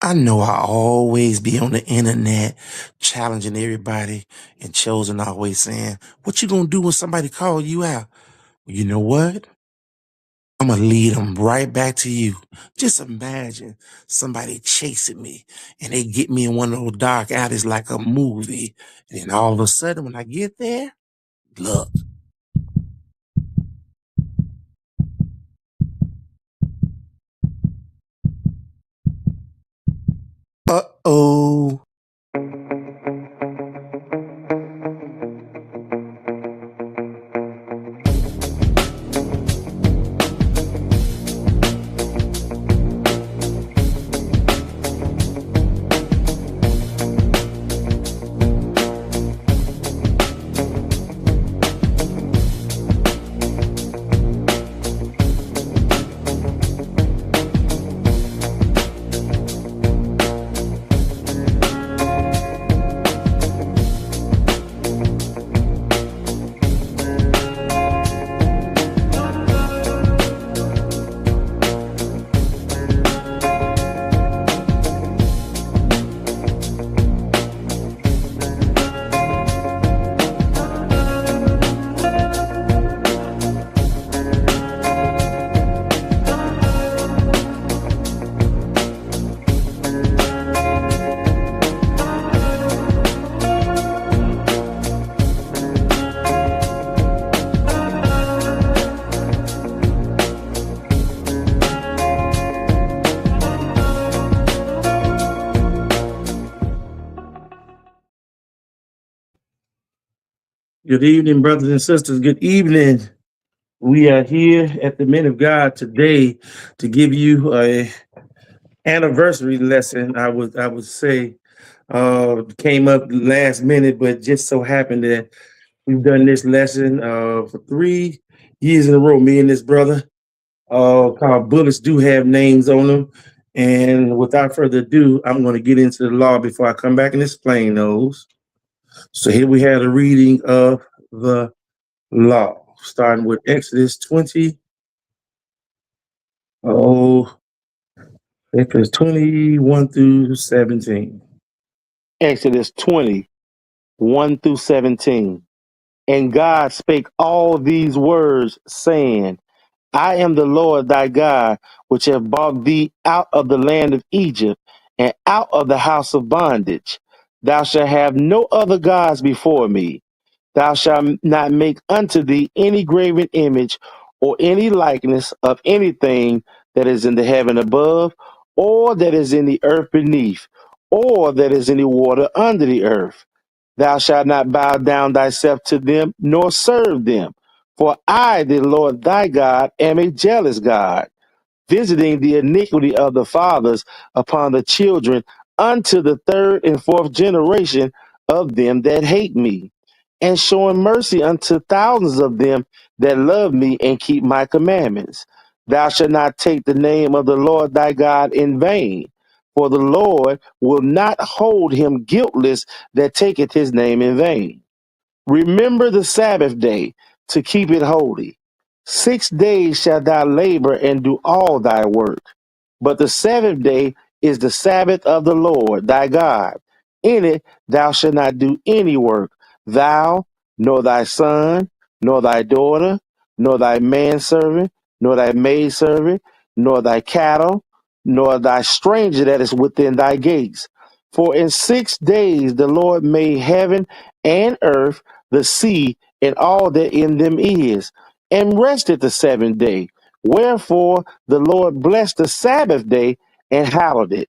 I know I always be on the internet challenging everybody and chosen always saying, what you gonna do when somebody call you out? Well, you know what? I'm gonna lead them right back to you. Just imagine somebody chasing me and they get me in one of those dark alleys like a movie. And then all of a sudden when I get there, look, uh-oh. Good evening, brothers and sisters. Good evening. We are here at the Men of God today to give you a anniversary lesson. I would say came up last minute, but just so happened that we've done this lesson for 3 years in a row. Me and this brother, called Bullets Do Have Names on them. And without further ado, I'm going to get into the law before I come back and explain those. So here we have a reading of the law, starting with Exodus 20. Exodus 21 through 17. Exodus 20, 1 through 17. And God spake all these words, saying, I am the Lord thy God, which have brought thee out of the land of Egypt, and out of the house of bondage. Thou shalt have no other gods before me. Thou shalt not make unto thee any graven image or any likeness of anything that is in the heaven above, or that is in the earth beneath, or that is in the water under the earth. Thou shalt not bow down thyself to them, nor serve them. For I, the Lord thy God, am a jealous God, visiting the iniquity of the fathers upon the children unto the third and fourth generation of them that hate me, and showing mercy unto thousands of them that love me and keep my commandments. Thou shalt not take the name of the Lord thy God in vain, for the Lord will not hold him guiltless that taketh his name in vain. Remember the Sabbath day to keep it holy. 6 days shalt thou labor and do all thy work. But the seventh day is the Sabbath of the Lord thy God. In it thou shalt not do any work, thou, nor thy son, nor thy daughter, nor thy manservant, nor thy maidservant, nor thy cattle, nor thy stranger that is within thy gates. For in 6 days the Lord made heaven and earth, the sea, and all that in them is, and rested the seventh day. Wherefore the Lord blessed the Sabbath day and hallowed it.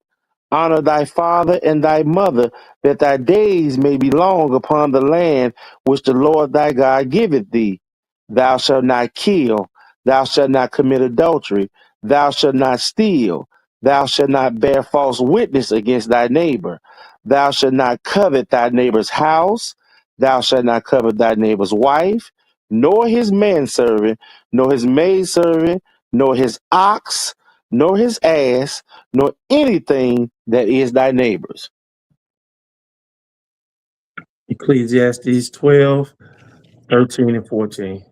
Honor thy father and thy mother, that thy days may be long upon the land which the Lord thy God giveth thee. Thou shalt not kill, thou shalt not commit adultery, thou shalt not steal, thou shalt not bear false witness against thy neighbor, thou shalt not covet thy neighbor's house, thou shalt not covet thy neighbor's wife, nor his manservant, nor his maidservant, nor his ox, nor his ass, nor anything that is thy neighbor's. Ecclesiastes 12, 13, and 14.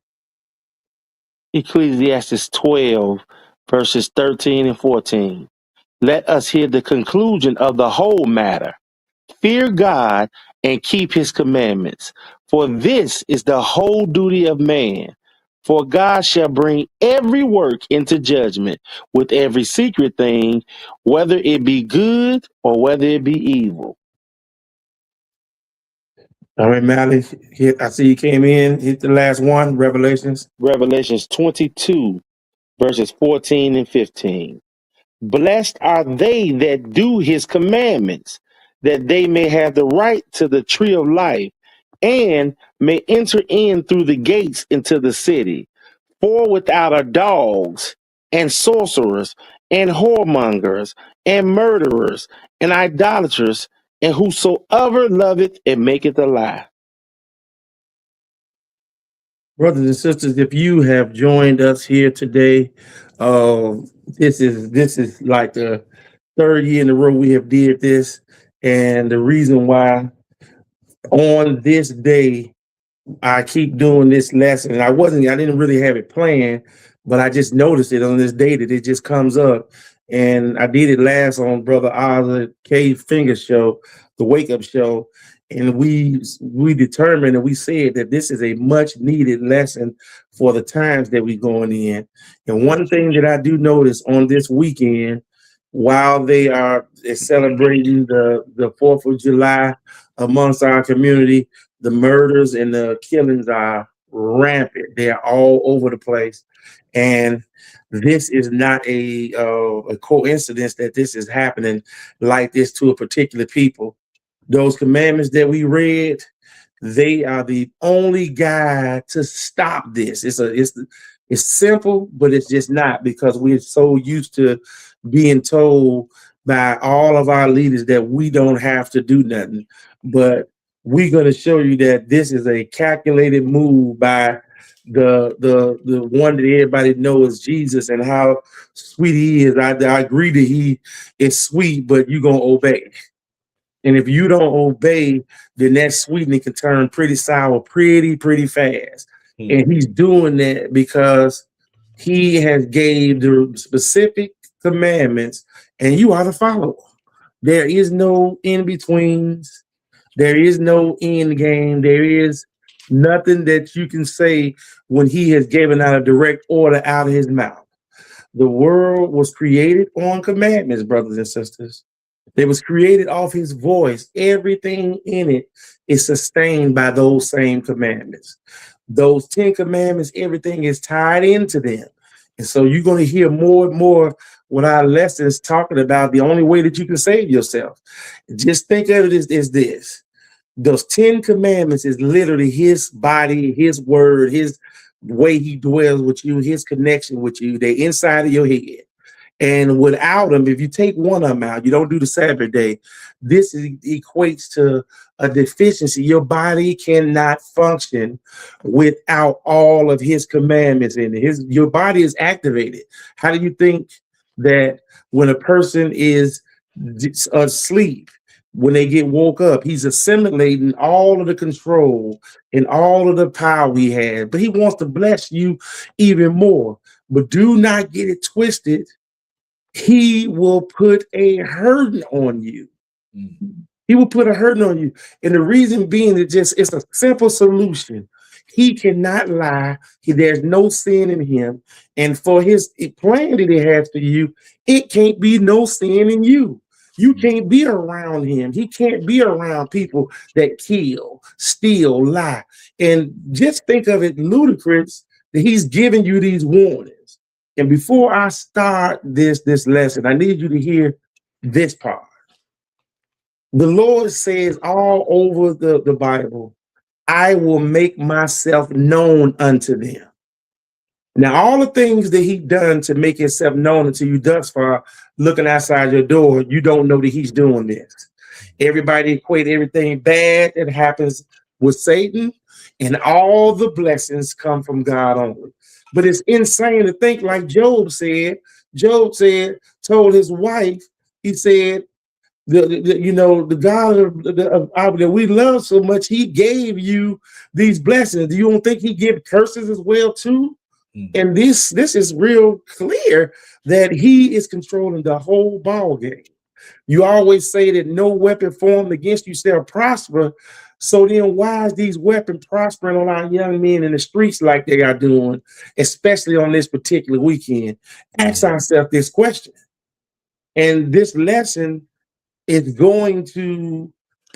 Ecclesiastes 12, verses 13 and 14. let us hear the conclusion of the whole matter. Fear God and keep his commandments, for this is the whole duty of man. For God shall bring every work into judgment with every secret thing, whether it be good or whether it be evil. All right, Mally, I see you came in. Hit the last one, Revelations. Revelations 22, verses 14 and 15. Blessed are they that do his commandments, that they may have the right to the tree of life and may enter in through the gates into the city. For without are dogs and sorcerers and whoremongers and murderers and idolaters and whosoever loveth and maketh a lie. Brothers and sisters, if you have joined us here today, uh, this is like the third year in a row we have did this, and the reason why on this day I keep doing this lesson, and I didn't really have it planned, but I just noticed it on this day that it just comes up. And I did it last on Brother Ozzy K. Finger show, the Wake Up Show. And we determined and we said that this is a much needed lesson for the times that we're going in. And one thing that I do notice on this weekend, while they're celebrating the 4th of July amongst our community, the murders and the killings are rampant. They're all over the place. And this is not a coincidence that this is happening like this to a particular people. Those commandments that we read, they are the only guide to stop this. It's simple, but it's just not, because we're so used to being told by all of our leaders that we don't have to do nothing. But we're going to show you that this is a calculated move by the one that everybody knows, Jesus, and how sweet he is. I agree that he is sweet, but you're going to obey. And if you don't obey, then that sweetening can turn pretty sour pretty fast. And he's doing that because he has gave the specific commandments, and you are to follow. There is no in-betweens. There is no end game. There is nothing that you can say when he has given out a direct order out of his mouth. The world was created on commandments, brothers and sisters. It was created off his voice. Everything in it is sustained by those same commandments. Those 10 commandments, everything is tied into them. And so you're going to hear more and more what our lessons talking about the only way that you can save yourself. Just think of it as this. Those 10 commandments is literally his body, his word, his way he dwells with you, his connection with you. They're inside of your head. And without them, if you take one of them out, you don't do the Sabbath day, this equates to a deficiency. Your body cannot function without all of his commandments in it. Your body is activated. How do you think that when a person is asleep, when they get woke up, he's assimilating all of the control and all of the power he has, but he wants to bless you even more. But do not get it twisted. He will put a hurting on you. He will put a hurting on you. And the reason being that it's a simple solution. He cannot lie. There's no sin in him. And for his plan that he has for you, it can't be no sin in you. You can't be around him. He can't be around people that kill, steal, lie. And just think of it ludicrous that he's giving you these warnings. And before I start this lesson, I need you to hear this part. The Lord says all over the Bible, I will make myself known unto them. Now, all the things that he done to make himself known unto you thus far, looking outside your door, you don't know that he's doing this. Everybody equate everything bad that happens with Satan, and all the blessings come from God only. But it's insane to think like Job said. Job told his wife, he said, the God that we love so much, he gave you these blessings. Do you don't think he give curses as well too? And this is real clear that he is controlling the whole ball game. You always say that no weapon formed against you shall prosper. So then why is these weapons prospering on our young men in the streets like they are doing, especially on this particular weekend? Ask ourselves this question. And this lesson is going to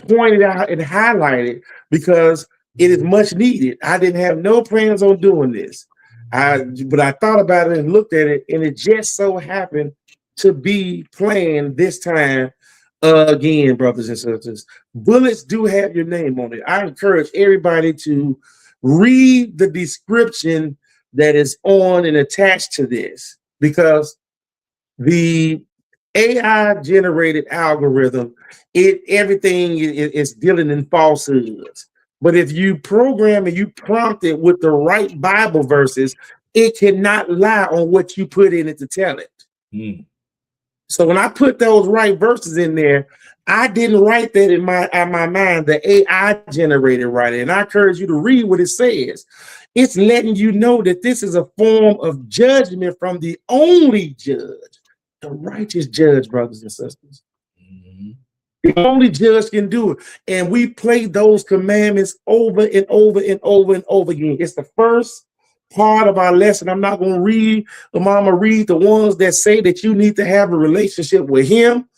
point it out and highlight it because it is much needed. I didn't have no plans on doing this. But I thought about it and looked at it, and it just so happened to be planned this time again, brothers and sisters. Bullets do have your name on it. I encourage everybody to read the description that is on and attached to this because the AI generated algorithm, everything is dealing in falsehoods. But if you program and you prompt it with the right Bible verses, it cannot lie on what you put in it to tell it. So when I put those right verses in there, I didn't write that in my mind. The AI generated right. And I encourage you to read what it says. It's letting you know that this is a form of judgment from the only judge, the righteous judge, brothers and sisters. The only judge can do it. And we play those commandments over and over and over and over again. It's the first part of our lesson. I'm not going to read, I'm going to read the ones that say that you need to have a relationship with him.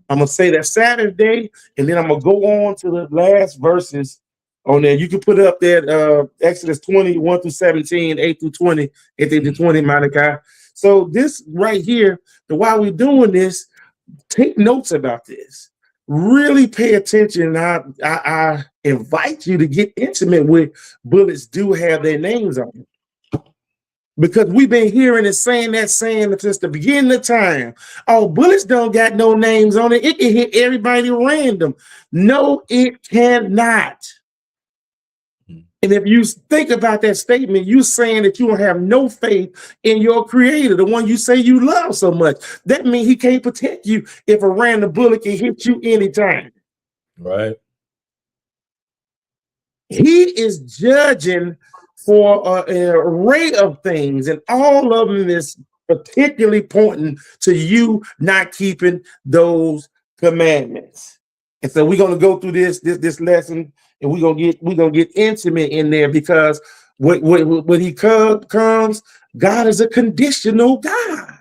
I'm going to say that Saturday, and then I'm going to go on to the last verses on there. You can put up that Exodus 21 through 17, 8 through 20, 8 through 20, Monica. So this right here, while we're doing this, take notes about this. Really pay attention. I invite you to get intimate with bullets do have their names on it. Because we've been hearing and saying that saying since the beginning of time. Oh, bullets don't got no names on it. It can hit everybody random. No, it cannot. And if you think about that statement, you saying that you don't have no faith in your creator, the one you say you love so much. That means he can't protect you if a random bullet can hit you anytime. Right. He is judging for an array of things, and all of them is particularly pointing to you not keeping those commandments. And so we're going to go through this lesson, and we're gonna get intimate in there because when he comes, God is a conditional God.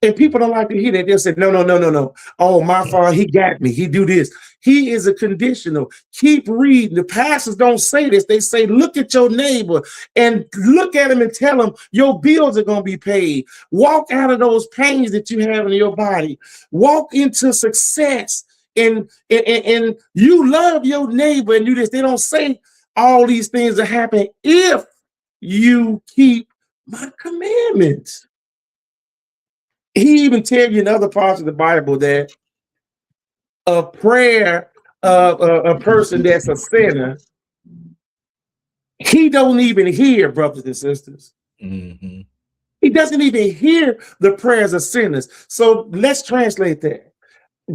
And people don't like to hear that. They'll say, no. Oh, my father, he got me. He do this. He is a conditional. Keep reading. The pastors don't say this. They say, look at your neighbor and look at him and tell him your bills are going to be paid. Walk out of those pains that you have in your body. Walk into success. And you love your neighbor and do this. They don't say all these things that happen if you keep my commandments. He even tells you in other parts of the Bible that a prayer of a person that's a sinner, he don't even hear, brothers and sisters. Mm-hmm. He doesn't even hear the prayers of sinners. So let's translate that.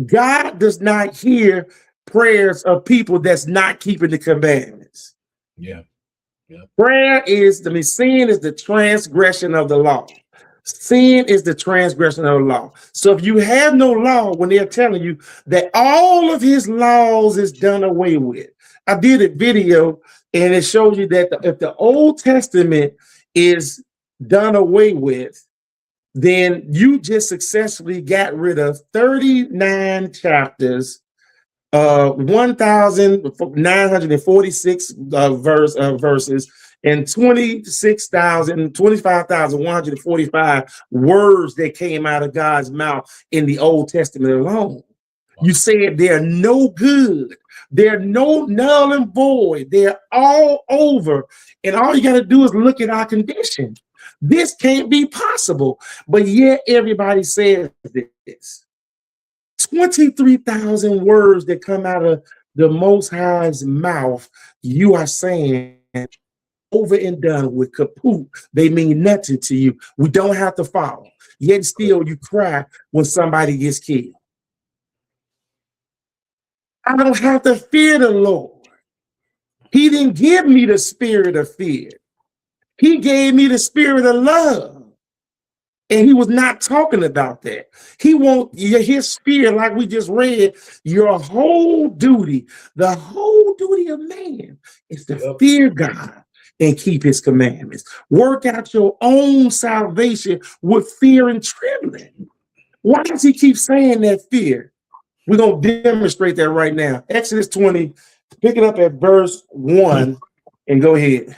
God does not hear prayers of people that's not keeping the commandments. Yeah. Prayer is, sin is the transgression of the law. Sin is the transgression of the law. So if you have no law, when they're telling you that all of his laws is done away with. I did a video and it shows you that if the Old Testament is done away with, then you just successfully got rid of 39 chapters, 1,946 verses, and 25,145 words that came out of God's mouth in the Old Testament alone. You said they're no good. They're no null and void. They're all over. And all you got to do is look at our condition. This can't be possible. But yet everybody says this. 23,000 words that come out of the Most High's mouth, you are saying over and done with, kaput. They mean nothing to you. We don't have to follow. Yet still you cry when somebody gets killed. I don't have to fear the Lord. He didn't give me the spirit of fear. He gave me the spirit of love. And he was not talking about that. He wants his spirit, like we just read, your whole duty, the whole duty of man is to fear God and keep his commandments. Work out your own salvation with fear and trembling. Why does he keep saying that fear? We're going to demonstrate that right now. Exodus 20, pick it up at verse 1 and go ahead.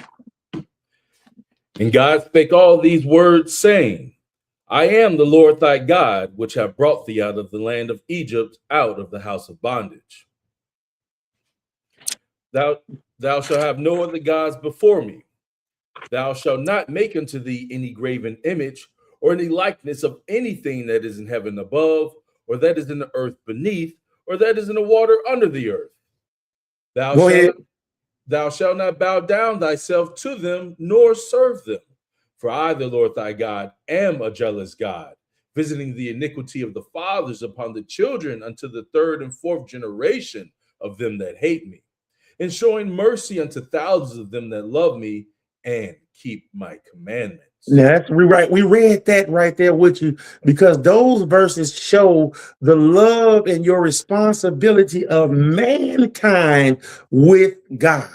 And God spake all these words, saying, I am the Lord thy God, which have brought thee out of the land of Egypt, out of the house of bondage. Thou shalt have no other gods before me. Thou shalt not make unto thee any graven image, or any likeness of anything that is in heaven above, or that is in the earth beneath, or that is in the water under the earth. Thou shalt not bow down thyself to them, nor serve them. For I, the Lord thy God, am a jealous God, visiting the iniquity of the fathers upon the children unto the third and fourth generation of them that hate me, and showing mercy unto thousands of them that love me and keep my commandments. Now that's right. We read that right there with you because those verses show the love and your responsibility of mankind with God.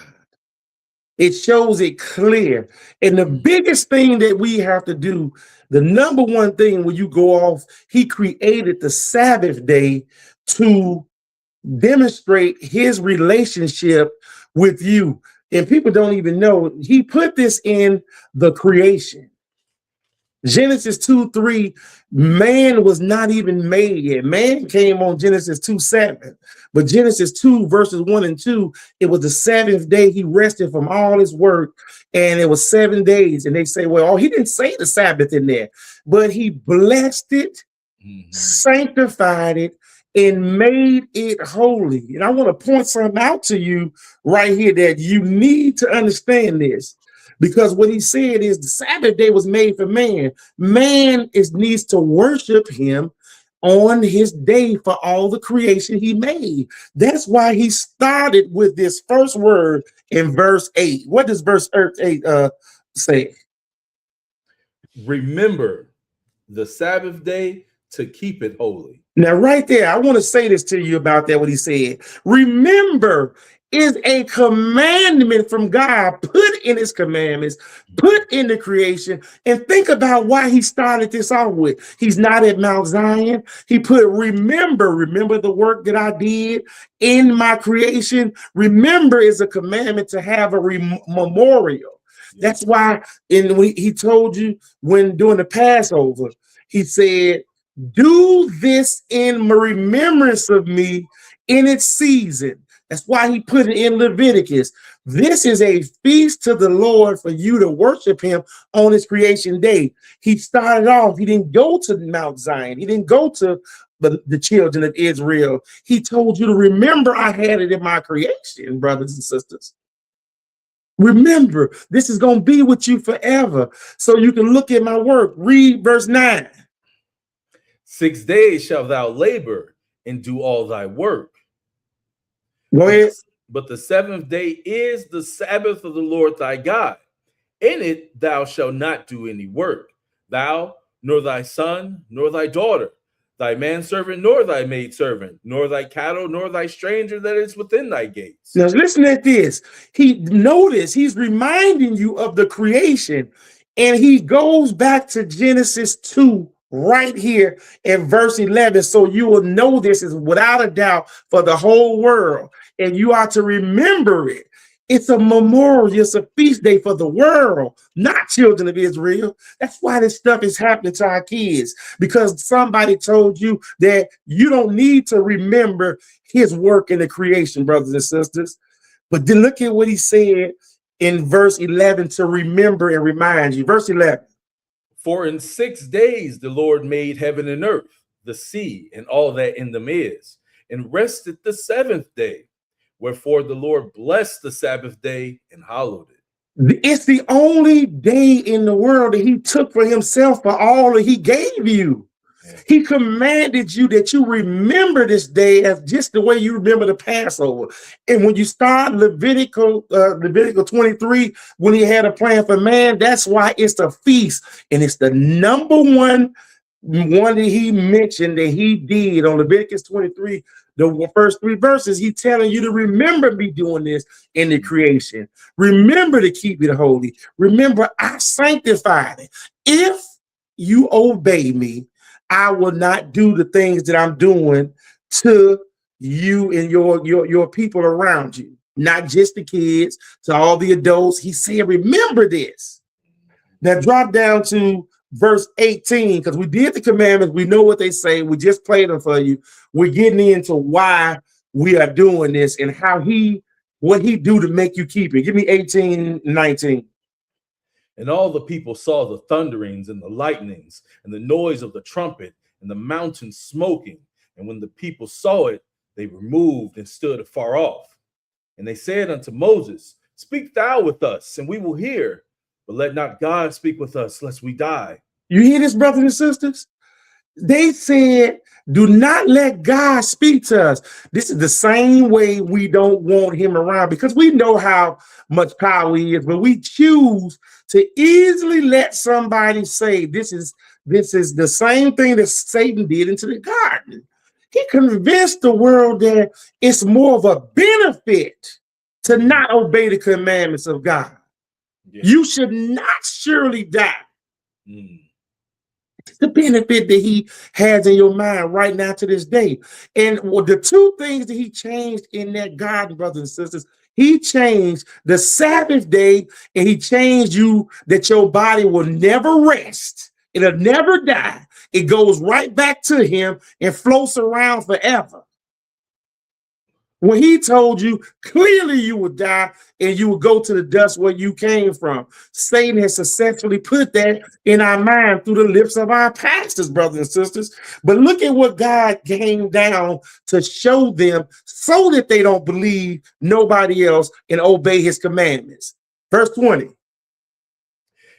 It shows it clear. And the biggest thing that we have to do, the number one thing when you go off, he created the Sabbath day to demonstrate his relationship with you. And people don't even know, he put this in the creation. Genesis 2:3, man was not even made yet. Man came on Genesis 2:7. But Genesis 2, verses 1 and 2, it was the seventh day he rested from all his work, and it was 7 days. And they say, well, oh, he didn't say the Sabbath in there, but he blessed it, sanctified it, and made it holy. And I want to point something out to you right here that you need to understand this. Because what he said is the Sabbath day was made for man. Man needs to worship him on his day for all the creation he made. That's why he started with this first word in verse 8. What does verse 8 say? Remember the Sabbath day to keep it holy. Now, right there, I want to say this to you about that, what he said. Remember is a commandment from God, put in his commandments, put in the creation, and think about why he started this off with. He's not at Mount Zion. He put, remember the work that I did in my creation. Remember is a commandment to have a memorial. That's why he told you when doing the Passover, he said, do this in remembrance of me in its season. That's why he put it in Leviticus. This is a feast to the Lord for you to worship him on his creation day. He started off, he didn't go to Mount Zion. He didn't go to the children of Israel. He told you to remember I had it in my creation, brothers and sisters. Remember, this is going to be with you forever. So you can look at my work. Read verse 9. 6 days shalt thou labor and do all thy work. Go ahead. But the seventh day is the Sabbath of the Lord thy God. In it thou shalt not do any work, thou, nor thy son, nor thy daughter, thy manservant, nor thy maidservant, nor thy cattle, nor thy stranger that is within thy gates. Now listen at this. He's reminding you of the creation, and he goes back to Genesis 2 right here in verse 11. So you will know this is without a doubt for the whole world, and you are to remember it. It's a memorial, it's a feast day for the world, not children of Israel. That's why this stuff is happening to our kids, because somebody told you that you don't need to remember his work in the creation, brothers and sisters. But then look at what he said in verse 11 to remember and remind you. Verse 11. For in 6 days the Lord made heaven and earth, the sea, and all that in them is, and rested the seventh day. Wherefore the Lord blessed the Sabbath day and hallowed it. It's the only day in the world that he took for himself for all that he gave you. He commanded you that you remember this day as just the way you remember the Passover. And when you start Levitical 23, when he had a plan for man, that's why it's a feast. And it's the number one that he mentioned that he did on Leviticus 23, the first 3 verses. He's telling you to remember me doing this in the creation. Remember to keep it holy. Remember, I sanctified it. If you obey me, I will not do the things that I'm doing to you and your people around you, not just the kids, to all the adults. He said, remember this. Now drop down to verse 18, because we did the commandments. We know what they say. We just played them for you. We're getting into why we are doing this and what he do to make you keep it. Give me 18, 19. And all the people saw the thunderings and the lightnings and the noise of the trumpet and the mountain smoking. And when the people saw it, they removed and stood afar off. And they said unto Moses, speak thou with us, and we will hear. But let not God speak with us, lest we die. You hear this, brothers and sisters? They said, do not let God speak to us. This is the same way we don't want him around, because we know how much power he is, but we choose to easily let somebody say this is the same thing that Satan did into the garden. He convinced the world that it's more of a benefit to not obey the commandments of God. Yeah. You should not surely die. It's the benefit that he has in your mind right now to this day. And the 2 things that he changed in that garden, brothers and sisters, he changed the Sabbath day, and he changed you that your body will never rest. It'll never die. It goes right back to him and floats around forever. When he told you clearly you would die and you would go to the dust where you came from. Satan has successfully put that in our mind through the lips of our pastors, brothers and sisters. But look at what God came down to show them so that they don't believe nobody else and obey his commandments. Verse 20.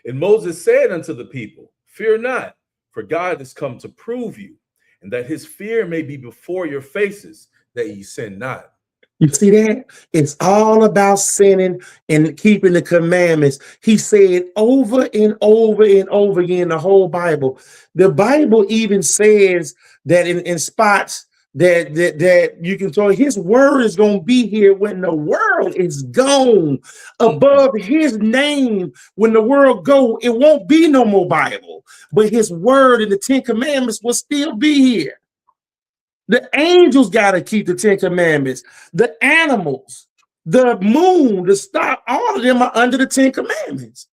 And Moses said unto the people, fear not, for God is come to prove you, and that his fear may be before your faces, that ye sin not. You see that? It's all about sinning and keeping the commandments. He said over and over and over again, the whole Bible. The Bible even says that in spots that you can tell his word is going to be here when the world is gone. Above his name, when the world go, it won't be no more Bible. But his word and the 10 commandments will still be here. The angels got to keep the 10 commandments. The animals, the moon, the star, all of them are under the 10 commandments.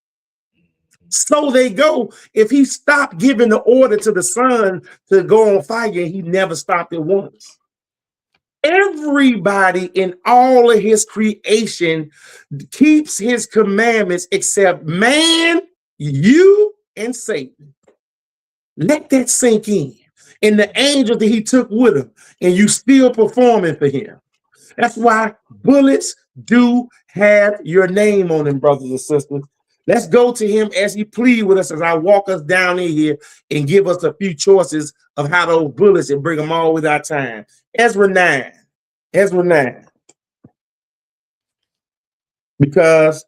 So they go. If he stopped giving the order to the sun to go on fire, he never stopped it once. Everybody in all of his creation keeps his commandments except man, you, and Satan. Let that sink in. And the angel that he took with him, and you still performing for him. That's why bullets do have your name on them, brothers and sisters. Let's go to him as he plead with us as I walk us down in here and give us a few choices of how those bullets and bring them all with our time. Ezra 9. Ezra 9. Because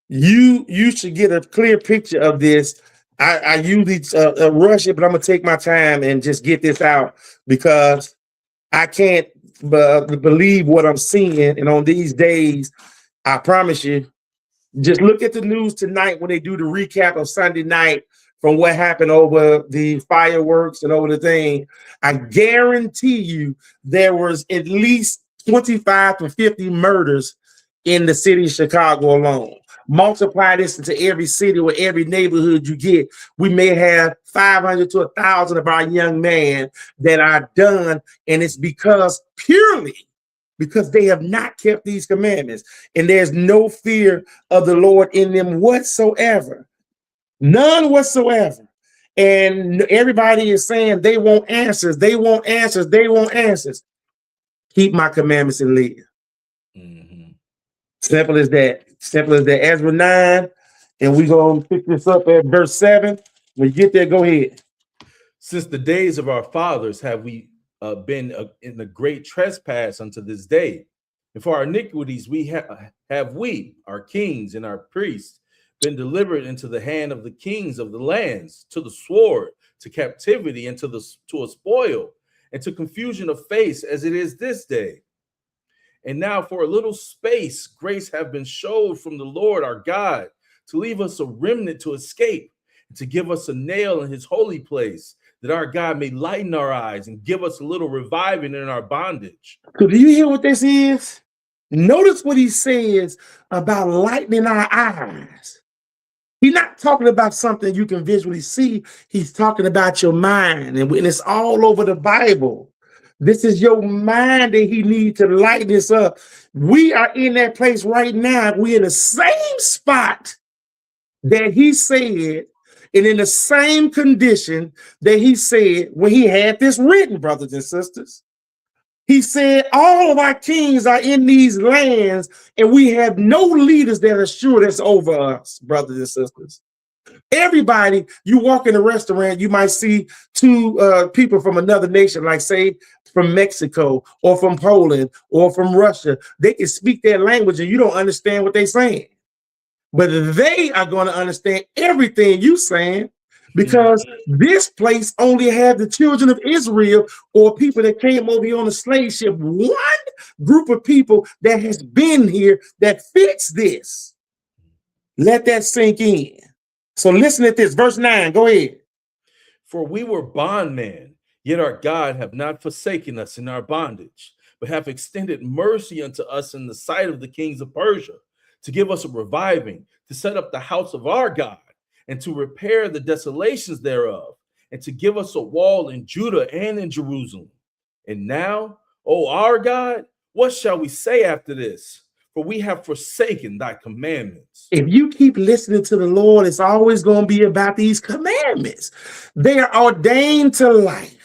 you should get a clear picture of this. I usually rush it, but I'm going to take my time and just get this out because I can't believe what I'm seeing. And on these days, I promise you, just look at the news tonight when they do the recap of Sunday night from what happened over the fireworks and over the thing. I guarantee you there was at least 25 to 50 murders in the city of Chicago alone. Multiply this into every city or every neighborhood you get. We may have 500 to 1,000 of our young men that are done. And it's purely because they have not kept these commandments. And there's no fear of the Lord in them whatsoever. None whatsoever. And everybody is saying they want answers. They want answers. They want answers. Keep my commandments and live. Simple as that. Simple as that. Ezra 9, and we're going to pick this up at verse 7. When you get there, go ahead. Since the days of our fathers have we been in a great trespass unto this day. And for our iniquities have we, our kings and our priests, been delivered into the hand of the kings of the lands, to the sword, to captivity, and to a spoil, and to confusion of face, as it is this day. And now for a little space, grace have been showed from the Lord our God, to leave us a remnant to escape, and to give us a nail in his holy place, that our God may lighten our eyes and give us a little reviving in our bondage. So do you hear what this is? Notice what he says about lightening our eyes. He's not talking about something you can visually see. He's talking about your mind, and it's all over the Bible. This is your mind that he needs to lighten this up. We are in that place right now. We're in the same spot that he said, and in the same condition that he said when he had this written, brothers and sisters. He said, all of our kings are in these lands, and we have no leaders that are sure that's over us, brothers and sisters. Everybody, you walk in a restaurant, you might see two people from another nation, like say from Mexico or from Poland or from Russia. They can speak their language and you don't understand what they're saying. But they are going to understand everything you're saying, because this place only had the children of Israel, or people that came over here on a slave ship. One group of people that has been here that fits this. Let that sink in. So listen at this, verse 9, go ahead. For we were bondmen, yet our God have not forsaken us in our bondage, but have extended mercy unto us in the sight of the kings of Persia, to give us a reviving, to set up the house of our God, and to repair the desolations thereof, and to give us a wall in Judah and in Jerusalem. And now, O our God, what shall we say after this? For we have forsaken thy commandments. If you keep listening to the Lord, it's always going to be about these commandments. They are ordained to life.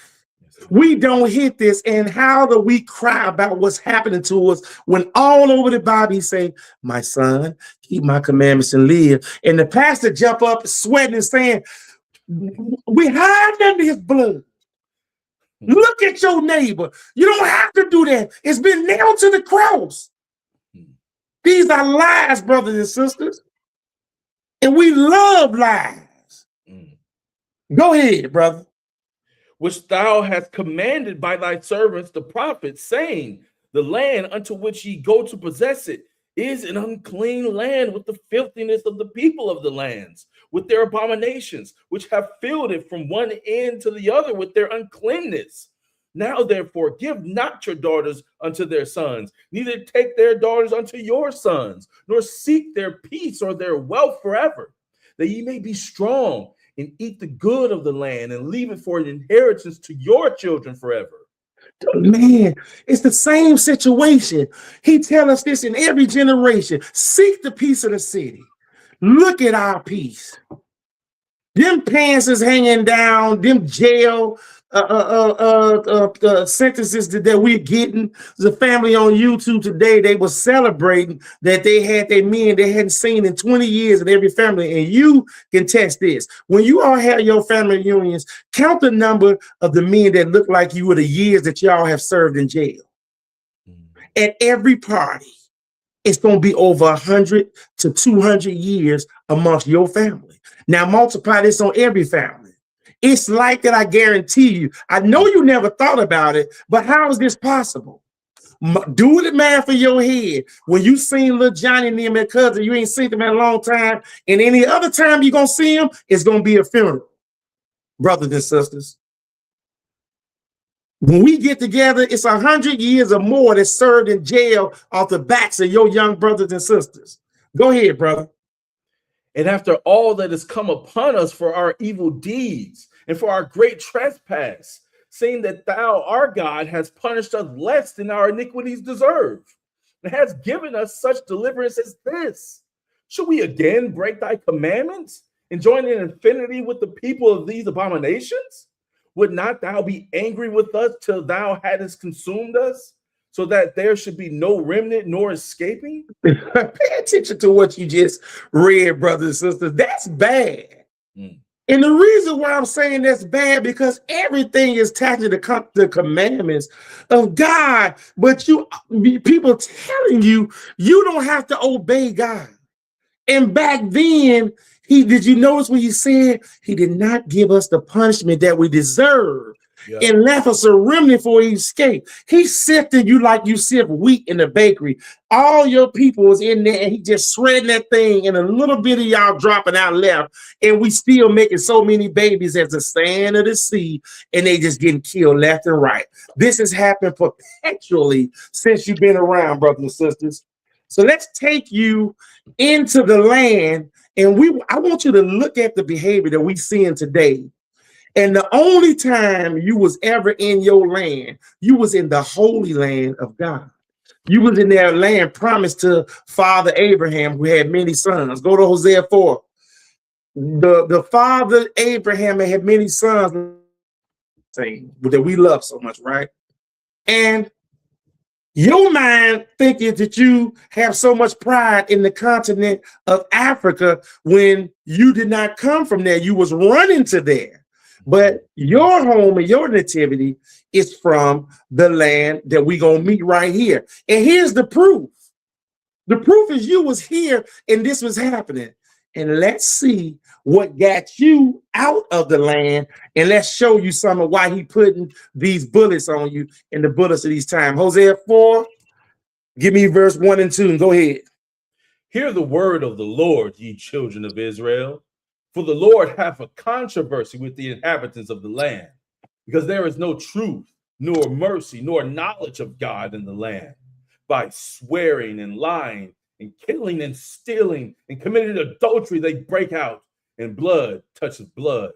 We don't hit this, and how do we cry about what's happening to us when all over the Bible he say, my son, keep my commandments and live. And the pastor jump up sweating and saying, we hide under his blood. Look at your neighbor. You don't have to do that. It's been nailed to the cross. These are lies, brothers and sisters. And we love lies. Go ahead, brother. Which thou hast commanded by thy servants the prophets, saying, the land unto which ye go to possess it is an unclean land, with the filthiness of the people of the lands, with their abominations, which have filled it from one end to the other with their uncleanness. Now therefore give not your daughters unto their sons, neither take their daughters unto your sons, nor seek their peace or their wealth forever, that ye may be strong and eat the good of the land, and leave it for an inheritance to your children forever. Man, it's the same situation. He tells us this in every generation. Seek the peace of the city. Look at our peace. Them pants is hanging down, them jail sentences that we're getting. The family on YouTube today, they were celebrating that they had their men they hadn't seen in 20 years in every family. And you can test this. When you all have your family reunions, count the number of the men that look like you, or the years that y'all have served in jail. At every party, it's going to be over 100 to 200 years amongst your family. Now multiply this on every family. It's like that, I guarantee you. I know you never thought about it, but how is this possible? Do the math in your head. When you seen little Johnny and them and cousin, you ain't seen them in a long time, and any other time you're going to see them, it's going to be a funeral. Brothers and sisters, when we get together, it's 100 years or more that served in jail off the backs of your young brothers and sisters. Go ahead, brother. And after all that has come upon us for our evil deeds and for our great trespass, seeing that thou, our God, has punished us less than our iniquities deserve, and has given us such deliverance as this, should we again break thy commandments and join in infinity with the people of these abominations? Would not thou be angry with us till thou hadst consumed us, so that there should be no remnant nor escaping? Pay attention to what you just read, brothers and sisters. That's bad. And the reason why I'm saying that's bad, because everything is tied to the commandments of God. But people telling you don't have to obey God. And back then, did you notice when he said he did not give us the punishment that we deserve and left us a remnant for escape? He sifted you like you sift wheat in the bakery. All your people was in there, and he just shredding that thing, and a little bit of y'all dropping out left, and we still making so many babies as the sand of the sea, and they just getting killed left and right. This has happened perpetually since you've been around, brothers and sisters. So let's take you into the land, and I want you to look at the behavior that we seeing today. And the only time you was ever in your land, you was in the holy land of God. You was in that land promised to Father Abraham, who had many sons. Go to Hosea 4. The father Abraham had many sons that we love so much, right? And your mind thinking that you have so much pride in the continent of Africa when you did not come from there. You was running to there. But your home and your nativity is from the land that we're going to meet right here. And here's the proof. The proof is you was here and this was happening. And let's see what got you out of the land. And let's show you some of why he putting these bullets on you and the bullets of these times. Hosea 4, give me verse 1 and 2 and go ahead. Hear the word of the Lord, ye children of Israel. For the Lord hath a controversy with the inhabitants of the land, because there is no truth, nor mercy, nor knowledge of God in the land. By swearing and lying and killing and stealing and committing adultery, they break out, and blood touches blood.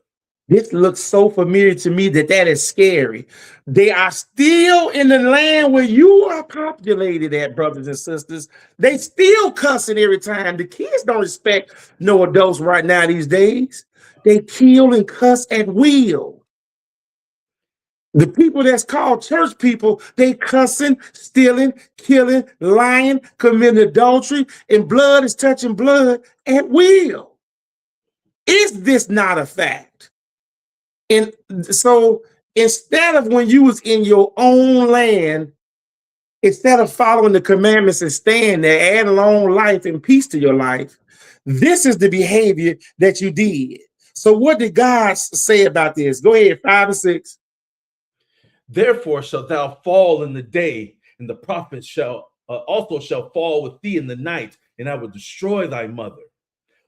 This looks so familiar to me that is scary. They are still in the land where you are populated at, brothers and sisters. They still cussing every time. The kids don't respect no adults right now these days. They kill and cuss at will. The people that's called church people, they cussing, stealing, killing, lying, committing adultery, and blood is touching blood at will. Is this not a fact? And so instead of when you was in your own land, instead of following the commandments and staying there, add long life and peace to your life, this is the behavior that you did. So what did God say about this? Go ahead, 5 and 6. Therefore shalt thou fall in the day, and the prophets also shall fall with thee in the night, and I will destroy thy mother.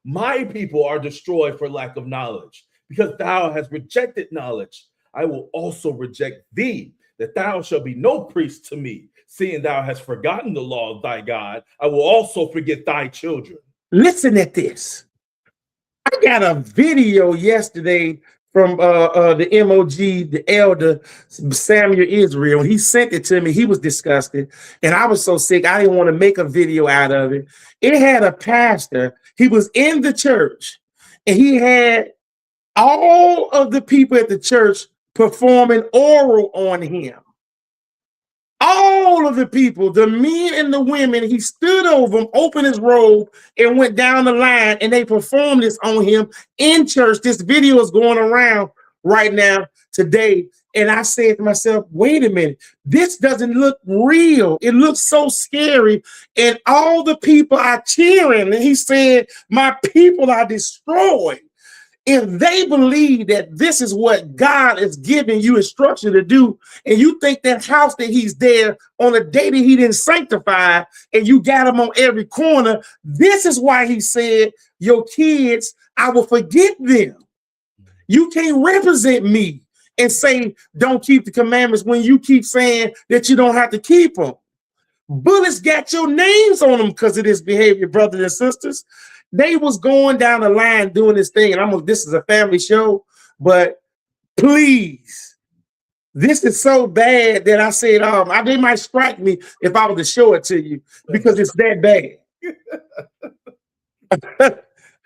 My people are destroyed for lack of knowledge. Because thou hast rejected knowledge, I will also reject thee, that thou shalt be no priest to me. Seeing thou hast forgotten the law of thy God, I will also forget thy children. Listen at this. I got a video yesterday from the MOG, the elder Samuel Israel. He sent it to me. He was disgusted. And I was so sick, I didn't want to make a video out of it. It had a pastor. He was in the church, and he had all of the people at the church performing oral on him. All of the people, the men and the women, he stood over them, opened his robe, and went down the line, and they performed this on him in church. This video is going around right now today. And I said to myself, wait a minute, this doesn't look real. It looks so scary. And all the people are cheering. And he said, my people are destroyed. If they believe that this is what God is giving you instruction to do, and you think that house that he's there on a day that he didn't sanctify, and you got him on every corner, this is why he said, your kids, I will forget them. You can't represent me and say, don't keep the commandments when you keep saying that you don't have to keep them. Bullets got your names on them because of this behavior, brothers and sisters. They was going down the line doing this thing, and this is a family show, but please, this is so bad that I said, they might strike me if I was to show it to you because it's that bad.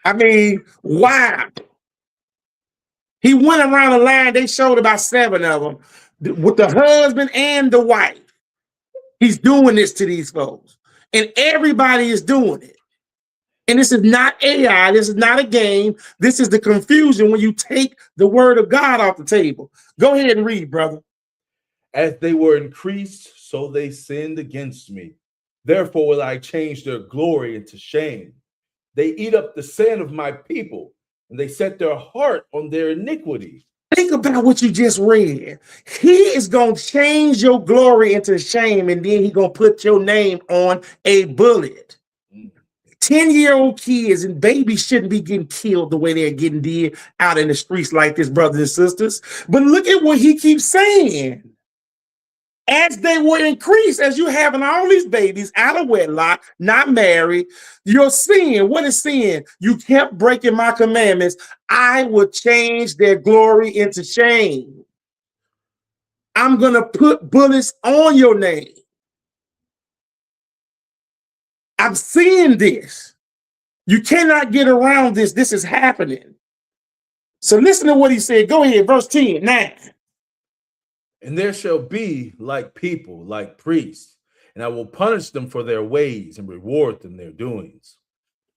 I mean, wow. He went around the line. They showed about 7 of them with the husband and the wife. He's doing this to these folks, and everybody is doing it. And this is not AI. This is not a game. This is the confusion when you take the word of God off the table. Go ahead and read, brother. As they were increased, so they sinned against me. Therefore will I change their glory into shame. They eat up the sin of my people, and they set their heart on their iniquity. Think about what you just read. He is going to change your glory into shame, and then he's going to put your name on a bullet. 10-year-old kids and babies shouldn't be getting killed the way they're getting did out in the streets like this, brothers and sisters. But look at what he keeps saying. As they were increased, as you having all these babies out of wedlock, not married, your sin, what is sin? You kept breaking my commandments. I will change their glory into shame. I'm going to put bullets on your name. I'm seeing this. You cannot get around this. This is happening. So listen to what he said. Go ahead, verse 10, 9. And there shall be like people, like priests, and I will punish them for their ways and reward them their doings.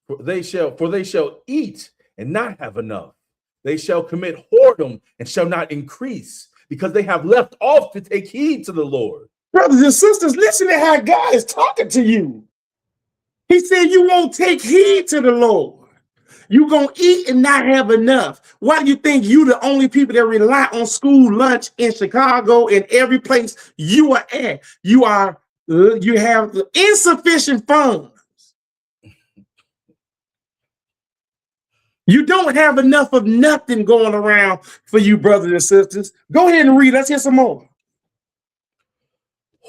For they shall eat and not have enough. They shall commit whoredom and shall not increase, because they have left off to take heed to the Lord. Brothers and sisters, listen to how God is talking to you. He said you won't take heed to the Lord. You're going to eat and not have enough. Why do you think you the only people that rely on school lunch in Chicago and every place you are at? You have insufficient funds. You don't have enough of nothing going around for you, brothers and sisters. Go ahead and read. Let's hear some more.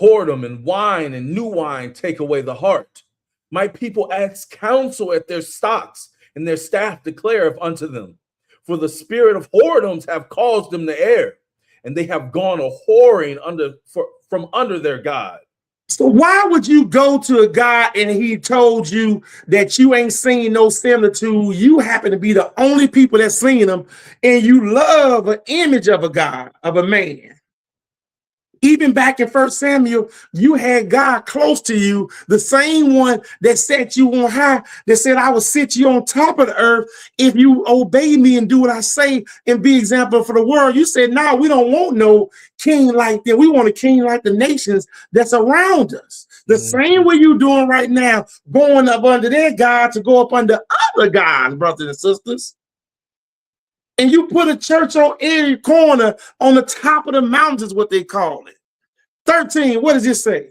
Whoredom and wine and new wine take away the heart. My people ask counsel at their stocks, and their staff declareth unto them. For the spirit of whoredoms have caused them to err, and they have gone a whoring from under their God. So why would you go to a God and he told you that you ain't seen no similitude? You happen to be the only people that seen them, and you love an image of a God, of a man. Even back in 1 Samuel, you had God close to you, the same one that set you on high, that said, I will sit you on top of the earth if you obey me and do what I say and be example for the world. You said, no, we don't want no king like that. We want a king like the nations that's around us. The same way you're doing right now, going up under their God to go up under other gods, brothers and sisters. And you put a church on every corner on the top of the mountains, what they call it. 13, what does it say?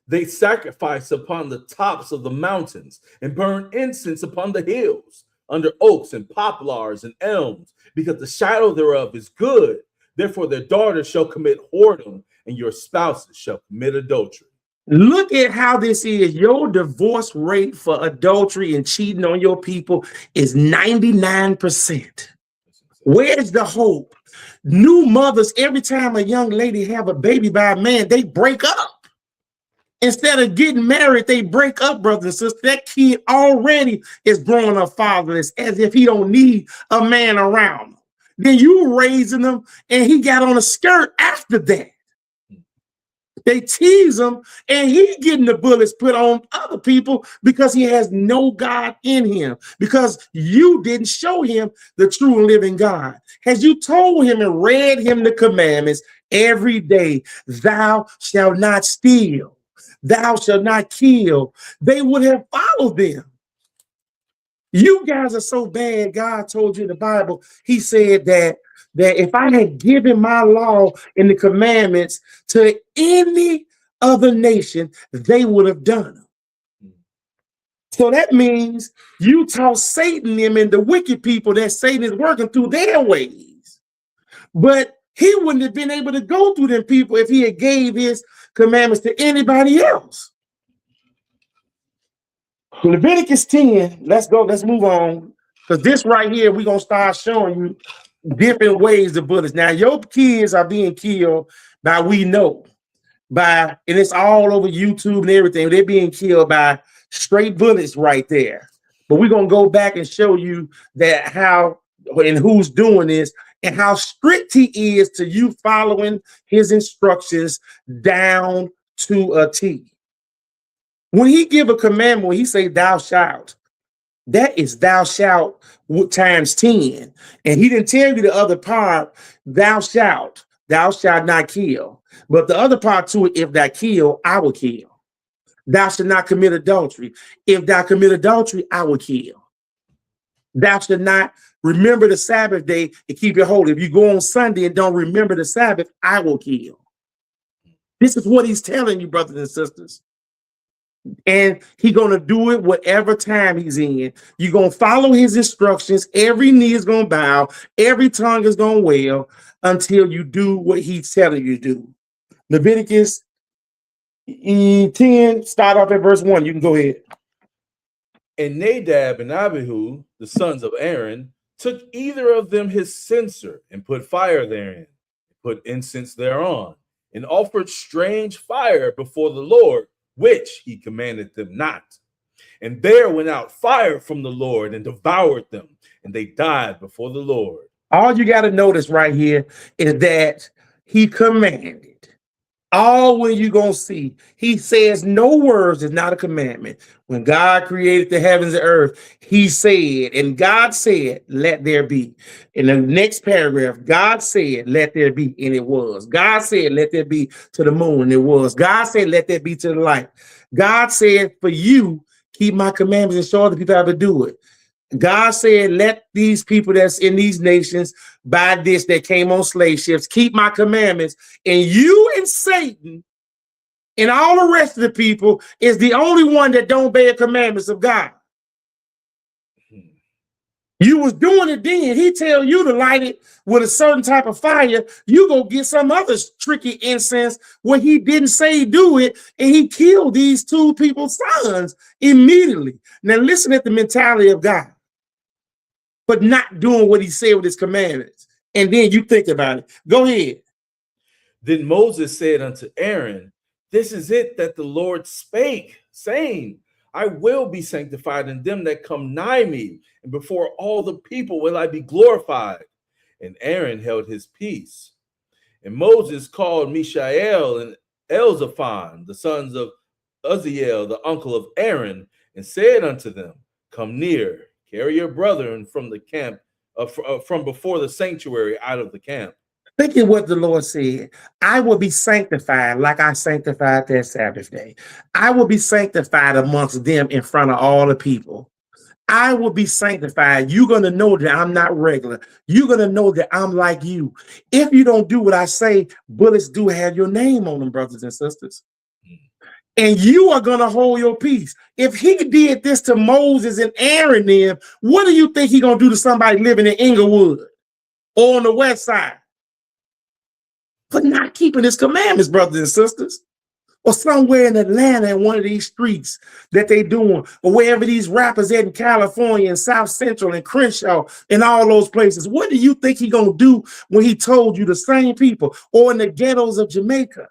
They sacrifice upon the tops of the mountains and burn incense upon the hills, under oaks and poplars and elms, because the shadow thereof is good. Therefore their daughters shall commit whoredom, and your spouses shall commit adultery. Look at how this is. Your divorce rate for adultery and cheating on your people is 99%. Where's the hope? New mothers, every time a young lady have a baby by a man, they break up. Instead of getting married, they break up, brothers and sisters. That kid already is growing up fatherless, as if he don't need a man around him. Then you raising him, and he got on a skirt after that. They tease him, and he getting the bullets put on other people because he has no God in him, because you didn't show him the true and living God. As you told him and read him the commandments every day, thou shalt not steal, thou shalt not kill, they would have followed them. You guys are so bad. God told you in the Bible, he said that if I had given my law and the commandments to any other nation, they would have done them. So that means you taught Satan them and the wicked people that Satan is working through their ways. But he wouldn't have been able to go through them people if he had gave his commandments to anybody else. Leviticus 10, let's move on. Because this right here, we're going to start showing you different ways to bullets. Now, your kids are being killed by, we know, and it's all over YouTube and everything. They're being killed by straight bullets right there. But we're going to go back and show you that how and who's doing this and how strict he is to you following his instructions down to a T. When he give a commandment, when he say thou shalt, that is thou shalt times 10. And he didn't tell you the other part, thou shalt not kill. But the other part to it, if thou kill, I will kill. Thou shalt not commit adultery. If thou commit adultery, I will kill. Thou shalt not remember the Sabbath day and keep it holy. If you go on Sunday and don't remember the Sabbath, I will kill. This is what he's telling you, brothers and sisters. And he's going to do it whatever time he's in. You're going to follow his instructions. Every knee is going to bow. Every tongue is going to wail until you do what he's telling you to do. Leviticus 10, start off at verse 1. You can go ahead. And Nadab and Abihu, the sons of Aaron, took either of them his censer and put fire therein, put incense thereon, and offered strange fire before the Lord, which he commanded them not. And there went out fire from the Lord and devoured them, and they died before the Lord. All you got to notice right here is that he commanded. All when you're going to see, he says no words is not a commandment. When God created the heavens and earth, he said, and God said, let there be. In the next paragraph, God said, let there be, and it was. God said, let there be to the moon, and it was. God said, let there be to the light. God said, for you, keep my commandments and show other people how to do it. God said, let these people that's in these nations by this that came on slave ships keep my commandments. And you and Satan and all the rest of the people is the only one that don't obey the commandments of God. You was doing it then. He tell you to light it with a certain type of fire. You go get some other tricky incense where he didn't say do it, and he killed these two people's sons immediately. Now listen at the mentality of God. But not doing what he said with his commandments. And then you think about it. Go ahead. Then Moses said unto Aaron, this is it that the Lord spake, saying, I will be sanctified in them that come nigh me, and before all the people will I be glorified. And Aaron held his peace. And Moses called Mishael and Elzaphan, the sons of Uzziel, the uncle of Aaron, and said unto them, come near. Carry your brethren from the camp, from before the sanctuary out of the camp. Think of what the Lord said. I will be sanctified like I sanctified that Sabbath day. I will be sanctified amongst them in front of all the people. I will be sanctified. You're going to know that I'm not regular. You're going to know that I'm like you. If you don't do what I say, bullets do have your name on them, brothers and sisters. And you are going to hold your peace. If he did this to Moses and Aaron, then what do you think he's going to do to somebody living in Inglewood or on the west side? For not keeping his commandments, brothers and sisters. Or somewhere in Atlanta in one of these streets that they doing, or wherever these rappers at in California and South Central and Crenshaw and all those places. What do you think he going to do when he told you the same people? Or in the ghettos of Jamaica?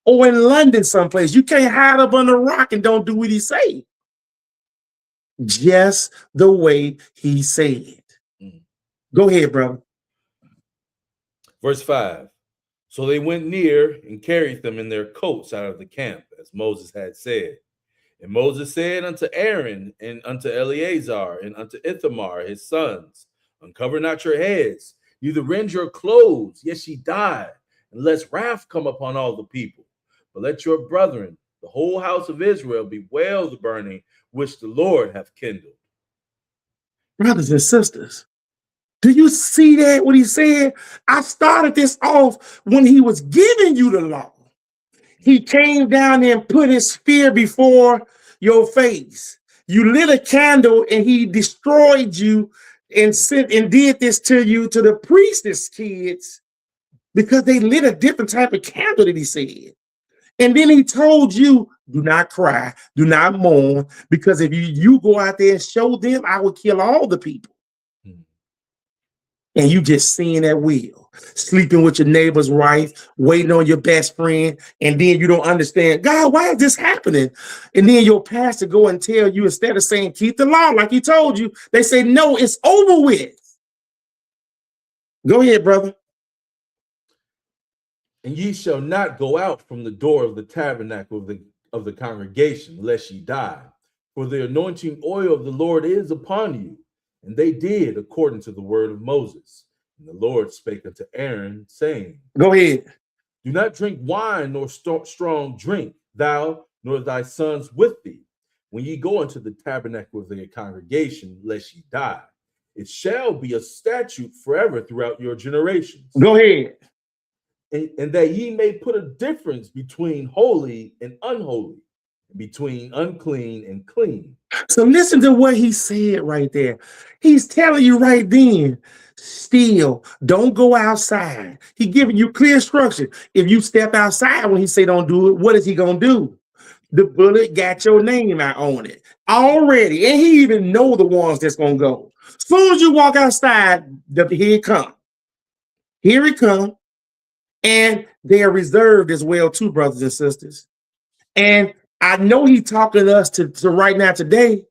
Or in London someplace? You can't hide up under a rock and don't do what he say. Just the way he said. Go ahead, brother. Verse 5. So they went near and carried them in their coats out of the camp, as Moses had said. And Moses said unto Aaron and unto Eleazar and unto Ithamar his sons, uncover not your heads, neither rend your clothes, yes ye die, unless wrath come upon all the people. But let your brethren, the whole house of Israel, bewail the burning which the Lord hath kindled. Brothers and sisters, do you see that what he said? I started this off when he was giving you the law. He came down there and put his spear before your face. You lit a candle and he destroyed you and sent and did this to you, to the priestess kids, because they lit a different type of candle that he said. And then he told you, do not cry, do not mourn, because if you go out there and show them, I will kill all the people. And you just seeing that wheel, sleeping with your neighbor's wife, waiting on your best friend, and then you don't understand, God, why is this happening? And then your pastor go and tell you, instead of saying, keep the law like he told you, they say, no, it's over with. Go ahead, brother. And ye shall not go out from the door of the tabernacle of the congregation, lest ye die. For the anointing oil of the Lord is upon you. And they did according to the word of Moses. And the Lord spake unto Aaron, saying, Go ahead. do not drink wine nor strong drink, thou nor thy sons with thee, when ye go into the tabernacle of the congregation, lest ye die. It shall be a statute forever throughout your generations. Go ahead. And that ye may put a difference between holy and unholy, between unclean and clean. So listen to what he said right there. He's telling you right then, still don't go outside. He giving you clear instruction. If you step outside when he say don't do it, what is he gonna do? The bullet got your name out on it already, and he even know the ones that's gonna go. As soon as you walk outside, here it come. Here it come, and they are reserved as well too, brothers and sisters. And I know he's talking to us to right now today,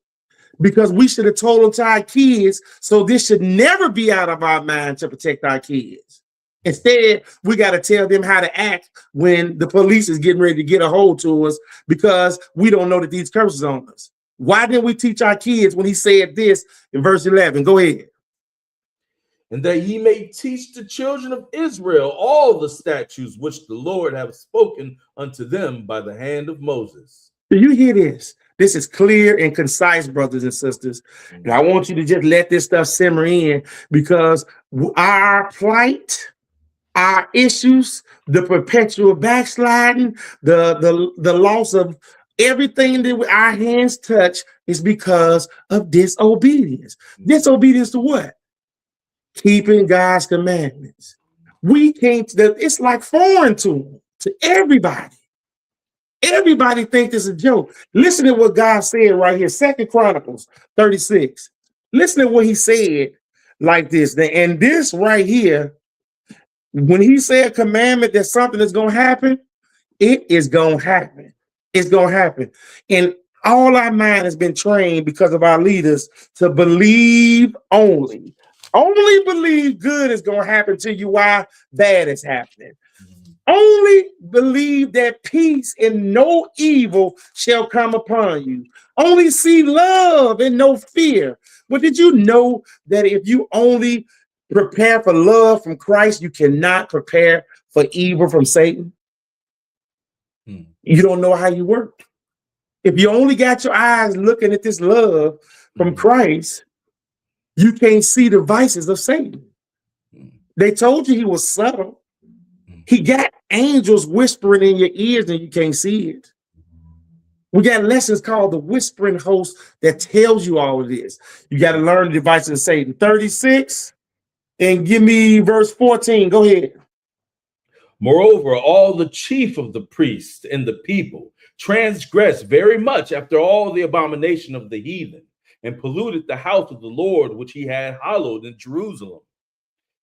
because we should have told them to our kids, so this should never be out of our mind to protect our kids. Instead, we got to tell them how to act when the police is getting ready to get a hold to us, because we don't know that these curses on us. Why didn't we teach our kids when he said this in verse 11? Go ahead. And that ye may teach the children of Israel all the statutes which the Lord hath spoken unto them by the hand of Moses. Do you hear this? This is clear and concise, brothers and sisters. And I want you to just let this stuff simmer in, because our plight, our issues, the perpetual backsliding, the loss of everything that our hands touch is because of disobedience. Disobedience to what? Keeping God's commandments. We can't, it's like foreign to everybody. Everybody thinks it's a joke. Listen to what God said right here, 2 Chronicles 36. Listen to what he said like this. And this right here, when he said commandment that something is going to happen, it is going to happen. It's going to happen. And all our mind has been trained because of our leaders to believe only. Only believe good is going to happen to you while bad is happening. Only believe that peace and no evil shall come upon you. Only see love and no fear. But did you know that if you only prepare for love from Christ, you cannot prepare for evil from Satan? You don't know how you work. If you only got your eyes looking at this love from Christ, you can't see the vices of Satan. They told you he was subtle. He got angels whispering in your ears and you can't see it. We got lessons called the whispering host that tells you all of this. You got to learn the devices of Satan. 36 and give me verse 14. Go ahead. Moreover, all the chief of the priests and the people transgressed very much after all the abomination of the heathen, and polluted the house of the Lord which he had hallowed in Jerusalem.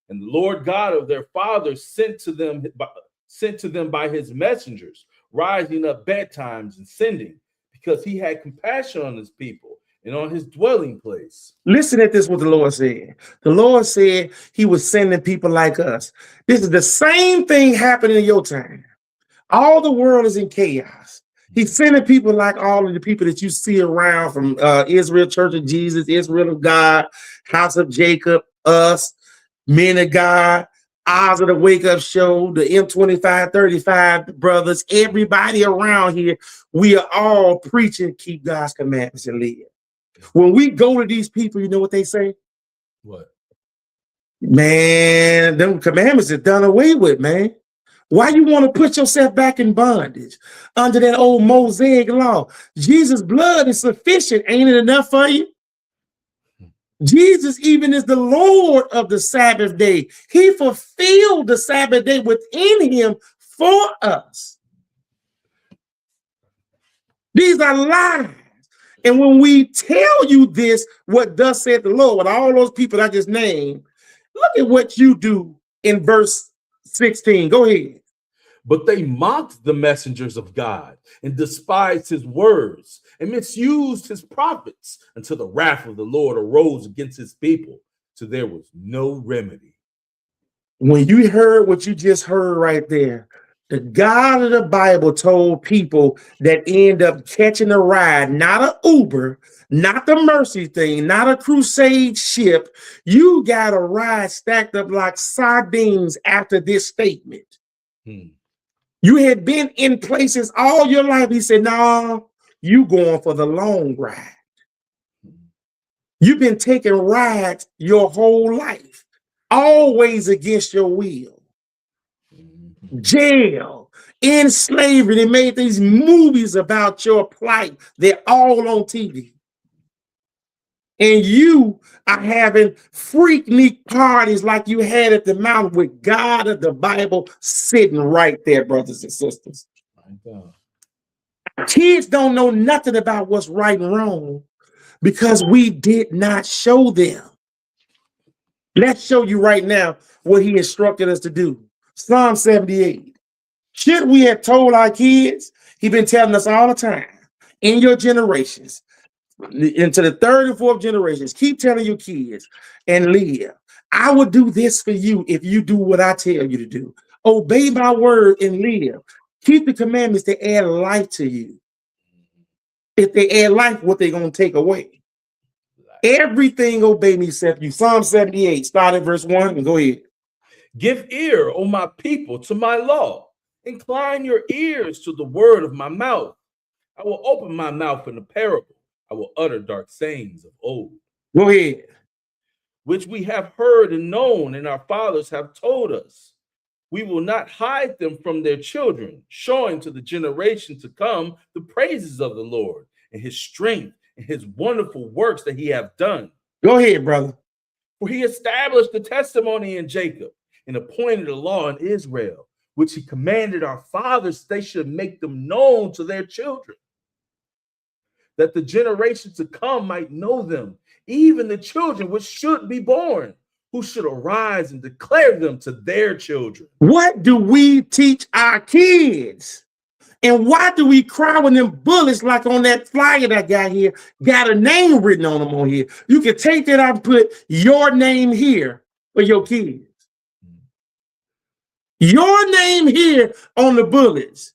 And the Lord God of their fathers sent to them by his messengers, rising up bedtimes and sending, because he had compassion on his people and on his dwelling place. Listen at this, what the Lord said. The Lord said he was sending people like us. This is the same thing happening in your time. All the world is in chaos. He's sending people like all of the people that you see around from Israel, Church of Jesus, Israel of God, House of Jacob, us, Men of God, Eyes of the Wake Up Show, the M2535 brothers, everybody around here. We are all preaching, keep God's commandments and live. When we go to these people, you know what they say? What? Man, them commandments are done away with, man. Why you want to put yourself back in bondage under that old Mosaic law? Jesus' blood is sufficient. Ain't it enough for you? Jesus even is the Lord of the Sabbath day. He fulfilled the Sabbath day within him for us. These are lies. And when we tell you this, what thus said the Lord, with all those people I just named, look at what you do in verse 16. Go ahead. But they mocked the messengers of God and despised his words and misused his prophets until the wrath of the Lord arose against his people, so there was no remedy. When you heard what you just heard right there, The God of the Bible told people that end up catching a ride, not an Uber, not the Mercy thing, not a crusade ship. You got a ride stacked up like sardines after this statement. You had been in places all your life. He said, no, you going for the long ride. You've been taking rides your whole life, always against your will. Jail, in slavery. They made these movies about your plight. They're all on TV. And you are having freak-neek parties like you had at the mountain with God of the Bible sitting right there, brothers and sisters. Kids don't know nothing about what's right and wrong because we did not show them. Let's show you right now what he instructed us to do. Psalm 78. Should we have told our kids? He's been telling us all the time. In your generations, into the third and fourth generations, keep telling your kids and live. I will do this for you if you do what I tell you to do. Obey my word and live. Keep the commandments to add life to you. If they add life, what they going to take away? Everything obey me except you. Psalm 78, start at verse 1 and go ahead. Give ear, O my people, to my law. Incline your ears to the word of my mouth. I will open my mouth in a parable. I will utter dark sayings of old. Go ahead. Which we have heard and known, and our fathers have told us. We will not hide them from their children, showing to the generation to come the praises of the Lord and his strength and his wonderful works that he hath done. Go ahead, brother. For he established the testimony in Jacob and appointed a law in Israel, which he commanded our fathers they should make them known to their children, that the generation to come might know them, even the children which should be born, who should arise and declare them to their children. What do we teach our kids? And why do we cry when them bullets, like on that flyer that I got here, got a name written on them on here? You can take that out and put your name here for your kids. Your name here on the bullets.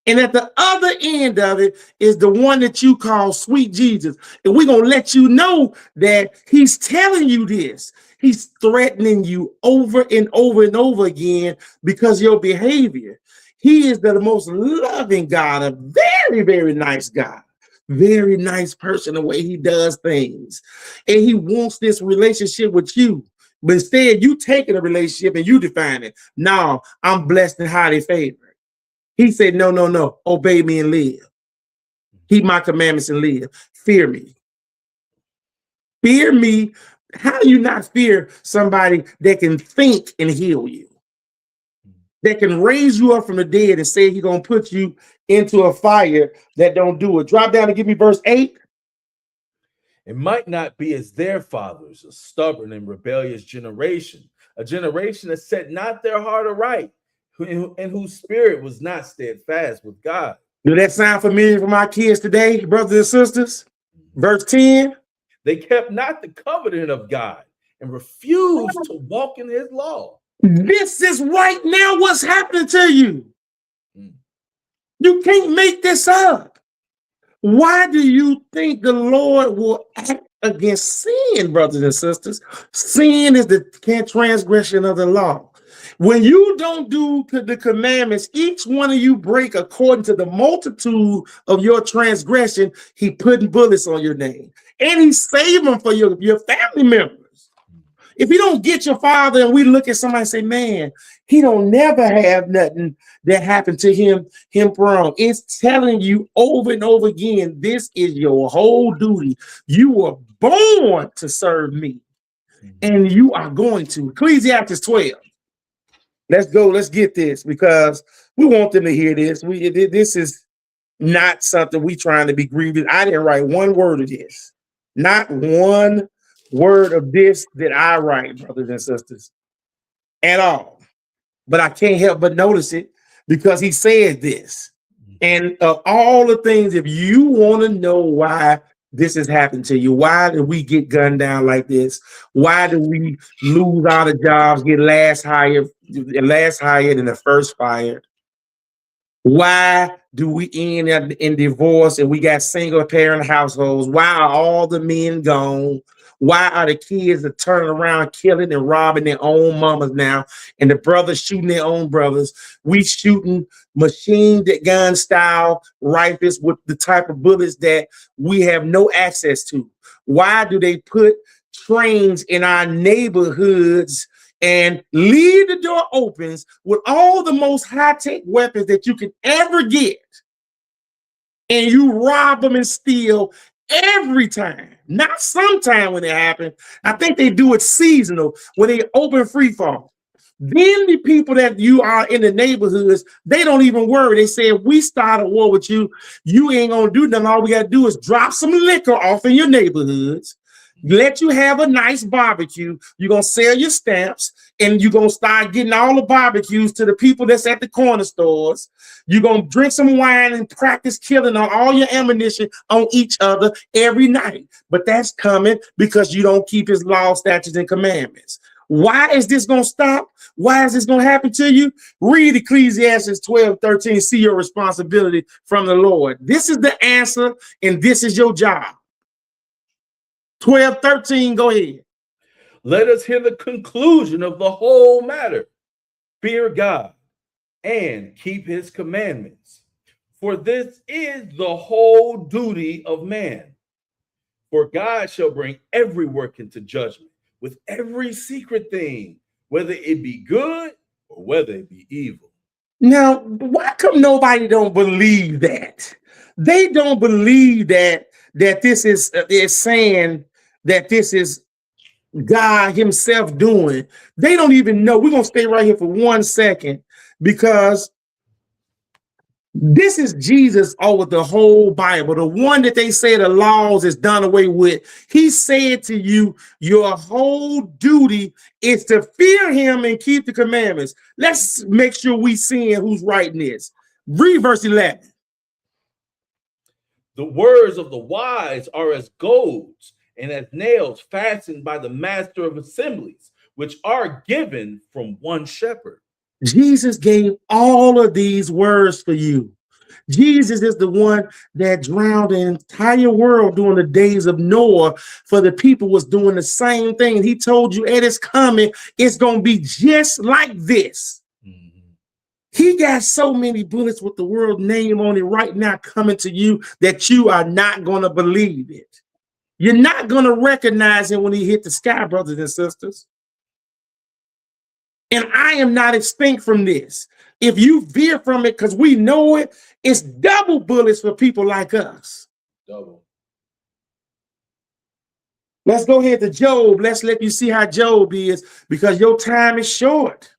And at the other end of it is the one that you call Sweet Jesus. And we're going to let you know that he's telling you this. He's threatening you over and over and over again because of your behavior. He is the most loving God, a very, very nice God, very nice person, the way he does things. And he wants this relationship with you. But instead, you taking a relationship and you define it. No, I'm blessed and highly favored. He said, no, no, no. Obey me and live. Keep my commandments and live. Fear me. Fear me. How do you not fear somebody that can think and heal you? That can raise you up from the dead and say he's going to put you into a fire that don't do it. Drop down and give me verse 8. It might not be as their fathers, a stubborn and rebellious generation, a generation that set not their heart aright, and whose spirit was not steadfast with God. Do that sound familiar for my kids today, brothers and sisters? Verse 10. They kept not the covenant of God and refused to walk in his law. This is right now what's happening to you. You can't make this up. Why do you think the Lord will act against sin, brothers and sisters? Sin is the transgression of the law. When you don't do the commandments, each one of you break according to the multitude of your transgression. He putting bullets on your name, and he saving them for your family members. If you don't get your father, and we look at somebody and say, man, he don't never have nothing that happened to him wrong. It's telling you over and over again, this is your whole duty. You were born to serve me, and you are going to. Ecclesiastes 12. Let's go. Let's get this because we want them to hear this. This is not something we trying to be grievous. I didn't write one word of this. Not one word of this that I write, brothers and sisters, at all. But I can't help but notice it because he said this. And of all the things, if you want to know why this has happened to you, why did we get gunned down like this? Why do we lose all the jobs, get last hired than the first fired? Why do we end up in divorce and we got single parent households? Why are all the men gone? Why are the kids that turning around killing and robbing their own mamas now, and the brothers shooting their own brothers? We shooting machine gun style rifles with the type of bullets that we have no access to. Why do they put trains in our neighborhoods and leave the door opens with all the most high-tech weapons that you can ever get, and you rob them and steal every time? Not sometime when it happens. I think they do it seasonal when they open free fall. Then the people that you are in the neighborhoods, they don't even worry. They say, if we start a war with you, you ain't gonna do nothing. All we gotta do is drop some liquor off in your neighborhoods, let you have a nice barbecue. You're gonna sell your stamps, and you're gonna start getting all the barbecues to the people that's at the corner stores. You're gonna drink some wine and practice killing on all your ammunition on each other every night. But that's coming because you don't keep his law, statutes, and commandments. Why is this gonna stop? Why is this gonna happen to you? Read Ecclesiastes 12:13. See your responsibility from the Lord. This is the answer, and this is your job. 12:13, go ahead. Let us hear the conclusion of the whole matter. Fear God and keep his commandments, for this is the whole duty of man. For God shall bring every work into judgment with every secret thing, whether it be good or whether it be evil. Now, why come nobody don't believe that? They don't believe that this is saying that this is God himself doing. They don't even know. We're going to stay right here for 1 second, because this is Jesus over the whole Bible. The one that they say the laws is done away with. He said to you, your whole duty is to fear him and keep the commandments. Let's make sure we seeing who's writing this. Read verse 11. The words of the wise are as golds, and as nails fastened by the master of assemblies, which are given from one shepherd. Jesus gave all of these words for you. Jesus is the one that drowned the entire world during the days of Noah, for the people was doing the same thing. He told you at his coming, it's going to be just like this. He got so many bullets with the world name on it right now coming to you that you are not going to believe it. You're not going to recognize him when he hit the sky, brothers and sisters. And I am not extinct from this. If you veer from it, because we know it, it's double bullets for people like us. Double. Let's go ahead to Job. Let's let you see how Job is, because your time is short.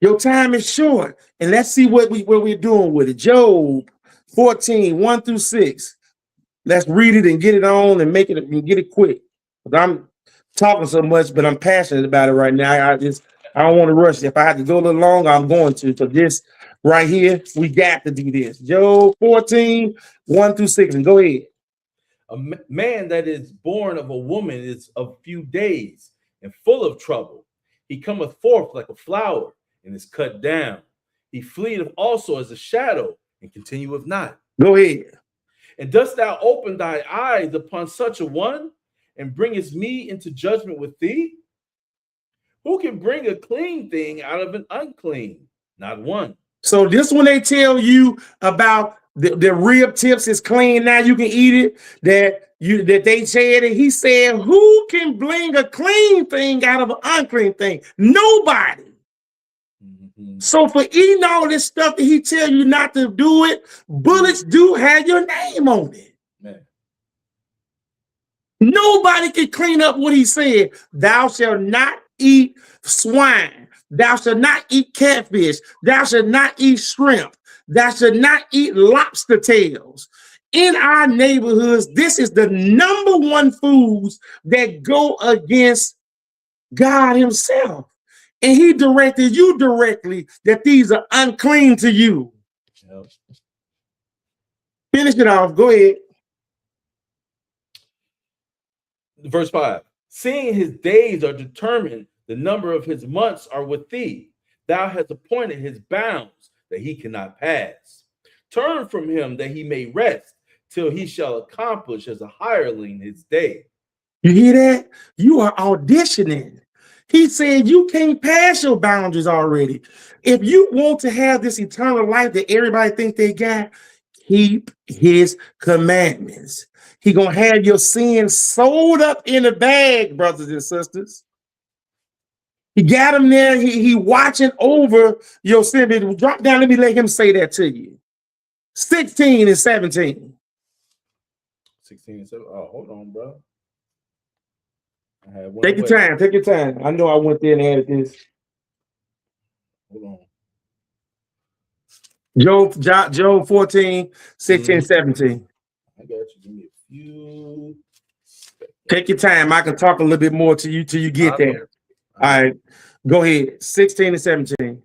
Your time is short. And let's see what we're doing with it. Job 14, 1 through 6. Let's read it and get it on and make it and get it quick. I'm talking so much, but I'm passionate about it right now. I don't want to rush it. If I have to go a little longer, I'm going to. So this right here, we got to do this. Job 14, 1 through 6. And go ahead. A man that is born of a woman is of few days and full of trouble. He cometh forth like a flower and is cut down. He fleeth also as a shadow and continueth not. Go ahead. And dost thou open thy eyes upon such a one, and bringest me into judgment with thee? Who can bring a clean thing out of an unclean? Not one. So this when they tell you about the rib tips is clean, now you can eat it, that they said, and he said, who can bring a clean thing out of an unclean thing? Nobody. So for eating all this stuff that he tell you not to do it, bullets do have your name on it. Man. Nobody can clean up what he said. Thou shalt not eat swine. Thou shalt not eat catfish. Thou shalt not eat shrimp. Thou shalt not eat lobster tails. In our neighborhoods, this is the number one foods that go against God himself. And he directed you directly that these are unclean to you. Yep. Finish it off. Go ahead. Verse 5. Seeing his days are determined, the number of his months are with thee. Thou hast appointed his bounds. that he cannot pass. Turn from him that he may rest, till he shall accomplish as a hireling his day. You hear that? You are auditioning. He said you can't pass your boundaries already. If you want to have this eternal life that everybody think they got, keep his commandments. He gonna have your sins sold up in a bag, brothers and sisters. He got him there. He watching over your sin. Drop down. Let me let him say that to you. 16 and 17. 16 and 7. Oh, hold on, bro. I had one Take your time. Take your time. I know I went there and added this. Hold on. Job 14, 16, 17. I got you. Give me a few. Take your time. I can talk a little bit more to you till you get there. All right. Go ahead. 16 and 17.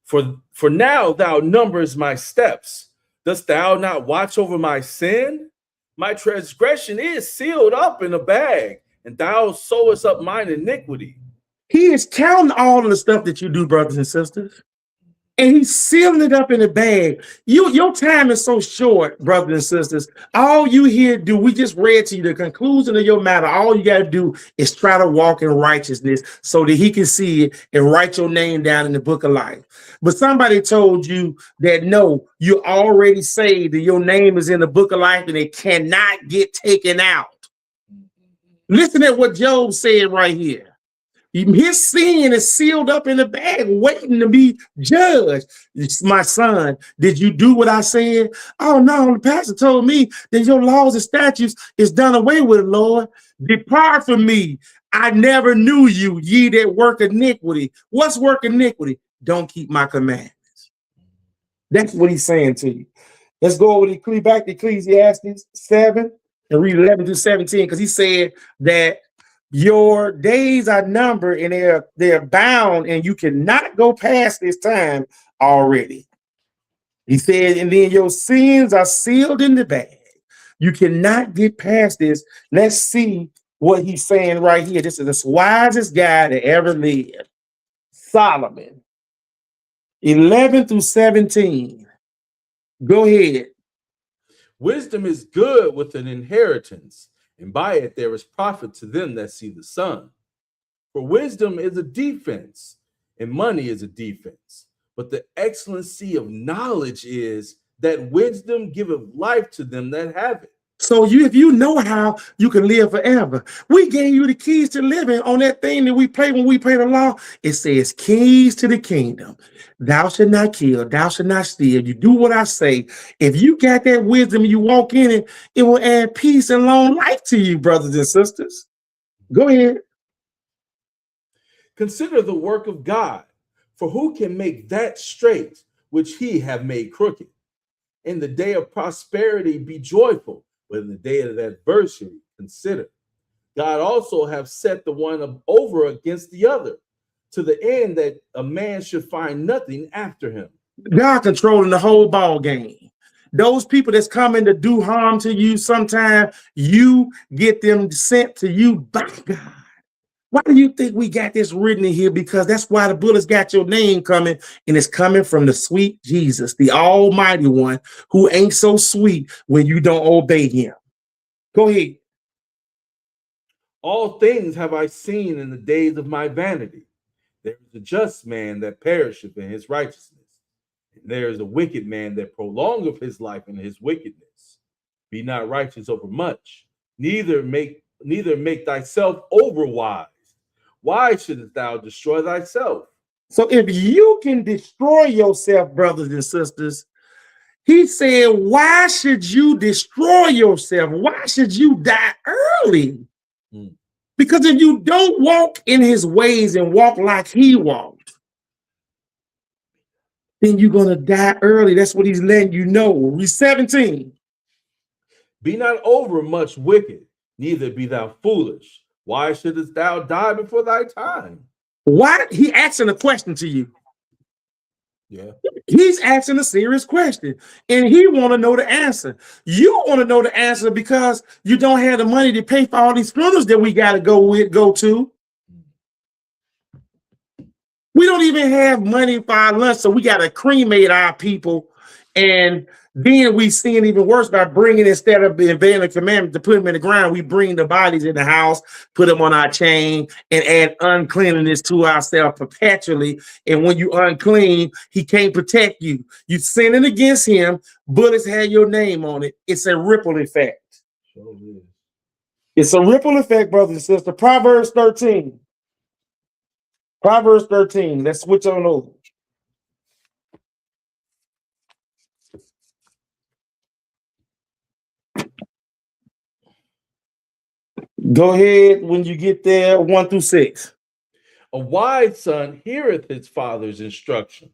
For now thou numberest my steps. Dost thou not watch over my sin? My transgression is sealed up in a bag, and thou sewest up mine iniquity. He is counting all of the stuff that you do, brothers and sisters, and he's sealing it up in a bag. Your time is so short, brothers and sisters. All you here do, we just read to you the conclusion of your matter. All you got to do is try to walk in righteousness so that he can see it and write your name down in the book of life. But somebody told you that no, you already saved and your name is in the book of life and it cannot get taken out. Listen at what Job said right here. His sin is sealed up in the bag, waiting to be judged. My son, did you do what I said? Oh, no, the pastor told me that your laws and statutes is done away with, Lord. Depart from me. I never knew you, ye that work iniquity. What's work iniquity? Don't keep my commandments. That's what he's saying to you. Let's go over back to Ecclesiastes 7 and read 11 through 17, because he said that your days are numbered and they're bound and you cannot go past this time already. He said, and then your sins are sealed in the bag. You cannot get past this. Let's see what he's saying right here. This is the wisest guy that ever lived. Solomon. 11 through 17. Go ahead. Wisdom is good with an inheritance, and by it there is profit to them that see the sun. For wisdom is a defense, and money is a defense. But the excellency of knowledge is that wisdom giveth life to them that have it. So if you know how, you can live forever. We gave you the keys to living on that thing that we play when we play the law. It says keys to the kingdom. Thou shalt not kill, thou shalt not steal. You do what I say. If you got that wisdom and you walk in it, it will add peace and long life to you, brothers and sisters. Go ahead. Consider the work of God, for who can make that straight which he have made crooked? In the day of prosperity be joyful, but in the day of adversity consider. God also have set the one over against the other, to the end that a man should find nothing after him. God controlling the whole ball game. Those people that's coming to do harm to you, sometimes you get them sent to you by God. Why do you think we got this written in here? Because that's why the bullets got your name coming, and it's coming from the sweet Jesus, the Almighty One, who ain't so sweet when you don't obey him. Go ahead. All things have I seen in the days of my vanity. There is a just man that perisheth in his righteousness, and there is a wicked man that prolongeth his life in his wickedness. Be not righteous over much, neither make thyself overwise. Why shouldst thou destroy thyself? So if you can destroy yourself, brothers and sisters, he said, why should you destroy yourself? Why should you die early? Because if you don't walk in his ways and walk like he walked, then you're going to die early. That's what he's letting you know. Read 17. Be not over much wicked, neither be thou foolish. Why shouldst thou die before thy time? Why? He asking a question to you. Yeah. He's asking a serious question, and he want to know the answer. You want to know the answer because you don't have the money to pay for all these funerals that we got to go to. We don't even have money for our lunch, so we got to cremate our people. And then we sin even worse by bringing, instead of obeying the commandment to put them in the ground, we bring the bodies in the house, put them on our chain, and add uncleanliness to ourselves perpetually. And when you unclean, he can't protect you. You sinning against him, bullets have your name on it. It's a ripple effect. Sure is. It's a ripple effect, brothers and sisters. Proverbs 13. Proverbs 13. Let's switch on over. Go ahead when you get there, 1-6. A wise son heareth his father's instruction,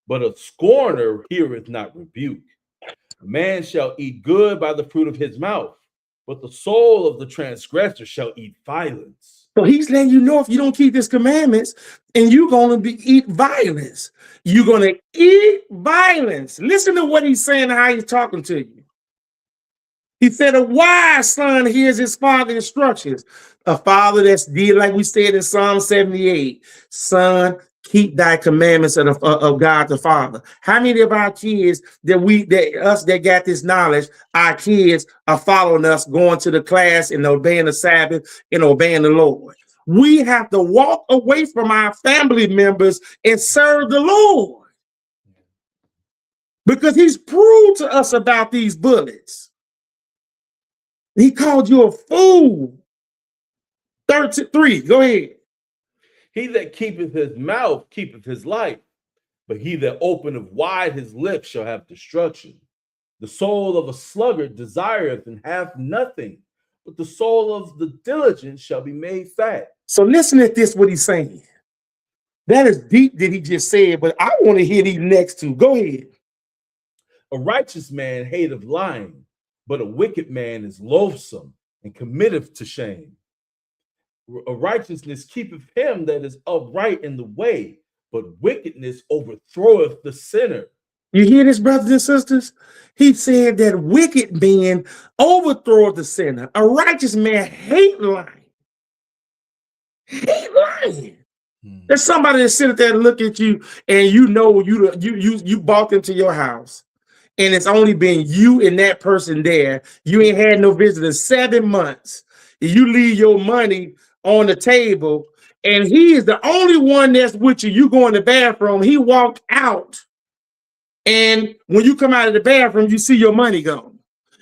but a scorner heareth not rebuke. A man shall eat good by the fruit of his mouth, but the soul of the transgressor shall eat violence. So he's letting you know, if you don't keep his commandments, and you're going to eat violence. You're going to eat violence. Listen to what he's saying, how he's talking to you. He said, a wise son hears his father's instructions. A father that's did, like we said in Psalm 78, son, keep thy commandments of God the Father. How many of our kids that got this knowledge, our kids are following us, going to the class and obeying the Sabbath and obeying the Lord? We have to walk away from our family members and serve the Lord, because he's proved to us about these bullets. He called you a fool. 33, go ahead. He that keepeth his mouth keepeth his life, but he that openeth wide his lips shall have destruction. The soul of a sluggard desireth and hath nothing, but the soul of the diligent shall be made fat. So listen at this, what he's saying. That is deep that he just said, but I want to hear these next two. Go ahead. A righteous man hateth lying, but a wicked man is loathsome and committeth to shame. A righteousness keepeth him that is upright in the way, but wickedness overthroweth the sinner. You hear this, brothers and sisters? He said that wicked men overthrow the sinner. A righteous man hate lying. Hate lying. There's somebody that sit there and look at you, and you know you bought into your house, and it's only been you and that person there. You ain't had no visitors 7 months. You leave your money on the table, and he is the only one that's with you. You go in the bathroom, he walked out, and when you come out of the bathroom, you see your money gone.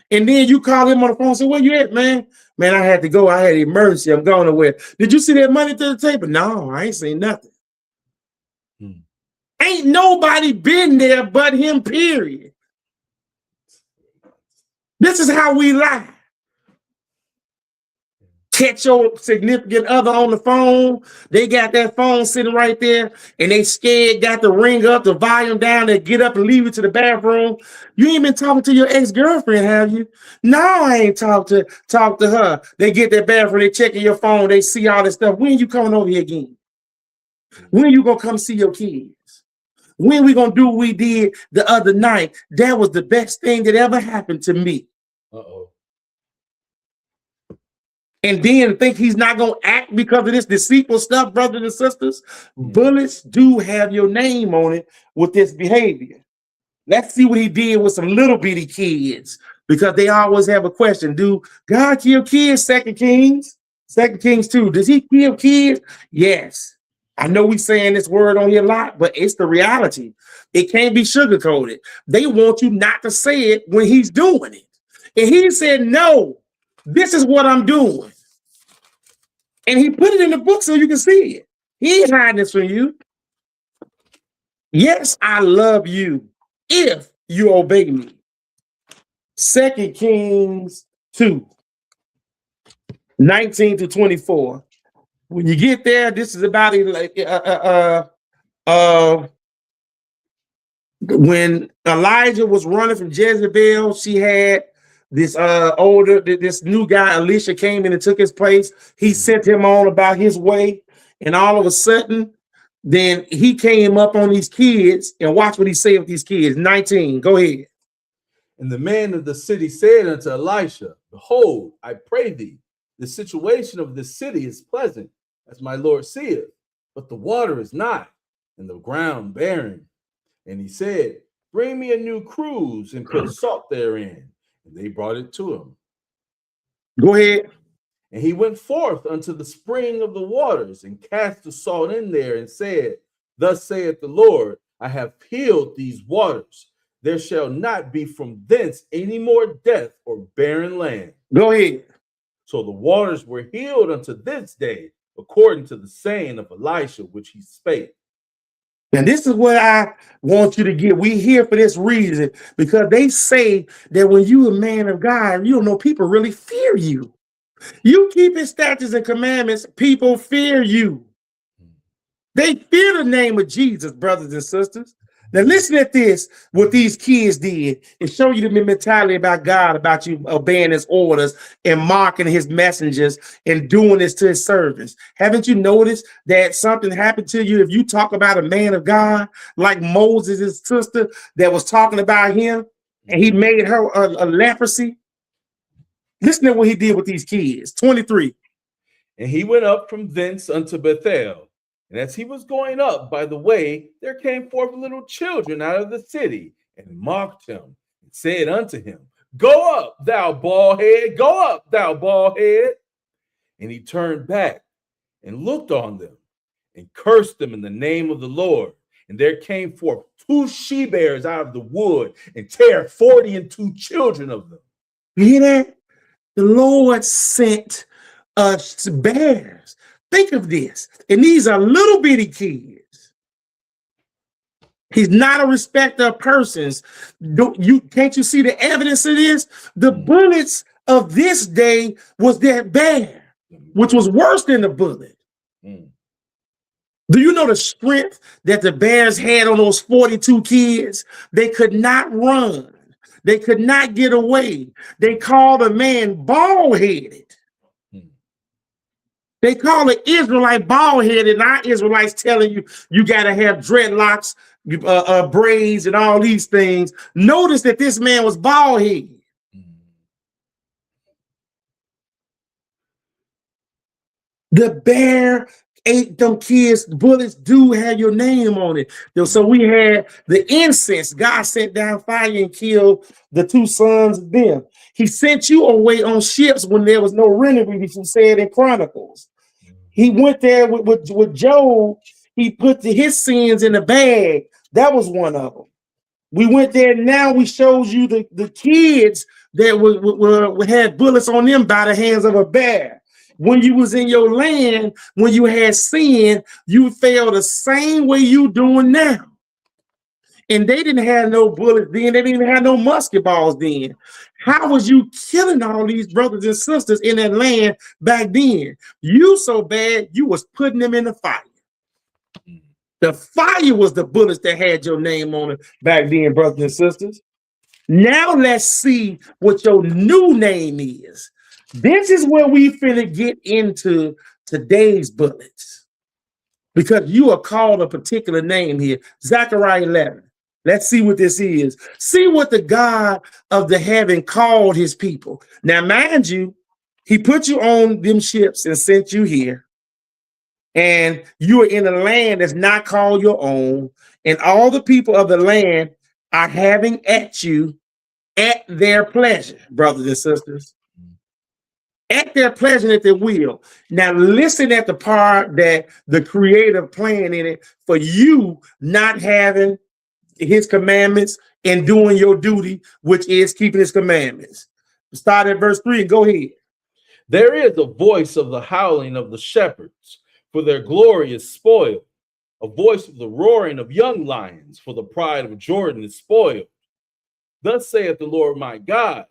And then you call him on the phone and say, where you at, man? Man, I had to go. I had an emergency. I'm going nowhere. Did you see that money to the table? No, I ain't seen nothing. Ain't nobody been there but him, period. This is how we lie. Catch your significant other on the phone. They got that phone sitting right there, and they scared, got the ring up, the volume down, they get up and leave it to the bathroom. You ain't been talking to your ex-girlfriend, have you? No, I ain't talk to her. They get that bathroom, they checking your phone, they see all this stuff. When you coming over here again? When you gonna come see your kids? When we gonna do what we did the other night? That was the best thing that ever happened to me. Uh-oh. And then think he's not going to act because of this deceitful stuff, brothers and sisters. Bullets do have your name on it with this behavior. Let's see what he did with some little bitty kids, because they always have a question. Do God kill kids? 2 Kings 2. Does he kill kids? Yes. I know we saying this word on here a lot, but it's the reality. It can't be sugarcoated. They want you not to say it when he's doing it. And he said, no, this is what I'm doing. And he put it in the book so you can see it. He ain't hiding this from you. Yes, I love you if you obey me. 2 Kings 2, 19-24. When you get there, this is about when Elijah was running from Jezebel. She had this this new guy, Elisha, came in and took his place. He sent him on about his way, and all of a sudden, then he came up on these kids, and watch what he said with these kids. 19, go ahead. And the man of the city said unto Elisha, behold, I pray thee, the situation of this city is pleasant, as my Lord seeth, but the water is not. and the ground barren. And he said, bring me a new cruse and put salt therein. And they brought it to him. Go ahead. And he went forth unto the spring of the waters and cast the salt in there and said, thus saith the Lord, I have healed these waters. There shall not be from thence any more death or barren land. Go ahead. So the waters were healed unto this day, according to the saying of Elisha, which he spake. And this is what I want you to get. We here for this reason, because they say that when you a man of God, you don't know, people really fear you. You keep his statutes and commandments, people fear you. They fear the name of Jesus, brothers and sisters. Now listen at this, what these kids did, and show you the mentality about God, about you obeying his orders and marking his messengers and doing this to his servants. Haven't you noticed that something happened to you if you talk about a man of God, like Moses' sister that was talking about him, and he made her a leprosy? Listen to what he did with these kids. 23. And he went up from thence unto Bethel. And as he was going up by the way, there came forth little children out of the city and mocked him and said unto him, go up, thou bald head, go up, thou bald head. And he turned back and looked on them and cursed them in the name of the Lord. And there came forth 2 she-bears out of the wood and tear 42 children of them. You hear that? The Lord sent us bears. Think of this. And these are little bitty kids. He's not a respecter of persons. Can't you see the evidence of this? The bullets of this day was that bear, which was worse than the bullet. Do you know the strength that the bears had on those 42 kids? They could not run. They could not get away. They called a man bald-headed. They call an Israelite bald-headed, and our Israelites telling you, you got to have dreadlocks, braids, and all these things. Notice that this man was bald-headed. The bear ate them kids. Bullets do have your name on it. So we had the incense. God sent down fire and killed the 2 sons of them. He sent you away on ships when there was no remedy, which he said in Chronicles. He went there with Job. He put his sins in a bag. That was one of them. We went there. Now we showed you the kids that had bullets on them by the hands of a bear. When you was in your land, when you had sin, you fell the same way you doing now. And they didn't have no bullets then. They didn't even have no musket balls then. How was you killing all these brothers and sisters in that land back then? You so bad, you was putting them in the fire. The fire was the bullets that had your name on it back then, brothers and sisters. Now let's see what your new name is. This is where we finna get into today's bullets, because you are called a particular name here. Zechariah 11. Let's see what this is. See what the God of the heaven called his people. Now, mind you, he put you on them ships and sent you here. And you are in a land that's not called your own. And all the people of the land are having at you at their pleasure, brothers and sisters. At their pleasure, at their will. Now, listen at the part that the creative plan in it for you not having his commandments and doing your duty, which is keeping his commandments. Start at verse 3 and go ahead. There is a voice of the howling of the shepherds, for their glory is spoiled. A voice of the roaring of young lions, for the pride of Jordan is spoiled. Thus saith the Lord my God,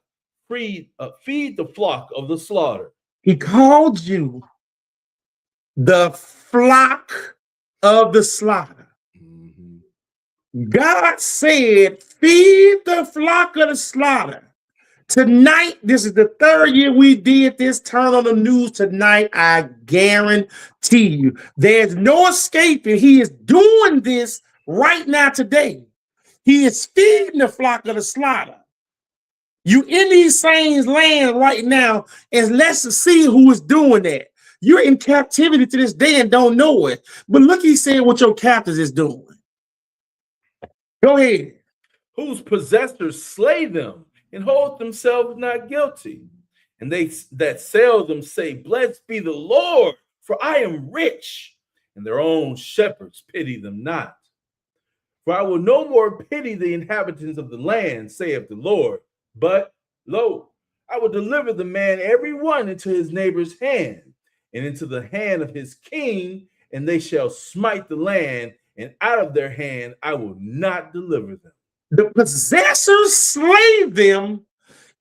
feed the flock of the slaughter. He called you the flock of the slaughter. God said, feed the flock of the slaughter. Tonight, this is the 3rd year we did this. Turn on the news tonight. I guarantee you, there's no escaping. He is doing this right now today. He is feeding the flock of the slaughter. You in these same land right now, and let's see who is doing that. You're in captivity to this day and don't know it. But look, he said what your captors is doing. Go ahead. Whose possessors slay them and hold themselves not guilty. And they that sell them say, Blessed be the Lord, for I am rich. And their own shepherds pity them not. For I will no more pity the inhabitants of the land, saith the Lord. But, lo, I will deliver the man every one into his neighbor's hand, and into the hand of his king, and they shall smite the land, and out of their hand I will not deliver them. The possessors slay them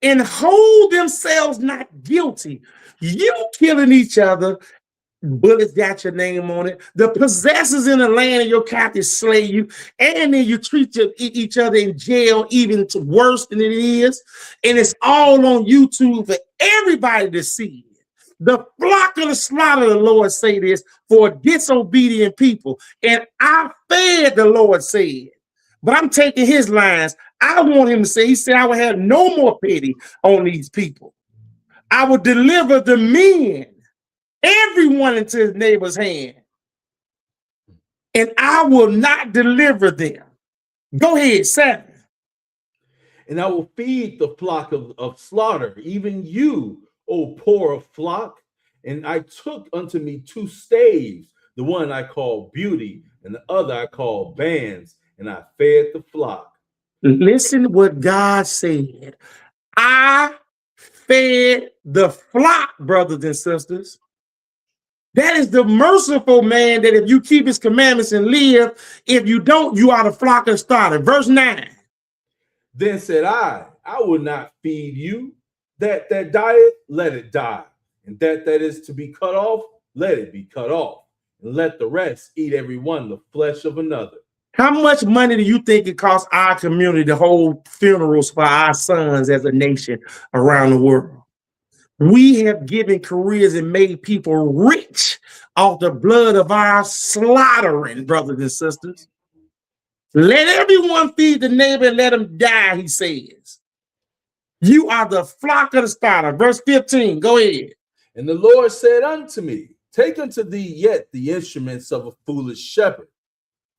and hold themselves not guilty. You killing each other, bullets got your name on it. The possessors in the land of your captives slay you, and then you treat each other in jail even worse than it is. And it's all on YouTube for everybody to see. The flock of the slaughter, the Lord say this, for disobedient people. And I fed, the Lord said. But I'm taking his lines. I want him to say, he said, I will have no more pity on these people. I will deliver the men, everyone, into his neighbor's hand, and I will not deliver them. Go ahead, 7. And I will feed the flock of slaughter, even you, O poor flock. And I took unto me 2 staves, the one I call beauty, and the other I call bands, and I fed the flock. Listen what God said. I fed the flock, brothers and sisters. That is the merciful man that if you keep his commandments and live, if you don't, you are the flock of starter. Verse 9. Then said I will not feed you. That dieth, let it die. And that is to be cut off, let it be cut off. And let the rest eat every one the flesh of another. How much money do you think it costs our community to hold funerals for our sons as a nation around the world? We have given careers and made people rich off the blood of our slaughtering, brothers and sisters. Let everyone feed the neighbor and let him die, he says. You are the flock of the starter. Verse 15, go ahead. And the Lord said unto me, Take unto thee yet the instruments of a foolish shepherd.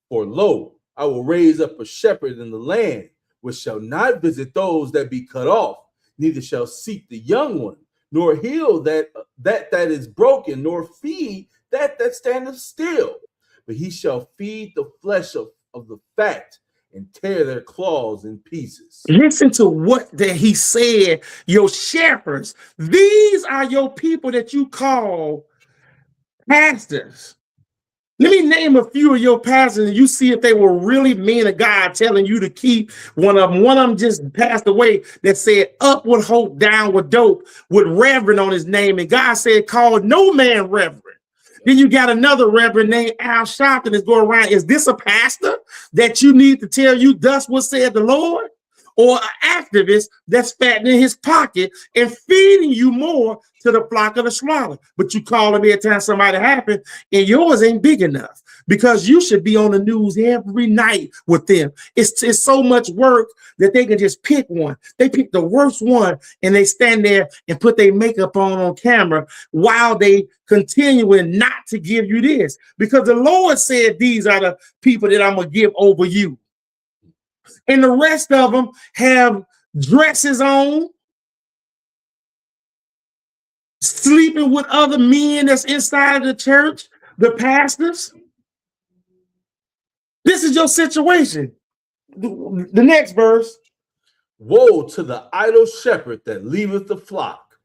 For lo, I will raise up a shepherd in the land, which shall not visit those that be cut off, neither shall seek the young one, nor heal that is broken, nor feed that standeth still. But he shall feed the flesh of the fat, and tear their claws in pieces. Listen to what that he said. Your shepherds, these are your people that you call pastors. Let me name a few of your pastors and you see if they were really men of God telling you to keep one of them. One of them just passed away that said up with hope, down with dope, with reverend on his name. And God said, call no man reverend. Then you got another reverend named Al Sharpton that's going around. Is this a pastor that you need to tell you thus what said the Lord? Or an activist that's fattening his pocket and feeding you more to the flock of the slaughter. But you call him every time somebody happens, and yours ain't big enough because you should be on the news every night with them. It's so much work that they can just pick one. They pick the worst one and they stand there and put their makeup on camera while they continuing not to give you this. Because the Lord said these are the people that I'm going to give over you. And the rest of them have dresses on, sleeping with other men that's inside of the church, the pastors. This is your situation. The next verse. Woe to the idle shepherd that leaveth the flock.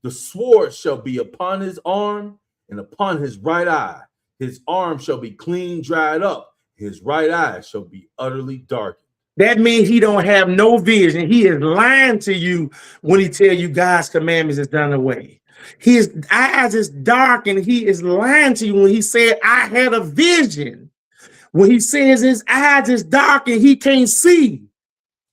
The sword shall be upon his arm and upon his right eye. His arm shall be clean dried up. His right eye shall be utterly darkened. That means he don't have no vision. He is lying to you when he tell you God's commandments is done away. His eyes is dark and he is lying to you when he said, I had a vision. When he says his eyes is dark and he can't see.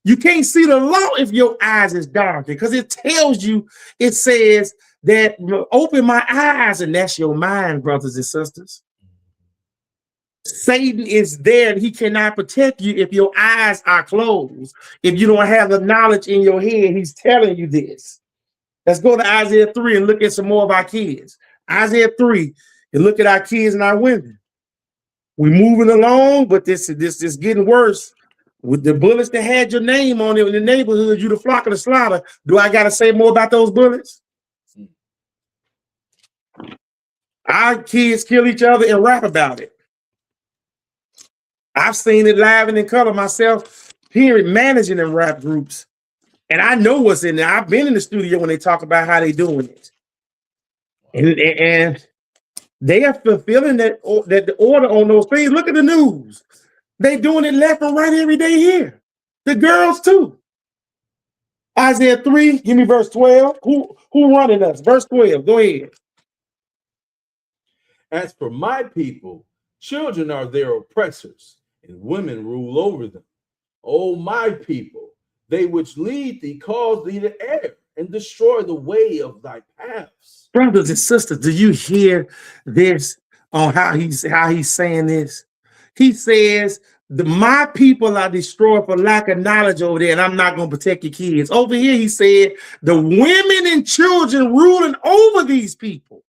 You can't see the law if your eyes is dark because it tells you, it says that open my eyes, and that's your mind, brothers and sisters. Satan is there and he cannot protect you if your eyes are closed. If you don't have the knowledge in your head, he's telling you this. Let's go to Isaiah 3 and look at some more of our kids. Isaiah 3. And look at our kids and our women. We're moving along, but this is getting worse. With the bullets that had your name on it in the neighborhood, you the flock of the slaughter. Do I got to say more about those bullets? Our kids kill each other and rap about it. I've seen it live and in color myself, period, managing in rap groups. And I know what's in there. I've been in the studio when they talk about how they doing it. And they are fulfilling that the order on those things. Look at the news. They doing it left and right every day here. The girls too. Isaiah 3, give me verse 12. Who running us? Verse 12, go ahead. As for my people, children are their oppressors, and women rule over them. O my people, they which lead thee cause thee to err, and destroy the way of thy paths. Brothers and sisters, do you hear this on how he's saying this? He says, my people are destroyed for lack of knowledge over there, and I'm not going to protect your kids. Over here, he said, the women and children ruling over these people.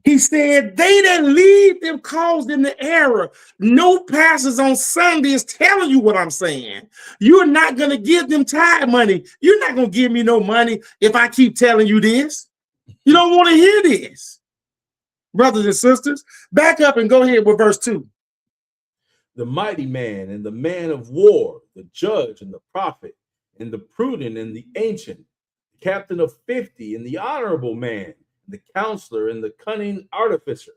He said, they that lead them cause them to error. No pastors on Sunday is telling you what I'm saying. You're not going to give them tithe money. You're not going to give me no money if I keep telling you this. You don't want to hear this. Brothers and sisters, back up and go ahead with verse 2. The mighty man and the man of war, the judge and the prophet, and the prudent and the ancient, the captain of 50 and the honorable man, the counselor and the cunning artificer,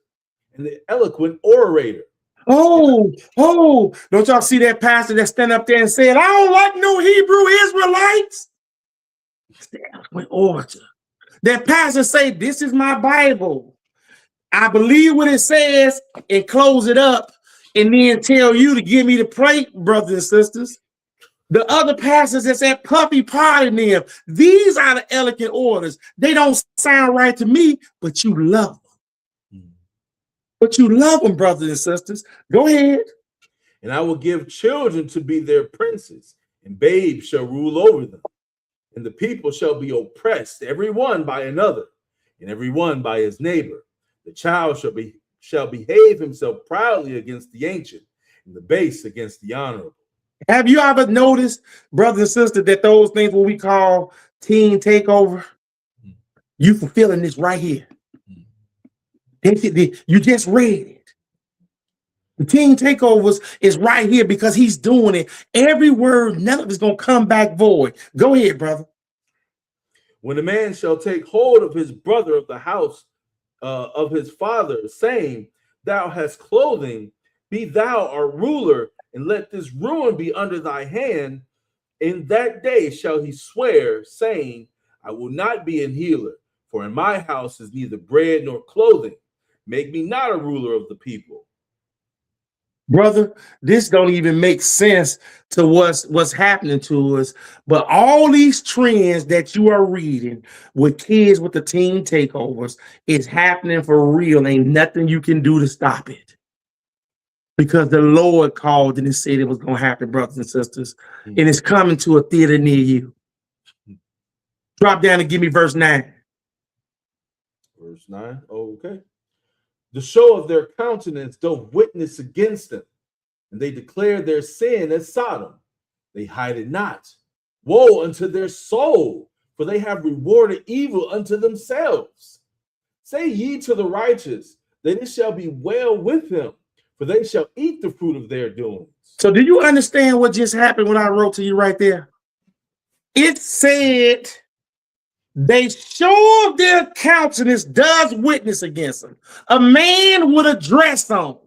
and the eloquent orator. Oh, don't y'all see that pastor that stand up there and said, I don't like no Hebrew Israelites? It's the eloquent orator. That pastor say, this is my Bible. I believe what it says and close it up and then tell you to give me the plate, brothers and sisters. The other pastors that's at puppy parting them, these are the eloquent orders. They don't sound right to me, but you love them. But you love them, brothers and sisters. Go ahead. And I will give children to be their princes, and babes shall rule over them. And the people shall be oppressed, every one by another, and every one by his neighbor. The child shall behave himself proudly against the ancient, and the base against the honorable. Have you ever noticed, brothers and sisters, that those things what we call teen takeover, you fulfilling this right here? You just read it. The teen takeovers is right here because he's doing it. Every word, none of it's going to come back void. Go ahead, brother. When a man shall take hold of his brother of the house of his father, saying, thou hast clothing, be thou our ruler, and let this ruin be under thy hand. In that day shall he swear, saying, I will not be an healer, for in my house is neither bread nor clothing. Make me not a ruler of the people. Brother, this don't even make sense to what's happening to us. But all these trends that you are reading with kids with the teen takeovers is happening for real. Ain't nothing you can do to stop it. Because the Lord called and said it was going to happen, brothers and sisters. And it's coming to a theater near you. Drop down and give me verse 9. Verse 9, okay. The show of their countenance doth witness against them, and they declare their sin as Sodom. They hide it not. Woe unto their soul, for they have rewarded evil unto themselves. Say ye to the righteous, that it shall be well with him, for they shall eat the fruit of their doings. So do you understand what just happened when I wrote to you right there? It said, they show of their countenance does witness against them. A man with a dress on.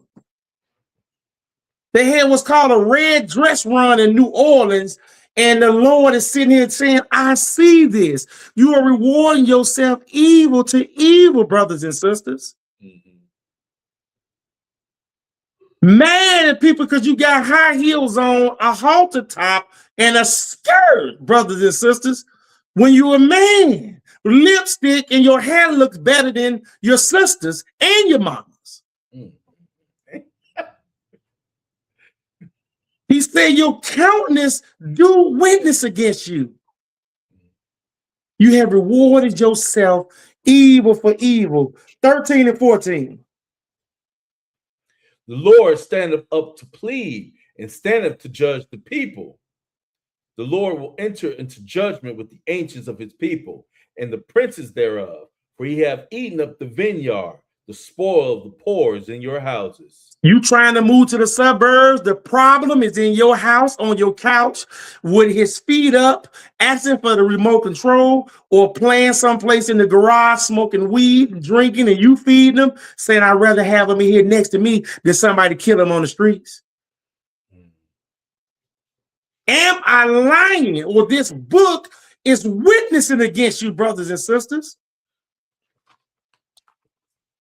They had what's called a red dress run in New Orleans. And the Lord is sitting here saying, I see this. You are rewarding yourself evil to evil, brothers and sisters. Mad at people because you got high heels on, a halter top, and a skirt, brothers and sisters. When you're a man, lipstick and your hair looks better than your sisters and your mamas. He said your countenance do witness against you. You have rewarded yourself Evil for evil. 13 and 14. The Lord standeth up to plead and standeth to judge the people. The Lord will enter into judgment with the ancients of his people and the princes thereof, for he hath eaten up the vineyard, the spoil of the poor is in your houses. You trying to move to the suburbs, the problem is in your house, on your couch, with his feet up, asking for the remote control, or playing someplace in the garage, smoking weed, drinking, and you feeding him, saying, I'd rather have him in here next to me than somebody kill him on the streets. Am I lying? Or this book is witnessing against you, brothers and sisters?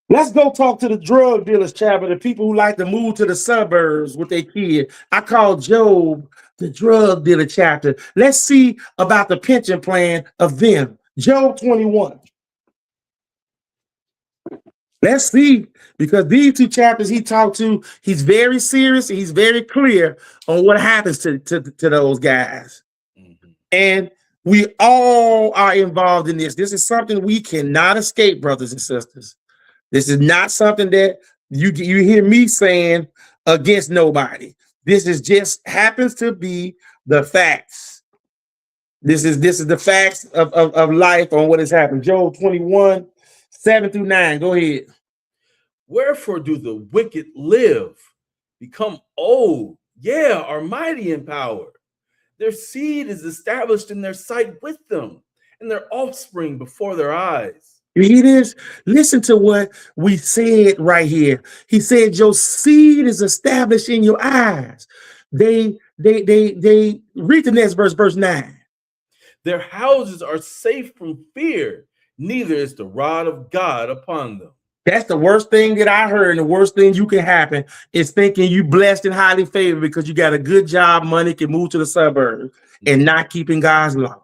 Let's go talk to the drug dealers, chapter, the people who like to move to the suburbs with their kid. I call Job the drug dealer chapter. Let's see about the pension plan of them. Job 21. Let's see, because these two chapters he talked to, he's very serious. He's very clear on what happens to those guys. Mm-hmm. And we all are involved in this. This is something we cannot escape, brothers and sisters. This is not something that you hear me saying against nobody. This is just happens to be the facts. This is the facts of life on what has happened. Job 21, 7 through 9. Go ahead. Wherefore do the wicked live, become old, are mighty in power. Their seed is established in their sight with them, and their offspring before their eyes. You hear this? Listen to what we said right here. He said, your seed is established in your eyes. They read the next verse 9. Their houses are safe from fear, neither is the rod of God upon them. That's the worst thing that I heard, and the worst thing you can happen is thinking you blessed and highly favored because you got a good job, money, can move to the suburbs, and not keeping God's law.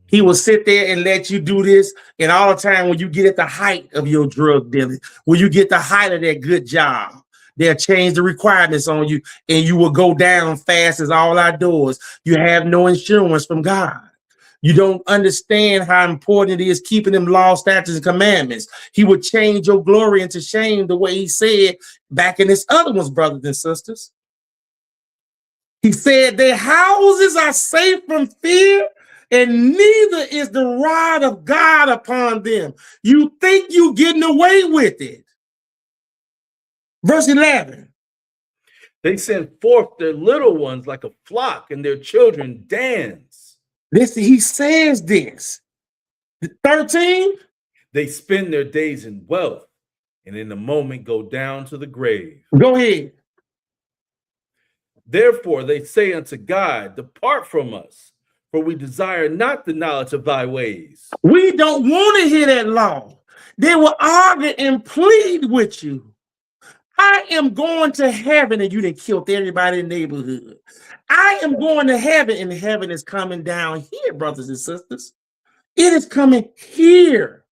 He will sit there and let you do this. And all the time when you get at the height of your drug dealing, when you get the height of that good job, they'll change the requirements on you and you will go down fast as all outdoors. You have no insurance from God. You don't understand how important it is keeping them law, statutes, and commandments. He would change your glory into shame the way he said back in his other ones, brothers and sisters. He said their houses are safe from fear, and neither is the rod of God upon them. You think you getting away with it. Verse 11. They send forth their little ones like a flock, and their children dance. Listen, he says this. 13. They spend their days in wealth, and in a moment go down to the grave. Go ahead. Therefore they say unto God, depart from us, for we desire not the knowledge of thy ways. We don't want to hear that law. They will argue and plead with you. I am going to heaven, and you done killed everybody in the neighborhood. I am going to heaven, and heaven is coming down here, brothers and sisters. It is coming here.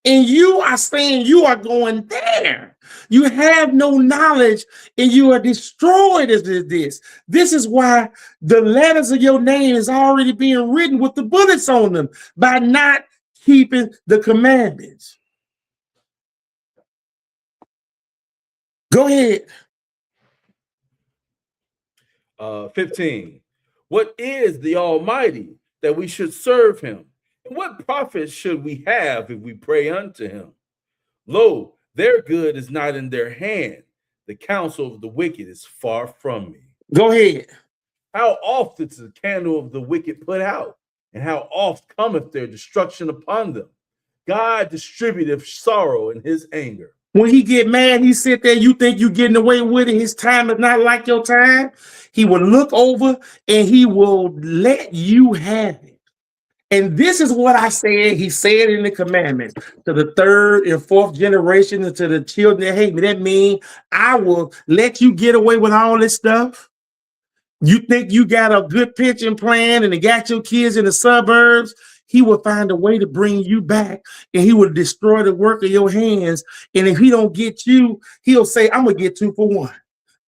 And you are saying you are going there. You have no knowledge and you are destroyed as this. This is why the letters of your name is already being written with the bullets on them by not keeping the commandments. Go ahead. 15. What is the Almighty that we should serve him? And what profit should we have if we pray unto him? Lo, their good is not in their hand. The counsel of the wicked is far from me. Go ahead. How oft is the candle of the wicked put out? And how oft cometh their destruction upon them? God distributeth sorrow in his anger. When he get mad, he sit there, you think you getting away with it. His time is not like your time. He will look over and he will let you have it. And this is what I said. He said in the commandments to the third and fourth generation and to the children that hate me. That means I will let you get away with all this stuff. You think you got a good pension plan and they got your kids in the suburbs. He will find a way to bring you back and he will destroy the work of your hands. And if he don't get you, he'll say, I'm going to get 2 for 1.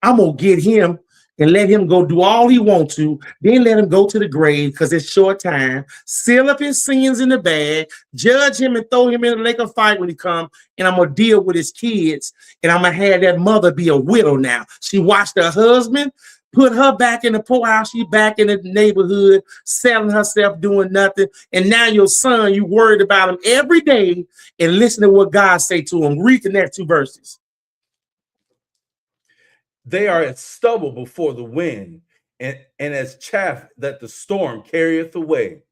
I'm going to get him and let him go do all he wants to. Then let him go to the grave because it's short time. Seal up his sins in the bag, judge him and throw him in the lake of fire when he comes. And I'm going to deal with his kids. And I'm going to have that mother be a widow now. She watched her husband, put her back in the poorhouse. She back in the neighborhood, selling herself, doing nothing. And now your son, you worried about him every day and listen to what God say to him. Read the next 2 verses. They are as stubble before the wind, and as chaff that the storm carrieth away.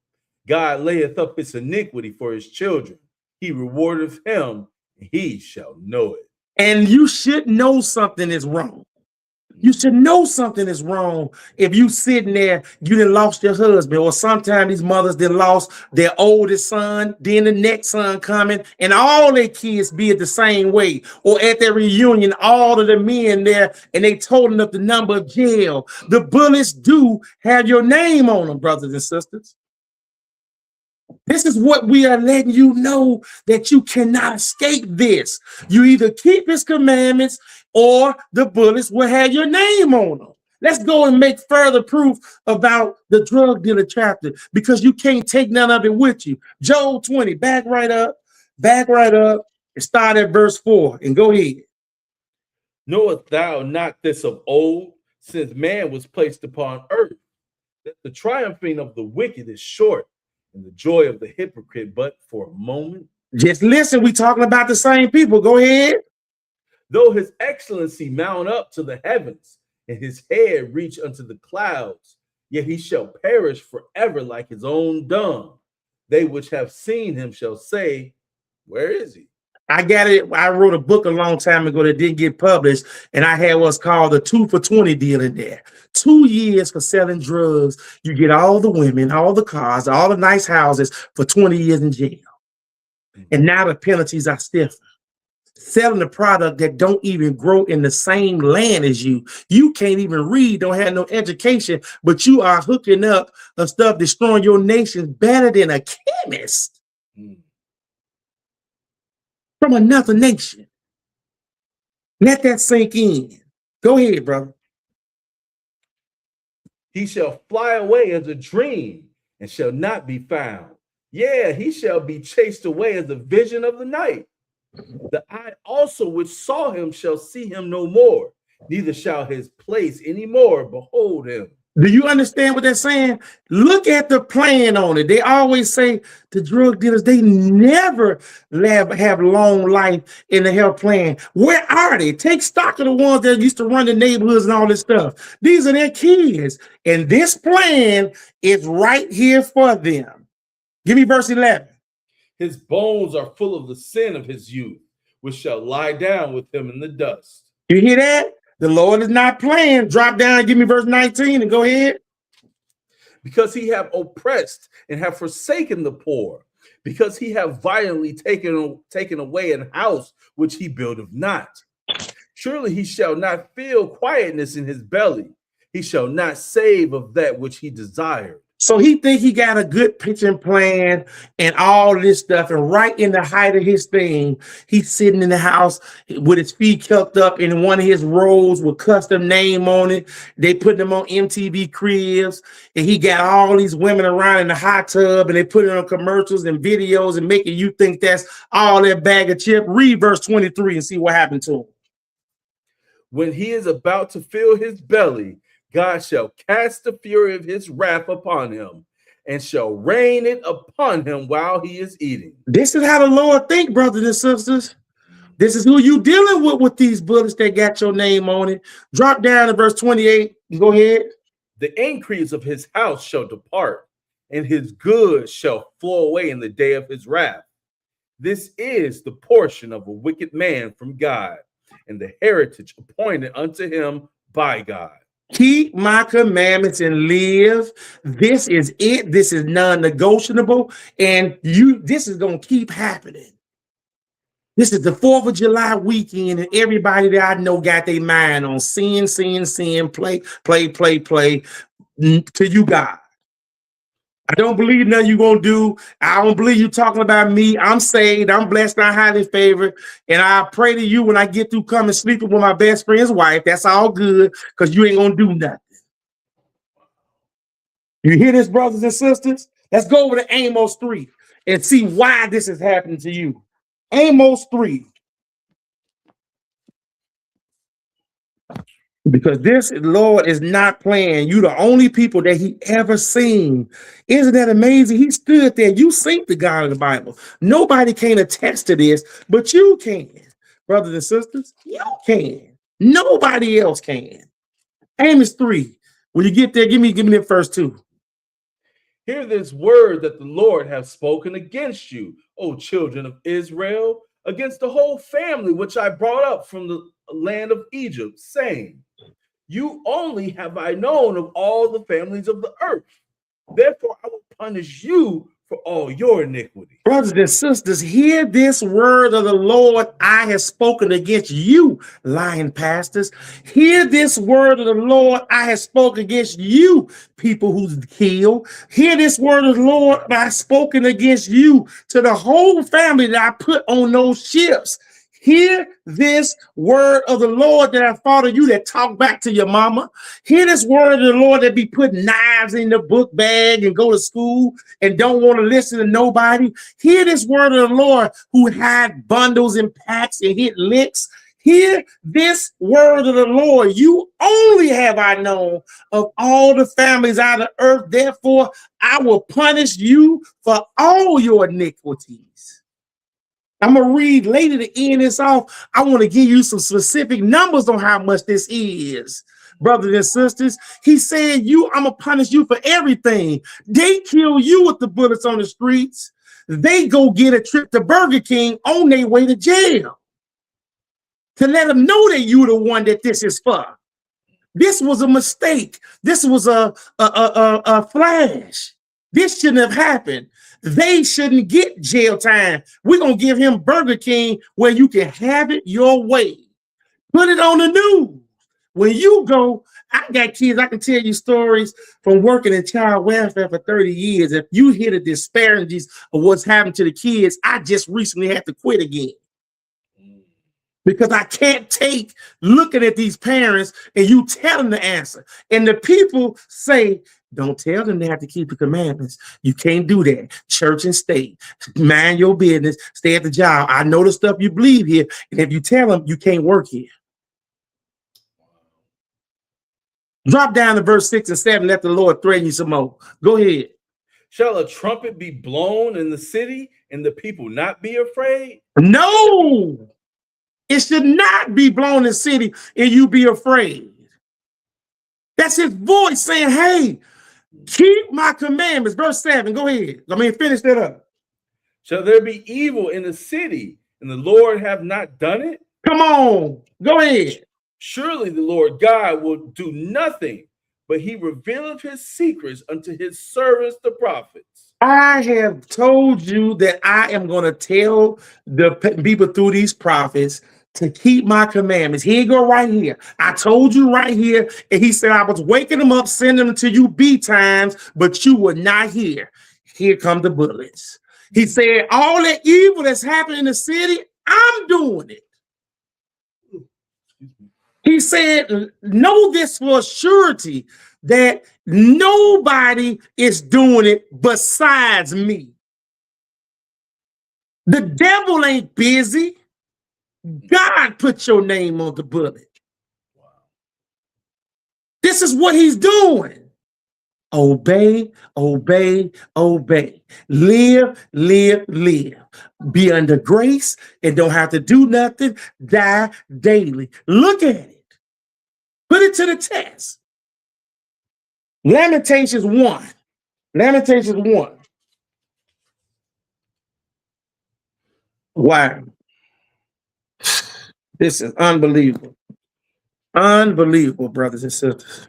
God layeth up his iniquity for his children. He rewardeth him, and he shall know it. And you should know something is wrong. You should know something is wrong if you sitting there, you done lost your husband, or sometimes these mothers done lost their oldest son, then the next son coming, and all their kids be it the same way. Or at their reunion, all of the men there, and they totaling up the number of jail. The bullets do have your name on them, brothers and sisters. This is what we are letting you know, that you cannot escape this. You either keep his commandments or the bullets will have your name on them. Let's go and make further proof about the drug dealer chapter, because you can't take none of it with you. Job 20, back right up, and start at verse 4 and go ahead. Knowest thou not this of old, since man was placed upon earth, that the triumphing of the wicked is short, and the joy of the hypocrite but for a moment? Just listen, we talking about the same people. Go ahead. Though his excellency mount up to the heavens, and his head reach unto the clouds, yet he shall perish forever like his own dung. They which have seen him shall say, where is he? I got it. I wrote a book a long time ago that didn't get published, and I had what's called the 2 for 20 deal in there. 2 years for selling drugs. You get all the women, all the cars, all the nice houses for 20 years in jail. And now the penalties are stiffer. Selling a product that don't even grow in the same land as you. You can't even read, don't have no education, but you are hooking up of stuff destroying your nation better than a chemist. From another nation. Let that sink in. Go ahead, brother. He shall fly away as a dream and shall not be found. Yeah, he shall be chased away as a vision of the night. The eye also which saw him shall see him no more, neither shall his place any more behold him. Do you understand what they're saying? Look at the plan on it. They always say the drug dealers, they never have long life in the health plan. Where are they? Take stock of the ones that used to run the neighborhoods and all this stuff. These are their kids. And this plan is right here for them. Give me verse 11. His bones are full of the sin of his youth, which shall lie down with him in the dust. You hear that? The Lord is not playing. Drop down and give me verse 19 and go ahead. Because he have oppressed and have forsaken the poor, because he have violently taken away an house which he buildeth not. Surely he shall not feel quietness in his belly. He shall not save of that which he desired. So he think he got a good pitching plan and all this stuff. And right in the height of his thing, he's sitting in the house with his feet tucked up in one of his robes with custom name on it. They put him on MTV Cribs, and he got all these women around in the hot tub, and they put it on commercials and videos and making you think that's all that bag of chip. Read verse 23 and see what happened to him. When he is about to fill his belly, God shall cast the fury of his wrath upon him and shall rain it upon him while he is eating. This is how the Lord think, brothers and sisters. This is who you dealing with these bullets that got your name on it. Drop down to verse 28. Go ahead. The increase of his house shall depart, and his goods shall flow away in the day of his wrath. This is the portion of a wicked man from God, and the heritage appointed unto him by God. Keep my commandments and live. This is it. This is non-negotiable. And this is going to keep happening. This is the 4th of July weekend, and everybody that I know got their mind on sin, play to you, God. I don't believe nothing you're going to do. I don't believe you talking about me. I'm saved. I'm blessed. I'm highly favored. And I pray to you when I get through coming sleeping with my best friend's wife. That's all good because you ain't going to do nothing. You hear this, brothers and sisters? Let's go over to Amos 3 and see why this is happening to you. Amos 3. Because this Lord is not playing. You the only people that he ever seen. Isn't that amazing? He stood there. You sing the God of the Bible. Nobody can attest to this, but you can. Brothers and sisters, you can. Nobody else can. Amos 3. When you get there, give me the first 2. Hear this word that the Lord hath spoken against you, O children of Israel, against the whole family which I brought up from the land of Egypt, saying, you only have I known of all the families of the earth. Therefore, I will punish you for all your iniquity. Brothers and sisters, hear this word of the Lord I have spoken against you, lying pastors. Hear this word of the Lord I have spoken against you, people who kill. Hear this word of the Lord I have spoken against you to the whole family that I put on those ships. Hear this word of the Lord that I follow you that talk back to your mama. Hear this word of the Lord that be putting knives in the book bag and go to school and don't want to listen to nobody. Hear this word of the Lord who had bundles and packs and hit licks. Hear this word of the Lord. You only have I known of all the families out of earth. Therefore, I will punish you for all your iniquities. I'm going to read later to end this off. I want to give you some specific numbers on how much this is. Brothers and sisters, he said, I'm going to punish you for everything. They kill you with the bullets on the streets. They go get a trip to Burger King on their way to jail to let them know that you're the one that this is for. This was a mistake. This was a flash. This shouldn't have happened. They shouldn't get jail time. We're going to give him Burger King where you can have it your way. Put it on the news. When you go, I got kids, I can tell you stories from working in child welfare for 30 years. If you hear the disparities of what's happened to the kids, I just recently had to quit again. Because I can't take looking at these parents and you tell them the answer. And the people say, don't tell them they have to keep the commandments. You can't do that. Church and state. Mind your business. Stay at the job. I know the stuff you believe here. And if you tell them, you can't work here. Drop down to verse 6 and 7. Let the Lord threaten you some more. Go ahead. Shall a trumpet be blown in the city and the people not be afraid? No. It should not be blown in the city and you be afraid. That's his voice saying, hey, keep my commandments. Verse 7, go ahead. Finish that up. Shall there be evil in the city and the Lord have not done it? Come on, go ahead. Surely the Lord God will do nothing, but he revealeth his secrets unto his servants, the prophets. I have told you that I am going to tell the people through these prophets to keep my commandments. Here you go right here. I told you right here. And he said, I was waking them up, sending them to you B times, but you were not here. Here come the bullets. He said, all that evil that's happening in the city, I'm doing it. He said, know this for surety that nobody is doing it besides me. The devil ain't busy. God put your name on the bullet. Wow. This is what he's doing. Obey, obey, obey. Live, live, live. Be under grace and don't have to do nothing. Die daily. Look at it. Put it to the test. Lamentations 1. Lamentations 1. Wow. This is unbelievable. Unbelievable, brothers and sisters.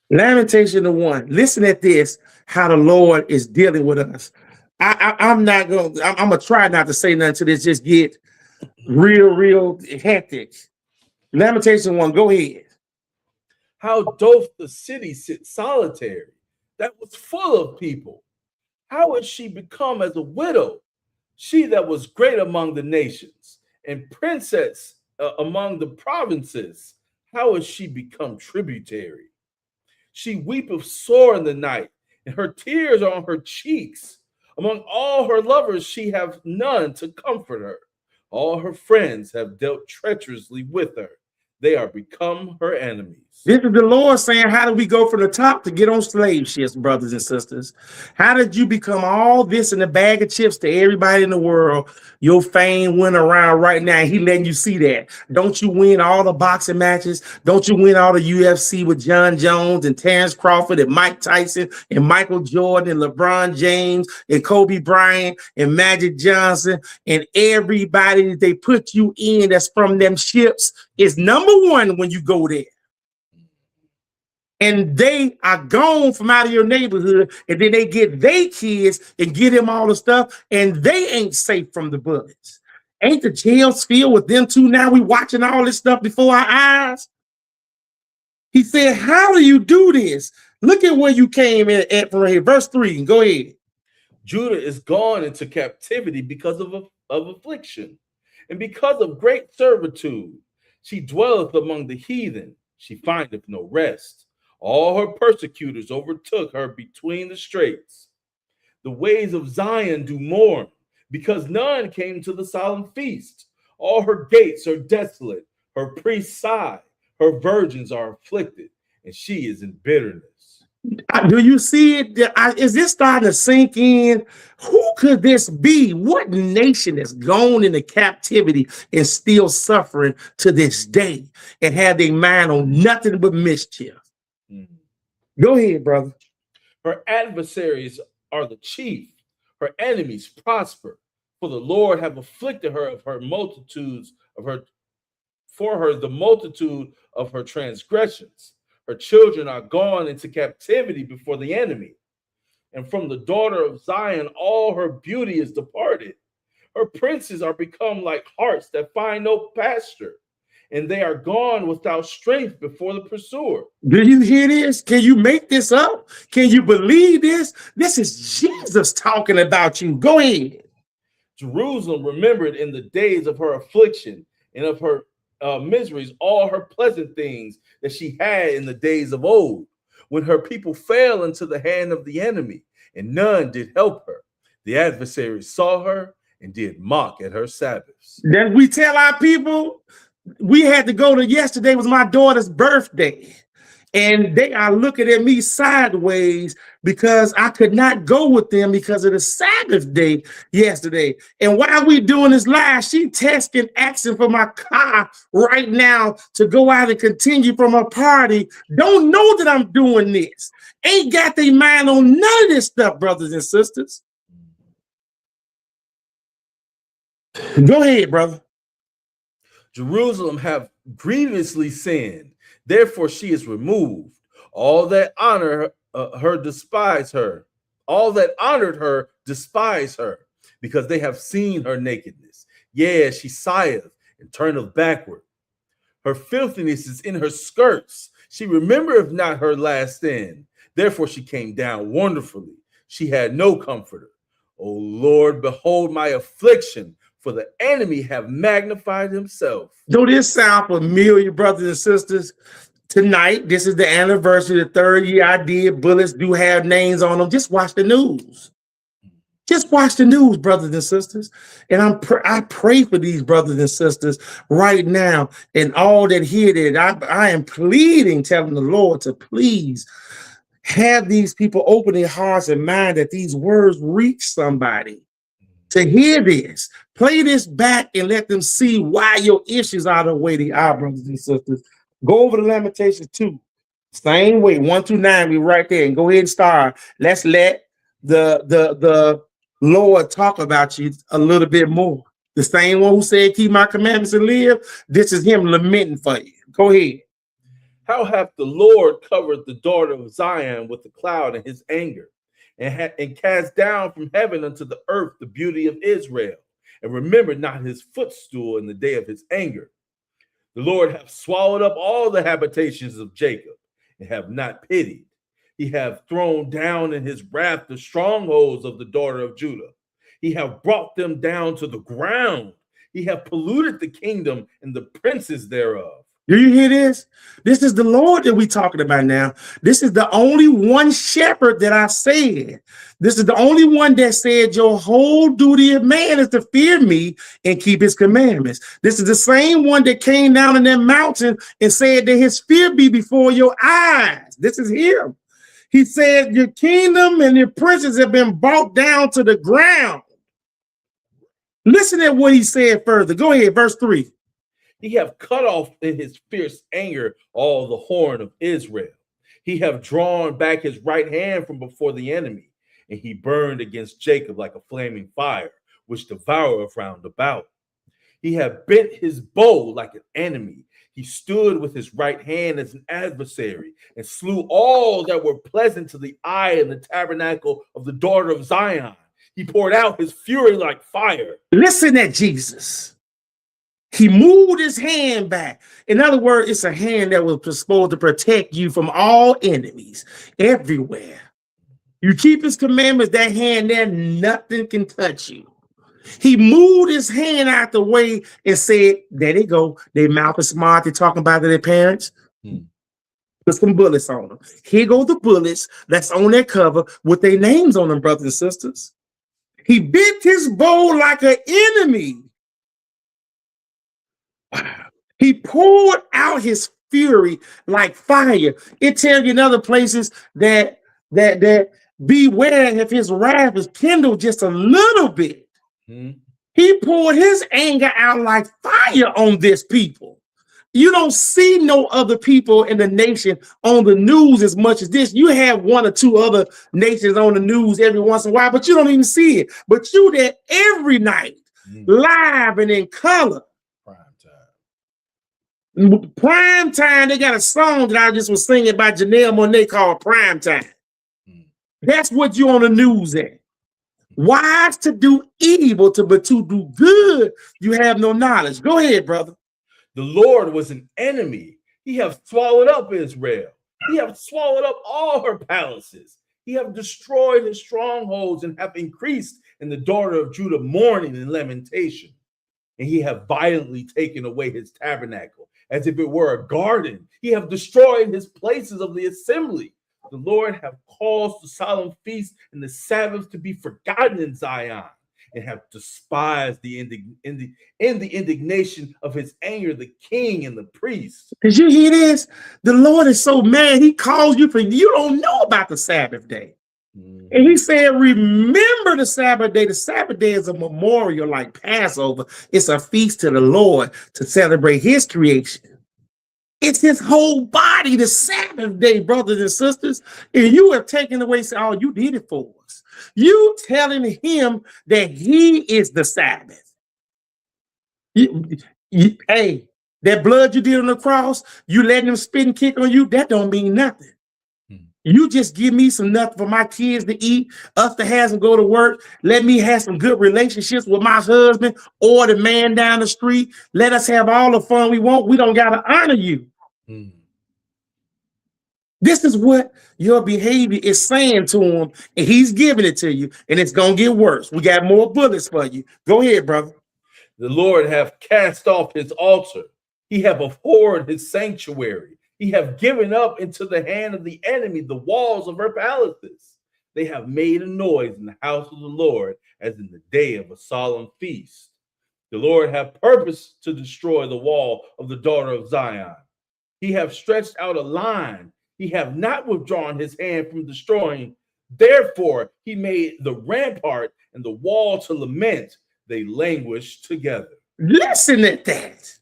Lamentation 1. Listen at this, how the Lord is dealing with us. I'm gonna try not to say nothing to this, just get real hectic. Lamentation 1, go ahead. How doth the city sit solitary, that was full of people. How has she become as a widow? She that was great among the nations and princess among the provinces. How has she become tributary? She weepeth sore in the night, and her tears are on her cheeks. Among all her lovers, she have none to comfort her. All her friends have dealt treacherously with her. They are become her enemies. This is the Lord saying, how did we go from the top to get on slave ships, brothers and sisters? How did you become all this in a bag of chips to everybody in the world? Your fame went around right now. He letting you see that. Don't you win all the boxing matches? Don't you win all the UFC with John Jones and Terrence Crawford and Mike Tyson and Michael Jordan and LeBron James and Kobe Bryant and Magic Johnson and everybody that they put you in that's from them ships is number one when you go there. And they are gone from out of your neighborhood, and then they get their kids and get them all the stuff, and they ain't safe from the bullets. Ain't the jails filled with them too? Now we watching all this stuff before our eyes. He said, how do you do this? Look at where you came in at from here. Verse 3, go ahead. Judah is gone into captivity because of affliction, and because of great servitude. She dwelleth among the heathen. She findeth no rest. All her persecutors overtook her between the straits. The ways of Zion do mourn, because none came to the solemn feast. All her gates are desolate. Her priests sigh. Her virgins are afflicted, and she is in bitterness. Do you see it? Is this starting to sink in? Who could this be? What nation has gone into captivity and still suffering to this day and have their mind on nothing but mischief? Go ahead, brother. Her adversaries are the chief. Her enemies prosper. For the Lord have afflicted her of her multitudes of her, for her the multitude of her transgressions. Her children are gone into captivity before the enemy. And from the daughter of Zion, all her beauty is departed. Her princes are become like harts that find no pasture, and they are gone without strength before the pursuer. Do you hear this? Can you make this up? Can you believe this? This is Jesus talking about you. Go ahead. Jerusalem remembered in the days of her affliction and of her miseries all her pleasant things that she had in the days of old, when her people fell into the hand of the enemy, and none did help her. The adversaries saw her and did mock at her Sabbaths. Then we tell our people, we had to go to yesterday was my daughter's birthday, and they are looking at me sideways because I could not go with them because of the Sabbath day yesterday. And while we doing this live, she texting, asking for my car right now to go out and continue from her party. Don't know that I'm doing this. Ain't got their mind on none of this stuff, brothers and sisters. Go ahead, brother. Jerusalem have grievously sinned, therefore she is removed. All that honor her despise her. All that honored her despise her, because they have seen her nakedness. Yea, she sigheth and turneth backward. Her filthiness is in her skirts. She remembereth not her last sin. Therefore she came down wonderfully. She had no comforter. O Lord, behold my affliction, for the enemy have magnified himself. Do this sound familiar, brothers and sisters? Tonight, this is the anniversary, the 3rd year I did. Bullets do have names on them. Just watch the news. Just watch the news, brothers and sisters. And I pray for these brothers and sisters right now, and all that hear that. I am pleading, telling the Lord to please have these people open their hearts and mind that these words reach somebody to hear this. Play this back and let them see why your issues are the way they are, brothers and sisters. Go over to Lamentations 2. Same way, 1 through 9, we right there. And go ahead and start. Let's let the Lord talk about you a little bit more. The same one who said, keep my commandments and live. This is him lamenting for you. Go ahead. How hath the Lord covered the daughter of Zion with the cloud in his anger, and cast down from heaven unto the earth the beauty of Israel, and remembered not his footstool in the day of his anger. The Lord hath swallowed up all the habitations of Jacob, and have not pitied. He hath thrown down in his wrath the strongholds of the daughter of Judah. He hath brought them down to the ground. He hath polluted the kingdom and the princes thereof. Do you hear this? This is the Lord that we're talking about now. This is the only one shepherd that I said. This is the only one that said your whole duty of man is to fear me and keep his commandments. This is the same one that came down in that mountain and said that his fear be before your eyes. This is him. He said your kingdom and your princes have been brought down to the ground. Listen at what he said further. Go ahead, verse 3. He hath cut off in his fierce anger all the horn of Israel. He hath drawn back his right hand from before the enemy, and he burned against Jacob like a flaming fire, which devoureth round about. He hath bent his bow like an enemy. He stood with his right hand as an adversary, and slew all that were pleasant to the eye in the tabernacle of the daughter of Zion. He poured out his fury like fire. Listen at Jesus. He moved his hand back. In other words, it's a hand that was supposed to protect you from all enemies everywhere. You keep his commandments, that hand there, nothing can touch you. He moved his hand out the way and said, there they go. Their mouth is smart. They're talking about their parents. Put some bullets on them. Here go the bullets that's on their cover with their names on them, brothers and sisters. He bent his bow like an enemy. He poured out his fury like fire. It tells you in other places that beware if his wrath is kindled just a little bit. He poured his anger out like fire on this people. You don't see no other people in the nation on the news as much as this. You have one or two other nations on the news every once in a while, but you don't even see it. But you there every night, live and in color. Prime time, they got a song that I just was singing by Janelle Monáe called Prime Time. That's what you on the news at. Wise to do evil, but to do good, you have no knowledge. Go ahead, brother. The Lord was an enemy. He hath swallowed up Israel. He hath swallowed up all her palaces. He hath destroyed his strongholds and hath increased in the daughter of Judah mourning and lamentation. And he hath violently taken away his tabernacle as if it were a garden. He hath destroyed his places of the assembly. The Lord hath caused the solemn feast and the Sabbath to be forgotten in Zion, and have despised the indignation of his anger, the king and the priest. Did you hear this? The Lord is so mad, he calls you for you don't know about the Sabbath day. And he said, remember the Sabbath day. The Sabbath day is a memorial like Passover. It's a feast to the Lord to celebrate his creation. It's his whole body, the Sabbath day, brothers and sisters. And you have taken away, say, oh, you did it for us. You telling him that he is the Sabbath. Hey, that blood you did on the cross, you letting him spit and kick on you, that don't mean nothing. You just give me some nothing for my kids to eat, us to have them go to work. Let me have some good relationships with my husband or the man down the street. Let us have all the fun we want. We don't got to honor you. This is what your behavior is saying to him, and he's giving it to you, and it's going to get worse. We got more bullets for you. Go ahead, brother. The Lord hath cast off his altar. He hath abhorred his sanctuary. He hath given up into the hand of the enemy the walls of her palaces. They have made a noise in the house of the Lord as in the day of a solemn feast. The Lord hath purposed to destroy the wall of the daughter of Zion. He hath stretched out a line. He hath not withdrawn his hand from destroying. Therefore, he made the rampart and the wall to lament. They languish together. Listen at that.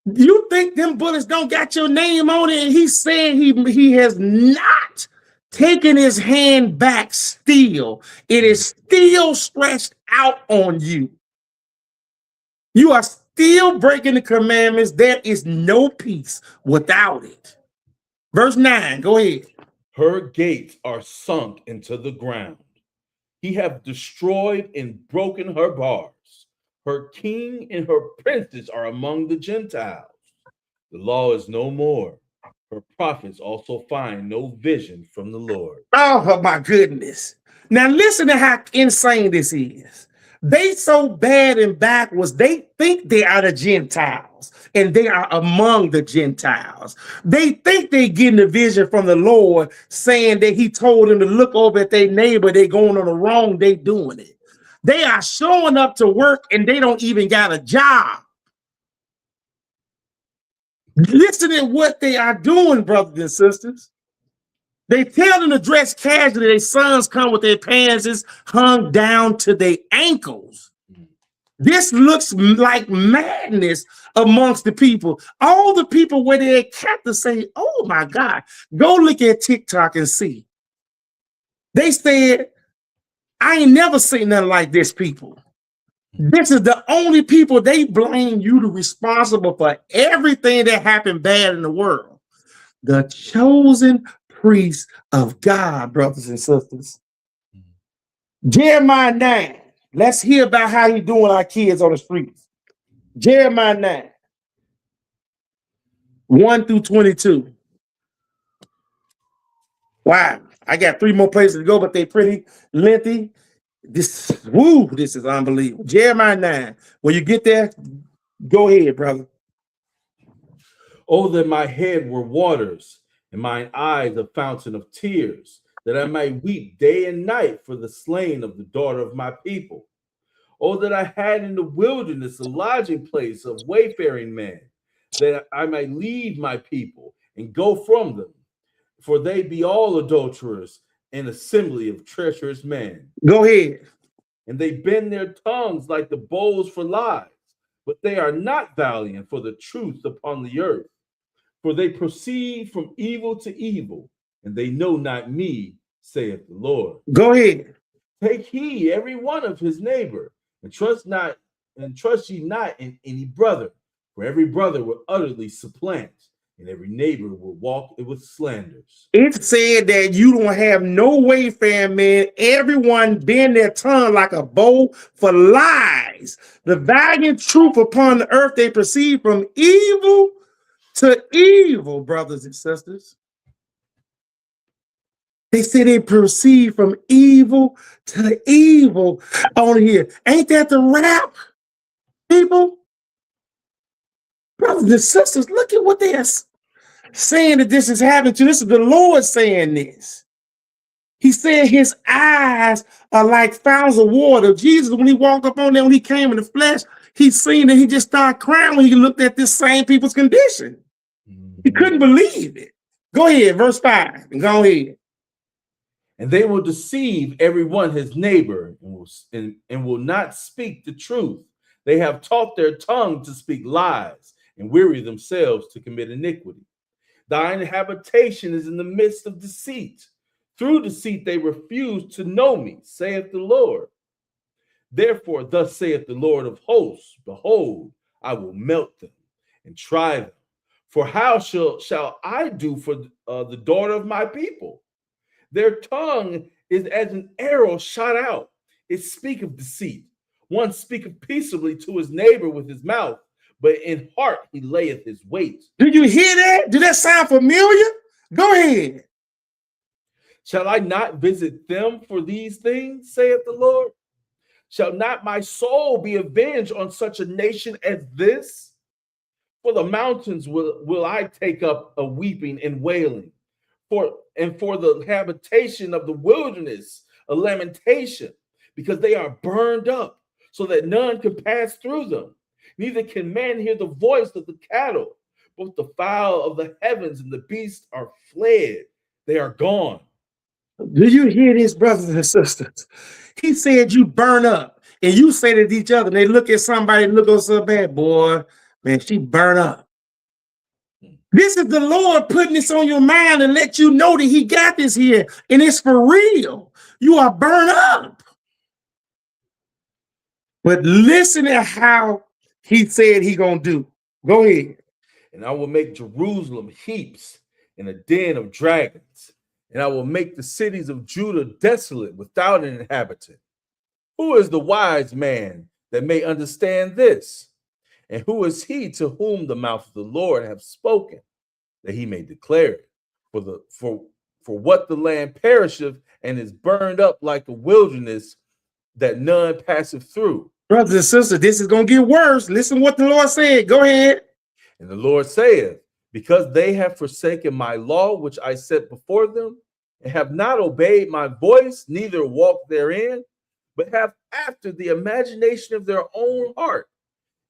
You think them bullets don't got your name on it? And he's saying he has not taken his hand back still. It is still stretched out on you. You are still breaking the commandments. There is no peace without it. Verse 9, go ahead. Her gates are sunk into the ground. He hath destroyed and broken her bars. Her king and her princes are among the Gentiles. The law is no more. Her prophets also find no vision from the Lord. Oh my goodness. Now listen to how insane this is. They so bad and backwards, they think they are the Gentiles and they are among the Gentiles. They think they getting a vision from the Lord saying that he told them to look over at their neighbor, they going on the wrong, they doing it. They are showing up to work and they don't even got a job. Listen to what they are doing, brothers and sisters. They tell them to dress casually. Their sons come with their pants hung down to their ankles. This looks like madness amongst the people. All the people where they're captive say, oh my God, go look at TikTok and see. They said, I ain't never seen nothing like this, people. This is the only people. They blame you to responsible for everything that happened bad in the world. The chosen priests of God, brothers and sisters. Jeremiah 9. Let's hear about how he's doing our kids on the streets. Jeremiah 9. 1 through 22. Wow. I got 3 more places to go, but they're pretty lengthy. This is unbelievable. Jeremiah 9. When you get there, go ahead, brother. Oh, that my head were waters, and mine eyes a fountain of tears, that I might weep day and night for the slain of the daughter of my people. Oh, that I had in the wilderness a lodging place of wayfaring men, that I might leave my people and go from them, for they be all adulterers, an assembly of treacherous men. Go ahead. And they bend their tongues like the bows for lies, but they are not valiant for the truth upon the earth. For they proceed from evil to evil, and they know not me, saith the Lord. Go ahead. Take heed every one of his neighbor, and trust ye not in any brother, for every brother will utterly supplant, and every neighbor will walk with slanders. It said that you don't have no wayfaring man. Everyone bend their tongue like a bow for lies. The valiant truth upon the earth they proceed from evil to evil, brothers and sisters. They say they proceed from evil to evil on here. Ain't that the rap, people? Brothers and sisters, look at what they are saying that this is happening to. This is the Lord saying this. He said his eyes are like fountains of water. Jesus, when he walked up on them, when he came in the flesh, he seen that he just started crying when he looked at this same people's condition. He couldn't believe it. Go ahead, verse 5. Go ahead. And they will deceive every one his neighbor and will not speak the truth. They have taught their tongue to speak lies and weary themselves to commit iniquity. Thine habitation is in the midst of deceit. Through deceit they refuse to know me, saith the Lord. Therefore, thus saith the Lord of hosts, behold, I will melt them and try them. For how shall I do for the daughter of my people? Their tongue is as an arrow shot out. It speaketh deceit. One speaketh peaceably to his neighbor with his mouth, but in heart he layeth his weight. Do you hear that? Did that sound familiar? Go ahead. Shall I not visit them for these things, saith the Lord? Shall not my soul be avenged on such a nation as this? For the mountains will I take up a weeping and wailing, for the habitation of the wilderness a lamentation, because they are burned up, so that none can pass through them. Neither can man hear the voice of the cattle. Both the fowl of the heavens and the beasts are fled. They are gone. Do you hear this, brothers and sisters? He said you burn up, and you say to each other, and they look at somebody and look at so bad, boy, man, she burn up. This is the Lord putting this on your mind and let you know that he got this here, and it's for real. You are burned up. But listen to how he said he gonna do. Go ahead. And I will make Jerusalem heaps and a den of dragons, and I will make the cities of Judah desolate without an inhabitant. Who is the wise man that may understand this? And who is he to whom the mouth of the Lord hath spoken? that he may declare it. For what the land perisheth and is burned up like a wilderness that none passeth through. Brothers and sisters, this is going to get worse. Listen what the Lord said. Go ahead. And the Lord saith, because they have forsaken my law, which I set before them, and have not obeyed my voice, neither walked therein, but have after the imagination of their own heart,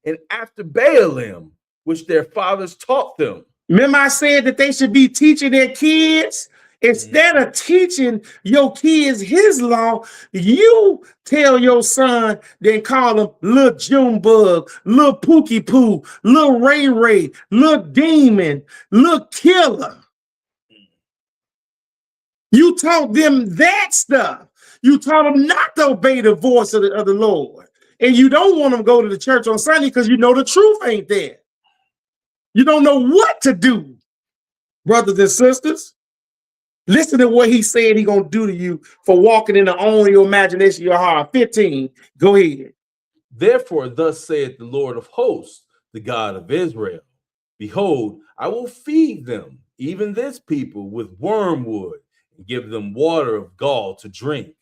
and after Baalim, which their fathers taught them. Remember I said that they should be teaching their kids? Instead of teaching your kids his law, you tell your son, then call him little Junebug, little Pookie Poo, little Ray Ray, little Demon, little Killer. You taught them that stuff. You taught them not to obey the voice of the Lord. And you don't want them to go to the church on Sunday because you know the truth ain't there. You don't know what to do, brothers and sisters. Listen to what he said he going to do to you for walking in the own your imagination, your heart. 15, go ahead. Therefore, thus saith the Lord of hosts, the God of Israel, behold, I will feed them, even this people, with wormwood, and give them water of gall to drink.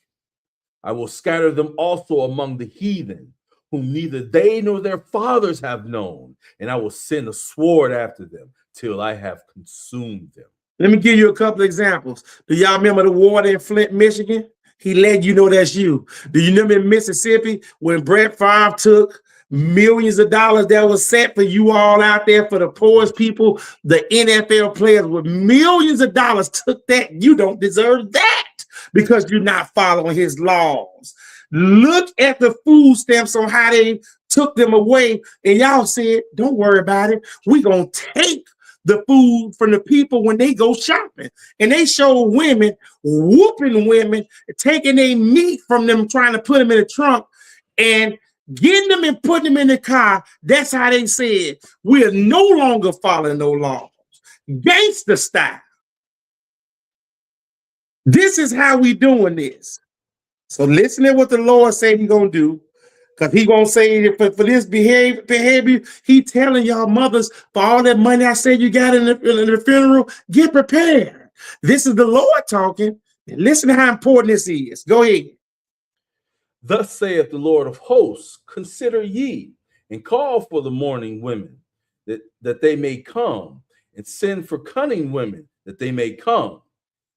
I will scatter them also among the heathen, whom neither they nor their fathers have known, and I will send a sword after them till I have consumed them. Let me give you a couple of examples. Do y'all remember the war in Flint, Michigan? He let you know that's you. Do you remember in Mississippi when Brett Favre took millions of dollars that was set for you all out there for the poorest people? The NFL players with millions of dollars took that. You don't deserve that because you're not following his laws. Look at the food stamps on how they took them away. And y'all said, don't worry about it. We're going to take the food from the people when they go shopping. And they show women whooping women, taking their meat from them, trying to put them in the trunk and getting them and putting them in the car. That's how they said, we're no longer following no laws. Gangster style. This is how we doing this. So listen to what the Lord said he's going to do. Because he's going to say for this behavior, he telling y'all mothers, for all that money I said you got in the funeral, get prepared. This is the Lord talking. And listen to how important this is. Go ahead. Thus saith the Lord of hosts, consider ye, and call for the mourning women, that they may come, and send for cunning women, that they may come,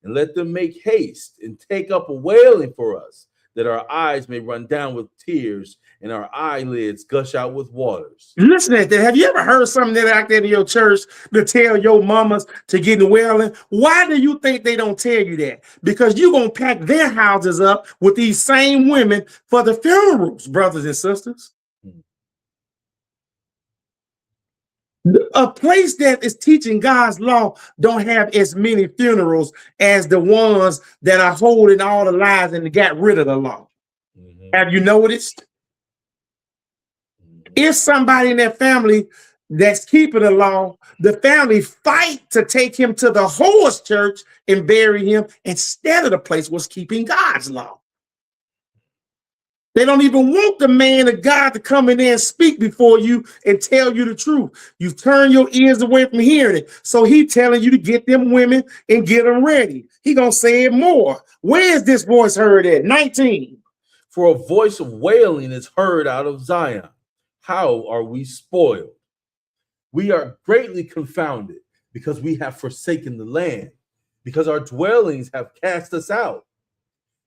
and let them make haste, and take up a wailing for us, that our eyes may run down with tears, and our eyelids gush out with waters. Listen to that. Have you ever heard something that out there in your church to tell your mamas to get in wailing? Why do you think they don't tell you that? Because you're going to pack their houses up with these same women for the funerals, brothers and sisters. A place that is teaching God's law don't have as many funerals as the ones that are holding all the lies and got rid of the law. Have you noticed? If somebody in their family that's keeping the law, the family fight to take him to the horse church and bury him instead of the place was keeping God's law. They don't even want the man of God to come in there and speak before you and tell you the truth. You turn your ears away from hearing it. So he telling you to get them women and get them ready. He gonna say it more. Where is this voice heard at? 19. For a voice of wailing is heard out of Zion. How are we spoiled? We are greatly confounded because we have forsaken the land, because our dwellings have cast us out.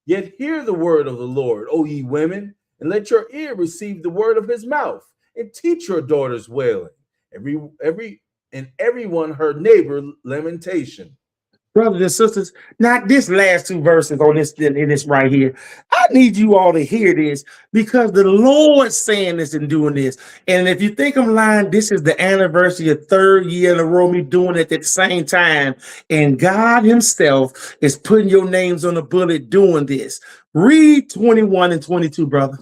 Yet hear the word of the Lord, O ye women, and let your ear receive the word of his mouth, and teach your daughters wailing, everyone her neighbor lamentation. Brothers and sisters, not this last two verses on this in this right here. I need you all to hear this because the Lord's saying this and doing this. And if you think I'm lying, this is the anniversary of 3rd year in a row me doing it at the same time. And God himself is putting your names on the bullet doing this. Read 21 and 22, brother.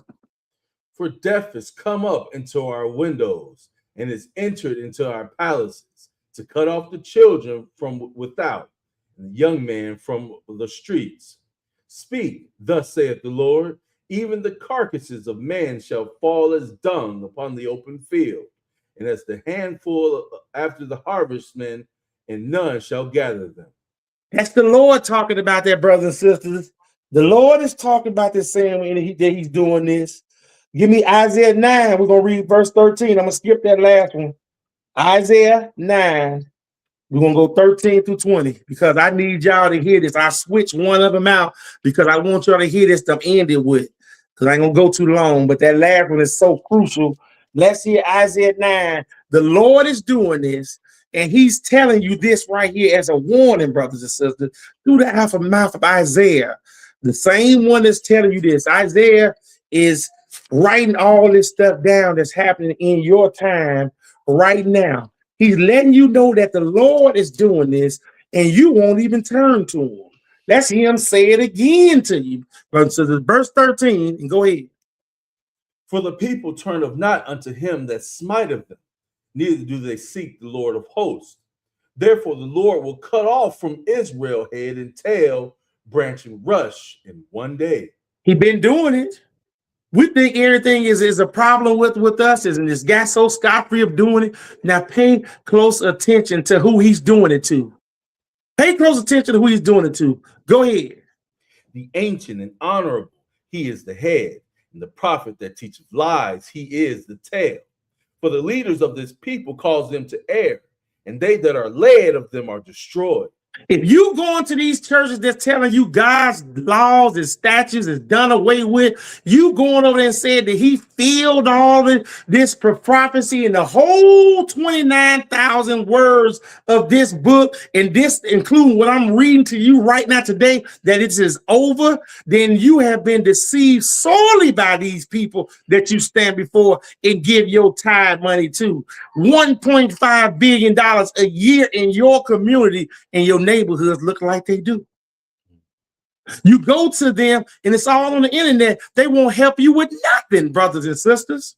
For death has come up into our windows and has entered into our palaces to cut off the children from without, the young man from the streets. Speak, thus saith the Lord, even the carcasses of man shall fall as dung upon the open field, and as the handful after the harvestmen and none shall gather them. That's the Lord talking about that, brothers and sisters. The Lord is talking about this saying that he's doing this. Give me Isaiah 9. We're going to read verse 13. I'm going to skip that last one. Isaiah 9. We're going to go 13 through 20 because I need y'all to hear this. I switched one of them out because I want y'all to hear this to end it with, because I ain't going to go too long, but that last one is so crucial. Let's hear Isaiah 9. The Lord is doing this, and he's telling you this right here as a warning, brothers and sisters, through the mouth of Isaiah. The same one that's telling you this. Isaiah is writing all this stuff down that's happening in your time right now. He's letting you know that the Lord is doing this, and you won't even turn to him. Let's hear him say it again to you. So verse 13, and go ahead. For the people turneth not unto him that smiteth them, neither do they seek the Lord of hosts. Therefore the Lord will cut off from Israel head and tail, branch and rush in one day. He been doing it. We think everything is a problem with us, and this guy so scot-free of doing it. Now pay close attention to who he's doing it to. Pay close attention to who he's doing it to. Go ahead. The ancient and honorable, he is the head, and the prophet that teacheth lies, he is the tail. For the leaders of this people cause them to err, and they that are led of them are destroyed. If you go into these churches that's telling you God's laws and statutes is done away with, you going over there and said that he filled all this prophecy in the whole 29,000 words of this book, and this including what I'm reading to you right now today, that it is over, then you have been deceived sorely by these people that you stand before and give your tithe money to. $1.5 billion a year in your community and your neighborhoods look like they do. You go to them and it's all on the internet. They won't help you with nothing, brothers and sisters.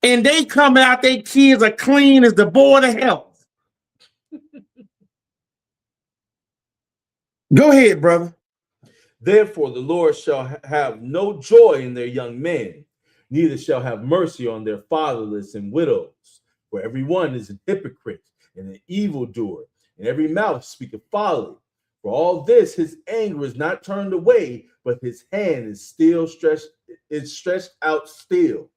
And they come out, their kids are clean as the board of health. Go ahead, brother. Therefore the Lord shall have no joy in their young men, neither shall have mercy on their fatherless and widows. For every one is an hypocrite and an evildoer, and every mouth speaketh folly. For all this his anger is not turned away, but his hand is still stretched out still.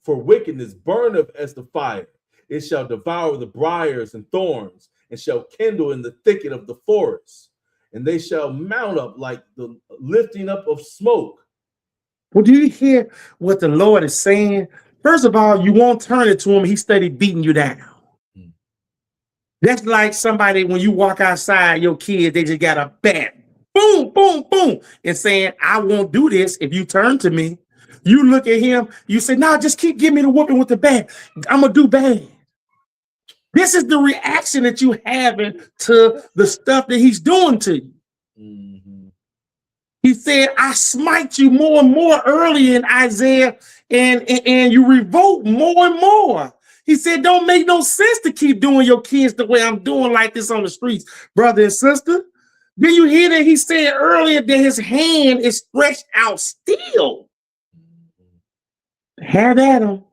For wickedness burneth as the fire, it shall devour the briars and thorns, and shall kindle in the thicket of the forest, and they shall mount up like the lifting up of smoke. Well, do you hear what the Lord is saying? First of all, you won't turn it to him. He steady beating you down. That's like somebody, when you walk outside, your kids, they just got a bat. Boom, boom, boom. And saying, I won't do this if you turn to me. You look at him, you say, no, just keep giving me the whooping with the bat. I'm going to do bad. This is the reaction that you having to the stuff that he's doing to you. Mm-hmm. He said, I smite you more and more early in Isaiah, and you revolt more and more. He said, don't make no sense to keep doing your kids the way I'm doing like this on the streets, brother and sister. Did you hear that he said earlier that his hand is stretched out still? Have at them.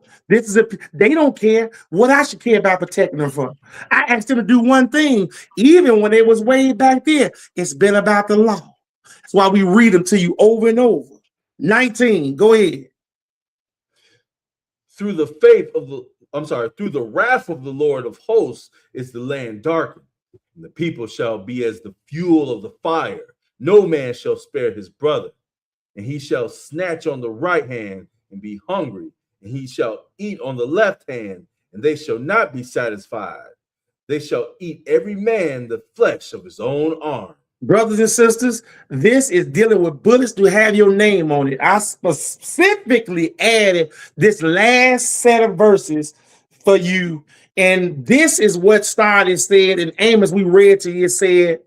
They don't care what I should care about protecting them from. I asked them to do one thing, even when it was way back there. It's been about the law. That's why we read them to you over and over. 19, go ahead. Through the wrath of the Lord of hosts is the land darkened, and the people shall be as the fuel of the fire. No man shall spare his brother, and he shall snatch on the right hand and be hungry, and he shall eat on the left hand, and they shall not be satisfied. They shall eat every man the flesh of his own arm. Brothers and sisters, this is dealing with bullets to have your name on it. I specifically added this last set of verses for you. And this is what started said in Amos, we read to you, said,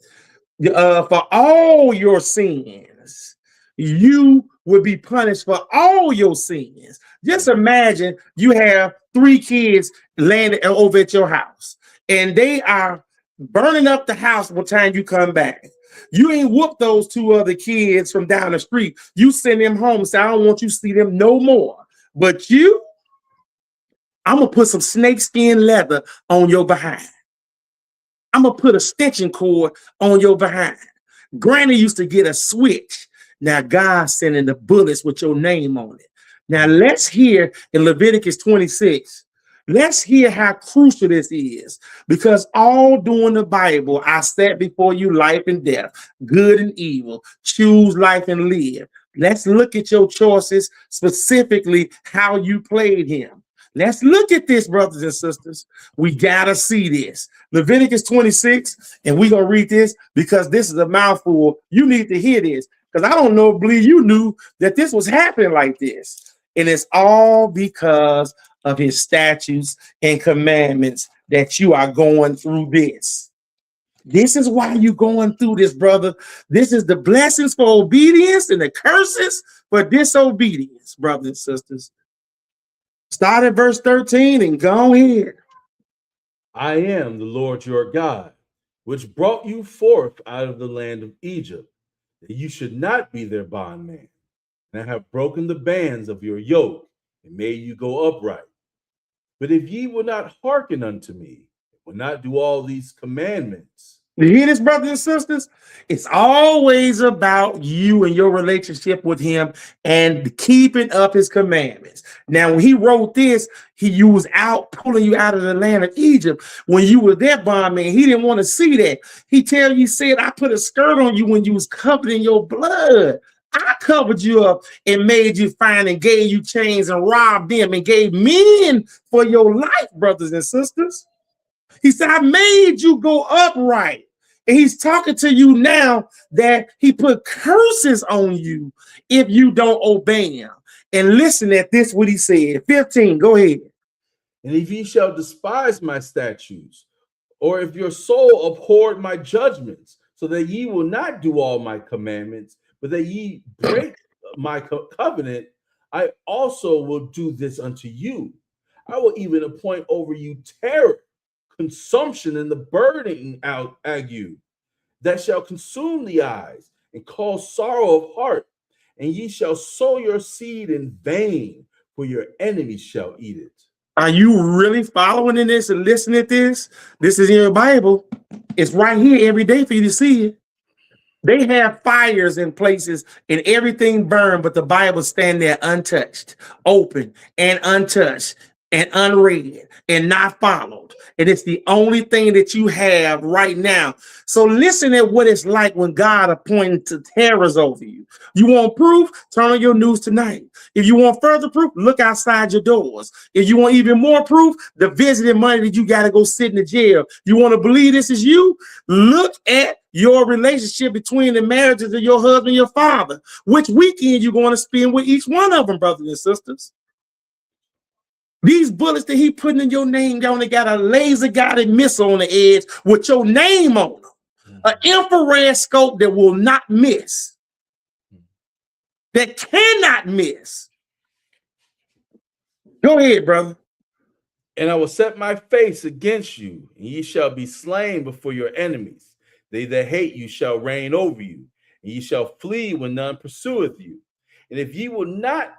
for all your sins, you will be punished for all your sins. Just imagine you have 3 kids landing over at your house, and they are burning up the house by the time you come back. You ain't whooped those 2 other kids from down the street. You send them home and say, I don't want you to see them no more. But you, I'm going to put some snakeskin leather on your behind. I'm going to put a stitching cord on your behind. Granny used to get a switch. Now God's sending the bullets with your name on it. Now let's hear in Leviticus 26. Let's hear how crucial this is, because all during the Bible, I set before you life and death, good and evil. Choose life and live. Let's look at your choices, specifically how you played him. Let's look at this, brothers and sisters. We got to see this. Leviticus 26, and we're going to read this because this is a mouthful. You need to hear this, because I don't know, believe you knew that this was happening like this. And it's all because of his statutes and commandments that you are going through this. This is why you're going through this, brother. This is the blessings for obedience and the curses for disobedience, brothers and sisters. Start at verse 13 and go ahead. I am the Lord your God, which brought you forth out of the land of Egypt, that you should not be their bondman. And I have broken the bands of your yoke and made you go upright. But if ye will not hearken unto me, will not do all these commandments. You hear this, brothers and sisters? It's always about you and your relationship with him and keeping up his commandments. Now, when he wrote this, he was out pulling you out of the land of Egypt. When you were there, bondman, he didn't want to see that. He said, I put a skirt on you when you was covered in your blood. I covered you up and made you fine and gave you chains and robbed them and gave men for your life, brothers and sisters. He said, I made you go upright. And he's talking to you now that he put curses on you if you don't obey him. And listen at this, what he said. 15, go ahead. And if ye shall despise my statutes, or if your soul abhorred my judgments, so that ye will not do all my commandments, but that ye break my covenant, I also will do this unto you. I will even appoint over you terror, consumption, and the burning out ague, that shall consume the eyes and cause sorrow of heart. And ye shall sow your seed in vain, for your enemies shall eat it. Are you really following in this and listening to this? This is in your Bible. It's right here every day for you to see it. They have fires in places and everything burned, but the Bible stand there untouched, open and untouched and unread and not followed. And it's the only thing that you have right now. So listen at what it's like when God appointed to terrors over you. You want proof? Turn on your news tonight. If you want further proof, look outside your doors. If you want even more proof, the visiting money that you got to go sit in the jail. You want to believe this is you? Look at your relationship between the marriages of your husband and your father. Which weekend you're going to spend with each one of them, brothers and sisters. These bullets that he putting in your name, they only got a laser guided missile on the edge with your name on them. An infrared scope that will not miss. That cannot miss. Go ahead, brother. And I will set my face against you, and ye shall be slain before your enemies. They that hate you shall reign over you, and ye shall flee when none pursueth you. And if ye will not,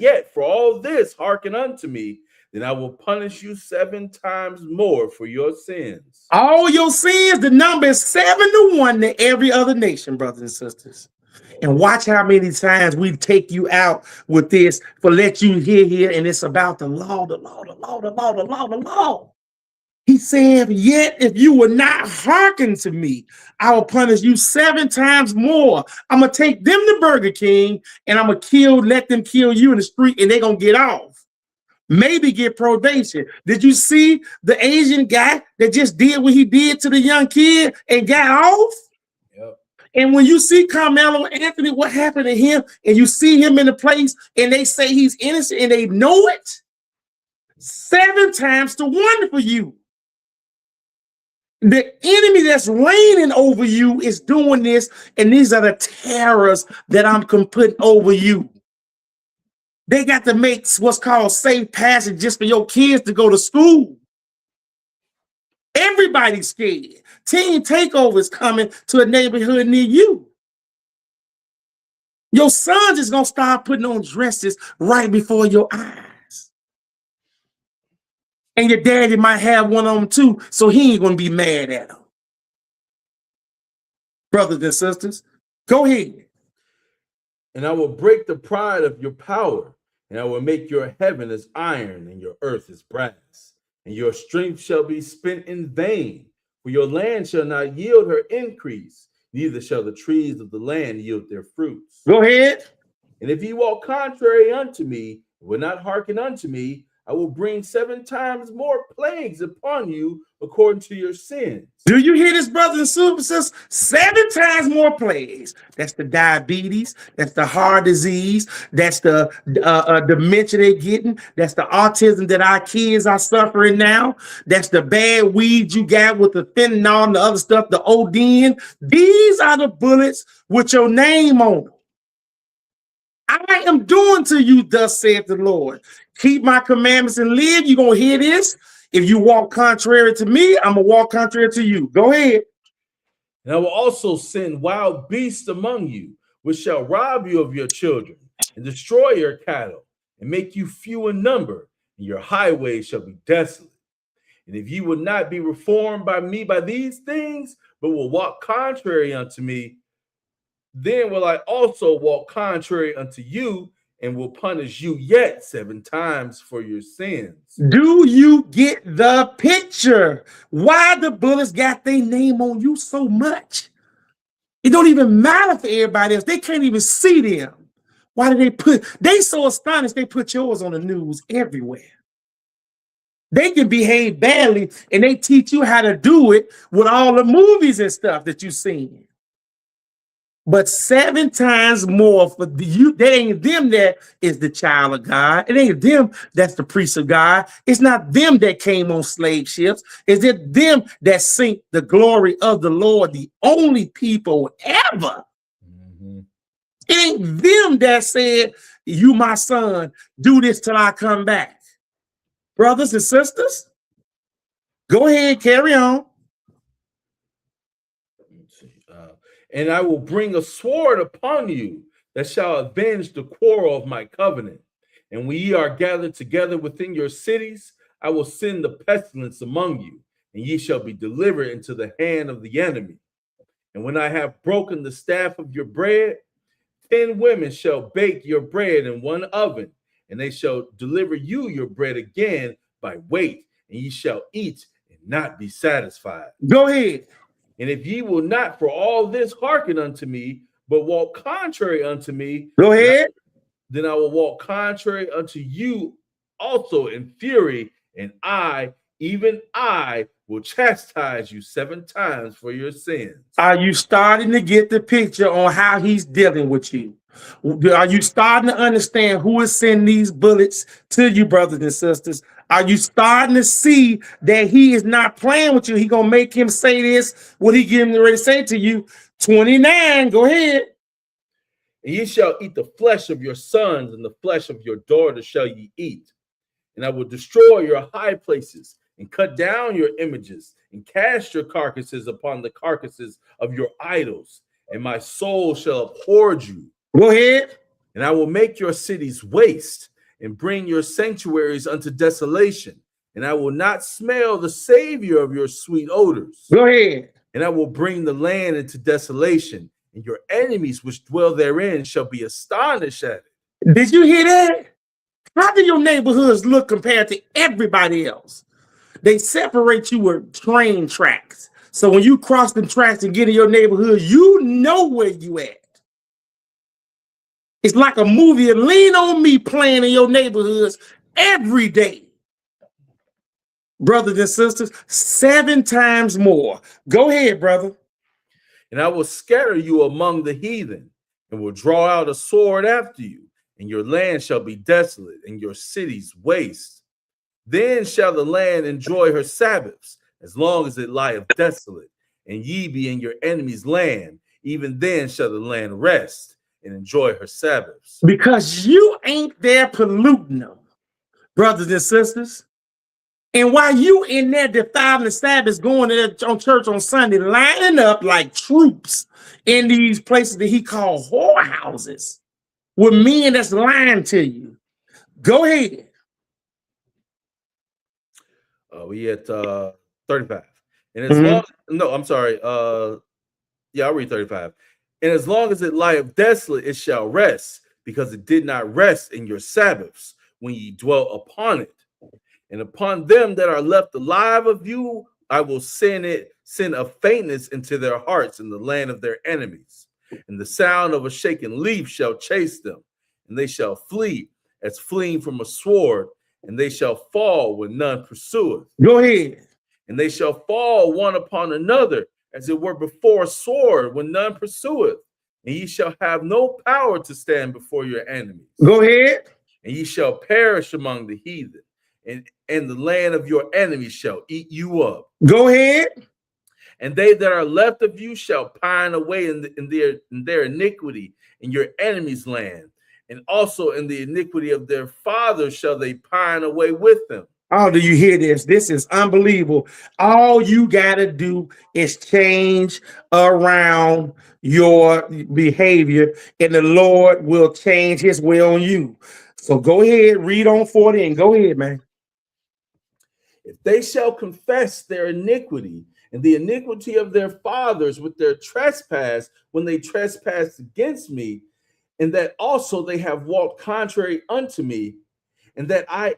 yet for all this hearken unto me, then I will punish you 7 times more for your sins. All your sins, the number is 7-1 to every other nation, brothers and sisters. And watch how many times we take you out with this for let you hear here, and it's about the law, the law, the law, the law, the law, the law. He said, yet if you will not hearken to me, I will punish you 7 times more. I'm going to take them to Burger King and I'm going to let them kill you in the street, and they're going to get off. Maybe get probation. Did you see the Asian guy that just did what he did to the young kid and got off? Yep. And when you see Carmelo Anthony, what happened to him, and you see him in the place and they say he's innocent and they know it, 7 times to 1 for you. The enemy that's reigning over you is doing this, and these are the terrors that I'm putting over you. They got to make what's called safe passage just for your kids to go to school. Everybody's scared. Teen takeover is coming to a neighborhood near you. Your sons is going to start putting on dresses right before your eyes. And your daddy might have one on them too, so he ain't gonna be mad at them. Brothers and sisters, go ahead. And I will break the pride of your power, and I will make your heaven as iron and your earth as brass. And your strength shall be spent in vain, for your land shall not yield her increase, neither shall the trees of the land yield their fruits. Go ahead. And if ye walk contrary unto me, and will not hearken unto me, I will bring 7 times more plagues upon you according to your sins. Do you hear this, brothers and sisters? 7 times more plagues. That's the diabetes. That's the heart disease. That's the dementia they're getting. That's the autism that our kids are suffering now. That's the bad weed you got with the fentanyl and the other stuff, the Odin. These are the bullets with your name on them. I am doing to you, thus saith the Lord. Keep my commandments and live. You're going to hear this. If you walk contrary to me, I'm going to walk contrary to you. Go ahead. And I will also send wild beasts among you, which shall rob you of your children and destroy your cattle and make you few in number, and your highways shall be desolate. And if you will not be reformed by me by these things, but will walk contrary unto me, then will I also walk contrary unto you and will punish you yet 7 times for your sins. Do you get the picture? Why the bullets got their name on you so much? It don't even matter for everybody else. They can't even see them. Why do they so astonished they put yours on the news everywhere? They can behave badly and they teach you how to do it with all the movies and stuff that you've seen. But 7 times more for you. That ain't them that is the child of God. It ain't them that's the priest of God. It's not them that came on slave ships. It's it them that sink the glory of the Lord, the only people ever. Mm-hmm. It ain't them that said, you my son, do this till I come back. Brothers and sisters, go ahead, carry on. And I will bring a sword upon you that shall avenge the quarrel of my covenant. And when ye are gathered together within your cities, I will send the pestilence among you, and ye shall be delivered into the hand of the enemy. And when I have broken the staff of your bread, 10 women shall bake your bread in one oven, and they shall deliver you your bread again by weight, and ye shall eat and not be satisfied. Go ahead. And if ye will not for all this hearken unto me, but walk contrary unto me, Go ahead. then I will walk contrary unto you also in fury, and I, even I, will chastise you 7 times for your sins. Are you starting to get the picture on how he's dealing with you? Are you starting to understand who is sending these bullets to you, brothers and sisters? Are you starting to see that he is not playing with you? He gonna make him say this, what he getting ready to say to you. 29, go ahead. And ye shall eat the flesh of your sons, and the flesh of your daughters shall ye eat. And I will destroy your high places, and cut down your images, and cast your carcasses upon the carcasses of your idols, and my soul shall abhor you. Go ahead. And I will make your cities waste, and bring your sanctuaries unto desolation, and I will not smell the savior of your sweet odors. Go ahead. And I will bring the land into desolation, and your enemies which dwell therein shall be astonished at it. Did you hear that? How do your neighborhoods look compared to everybody else? They separate you with train tracks. So when you cross the tracks and get in your neighborhood, you know where you at. It's like a movie, Lean on Me, playing in your neighborhoods every day. Brothers and sisters, 7 times more. Go ahead, brother. And I will scatter you among the heathen, and will draw out a sword after you, and your land shall be desolate, and your cities waste. Then shall the land enjoy her Sabbaths, as long as it lieth desolate, and ye be in your enemy's land. Even then shall the land rest and enjoy her Sabbaths. Because you ain't there polluting them, brothers and sisters. And while you in there defiling the Sabbath, going to on church on Sunday, lining up like troops in these places that he called whorehouses with men that's lying to you. Go ahead. We at 35. And as Mhm. long no, I'm sorry. Yeah, I'll read 35. And as long as it lieth desolate, it shall rest, because it did not rest in your Sabbaths when ye dwelt upon it. And upon them that are left alive of you, I will send a faintness into their hearts in the land of their enemies. And the sound of a shaken leaf shall chase them, and they shall flee as fleeing from a sword, and they shall fall when none pursueth. Go ahead. And they shall fall one upon another, as it were before a sword, when none pursueth. And ye shall have no power to stand before your enemies. Go ahead. And ye shall perish among the heathen, and the land of your enemies shall eat you up. Go ahead. And they that are left of you shall pine away in their iniquity in your enemies' land, and also in the iniquity of their fathers shall they pine away with them. Oh, do you hear this? This is unbelievable. All you got to do is change around your behavior, and the Lord will change his way on you. So go ahead, read on 40 and go ahead, man. If they shall confess their iniquity and the iniquity of their fathers with their trespass, when they trespassed against me, and that also they have walked contrary unto me, and that I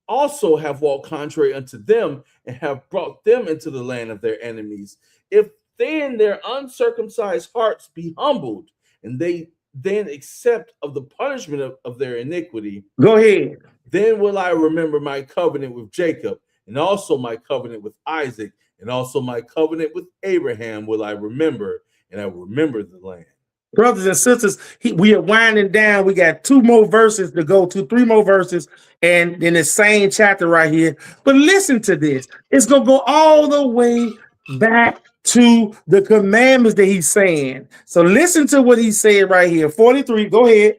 also have walked contrary unto them, and have brought them into the land of their enemies. If then their uncircumcised hearts be humbled, and they then accept of the punishment of their iniquity, Go ahead. then will I remember my covenant with Jacob, and also my covenant with Isaac, and also my covenant with Abraham will I remember, and I will remember the land. Brothers and sisters, we are winding down. We got 2 more verses to go to, 3 more verses, and in the same chapter right here. But listen to this. It's going to go all the way back to the commandments that he's saying. So listen to what he's saying right here. 43, go ahead.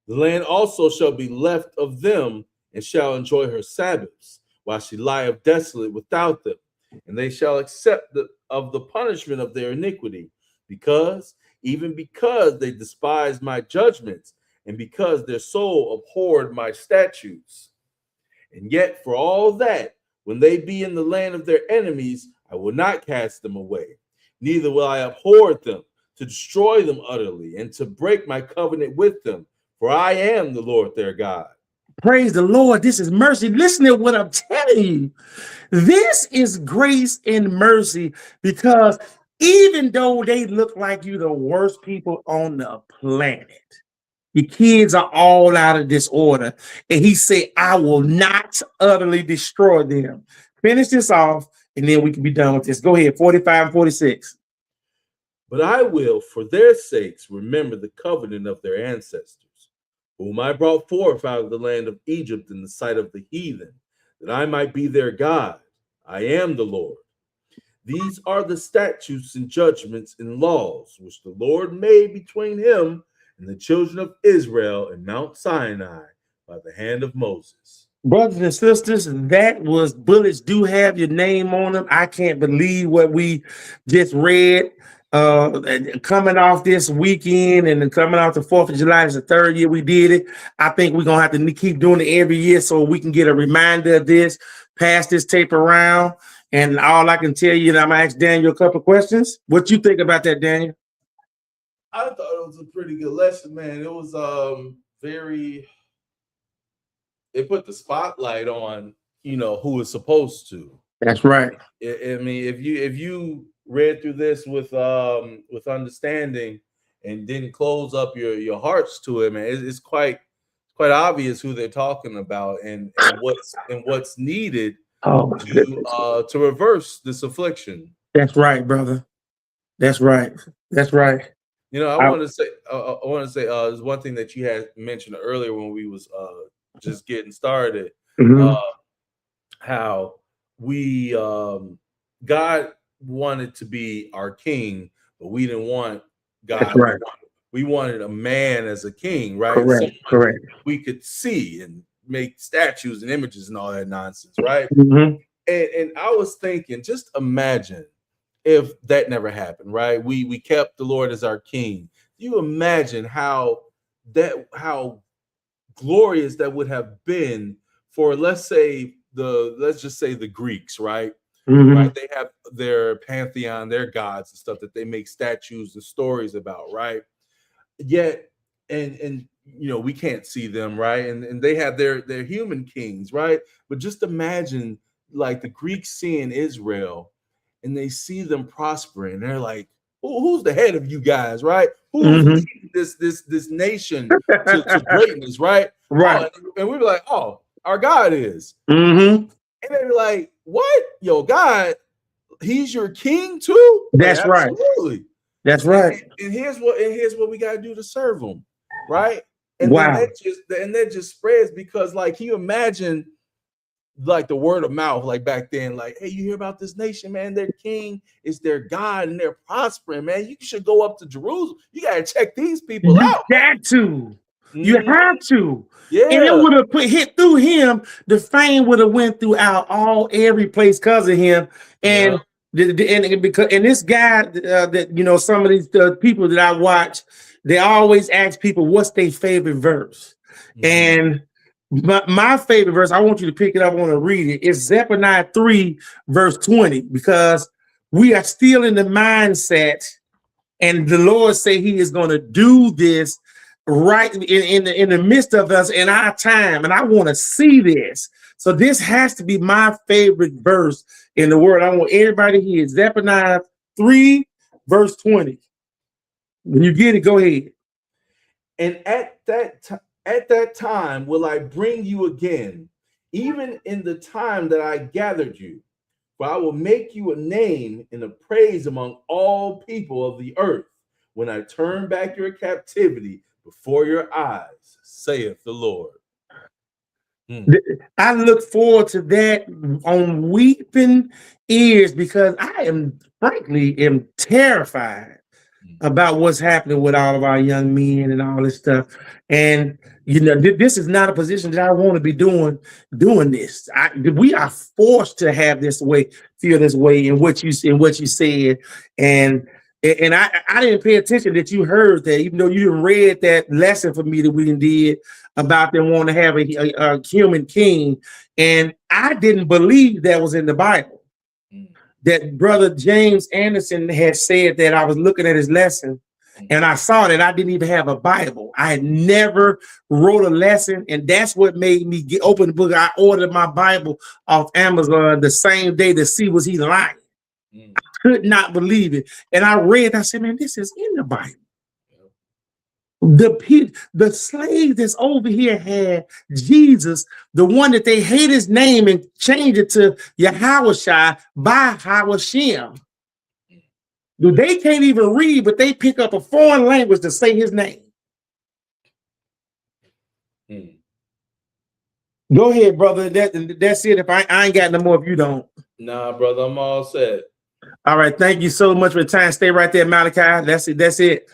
The land also shall be left of them, and shall enjoy her Sabbaths, while she lieth desolate without them. And they shall accept of the punishment of their iniquity, even because they despised my judgments, and because their soul abhorred my statutes. And yet, for all that, when they be in the land of their enemies, I will not cast them away, neither will I abhor them, to destroy them utterly, and to break my covenant with them. For I am the Lord their God. Praise the Lord. This is mercy. Listen to what I'm telling you. This is grace and mercy, because even though they look like you the worst people on the planet, your kids are all out of disorder. And he said, I will not utterly destroy them. Finish this off, and then we can be done with this. Go ahead, 45 and 46. But I will, for their sakes, remember the covenant of their ancestors, whom I brought forth out of the land of Egypt in the sight of the heathen, that I might be their God. I am the Lord. These are the statutes and judgments and laws which the Lord made between him and the children of Israel in Mount Sinai by the hand of Moses. Brothers and sisters, that was Bullets Do Have Your Name on Them. I can't believe what we just read. Coming off this weekend and then coming off the 4th of July, is the 3rd year we did it. I think we're going to have to keep doing it every year so we can get a reminder of this, pass this tape around. And all I can tell you, and I'm going to ask Daniel a couple of questions. What you think about that, Daniel? I thought it was a pretty good lesson, man. It was it put the spotlight on, who is supposed to. That's right. I mean, if you read through this with understanding and didn't close up your hearts to it, man, it's quite obvious who they're talking about and what's needed to reverse this affliction. That's right, brother. That's right. That's right. I want to say there's one thing that you had mentioned earlier when we was just getting started. Mhm. How we God wanted to be our king, but we didn't want God. That's right. We wanted a man as a king, right? Correct. Correct. We could see and make statues and images and all that nonsense, right? Mhm. And I was thinking, just imagine if that never happened, right? We kept the Lord as our king. You imagine how glorious that would have been for, let's say, let's just say the Greeks, right? Mhm. Right, they have their pantheon, their gods and stuff that they make statues and stories about, right? Yet, and you know, we can't see them, right? And they have their human kings, right? But just imagine like the Greeks seeing Israel and they see them prospering. They're like, who's the head of you guys, right? Who's Mhm. leading this nation to greatness, right? Right. Oh, and we were like, oh, our God is. Mhm. And they were like, what? Yo, God, he's your king too? Like, That's right. absolutely. That's right. And here's what we gotta do to serve him, right? And Wow. then that just spreads because, like, can you imagine like the word of mouth, like back then, like, hey, you hear about this nation, man? Their king is their God and they're prospering, man. You should go up to Jerusalem. You gotta check these people You out. got to. You Mhm. have to. Yeah. And it would have hit through him. The fame would have went throughout every place because of him. And and this guy that, you know, some of these people that I watch, they always ask people what's their favorite verse. Mhm. And my favorite verse, I want you to pick it up. I want to read it. It's Zephaniah 3, verse 20, because we are still in the mindset, and the Lord say He is going to do this right in the midst of us in our time, and I want to see this. So this has to be my favorite verse in the Word. I want everybody to hear Zephaniah 3, verse 20. When you get it, go ahead. And at that time will I bring you again, even in the time that I gathered you. For I will make you a name and a praise among all people of the earth when I turn back your captivity before your eyes, saith the Lord. I look forward to that on weeping ears, because I am frankly terrified about what's happening with all of our young men and all this stuff. And you know, this is not a position that I want to be doing this. We are forced to have feel this way in what you said. And I didn't pay attention that you heard that, even though you didn't read that lesson for me that we did about them wanting to have a human king. And I didn't believe that was in the Bible. That Brother James Anderson had said that. I was looking at his lesson and I saw that I didn't even have a Bible. I had never wrote a lesson, and that's what made me open the book. I ordered my Bible off Amazon the same day to see was he lying. I could not believe it. And I read, I said, man, this is in the Bible. The slave that's over here had Jesus, the one that they hate his name and changed it to Yahushua by Hawashim. They can't even read, but they pick up a foreign language to say his name. Go ahead, brother. That's it. If I ain't got no more, if you don't. Nah, brother, I'm all set. All right. Thank you so much for the time. Stay right there, Malachi. That's it.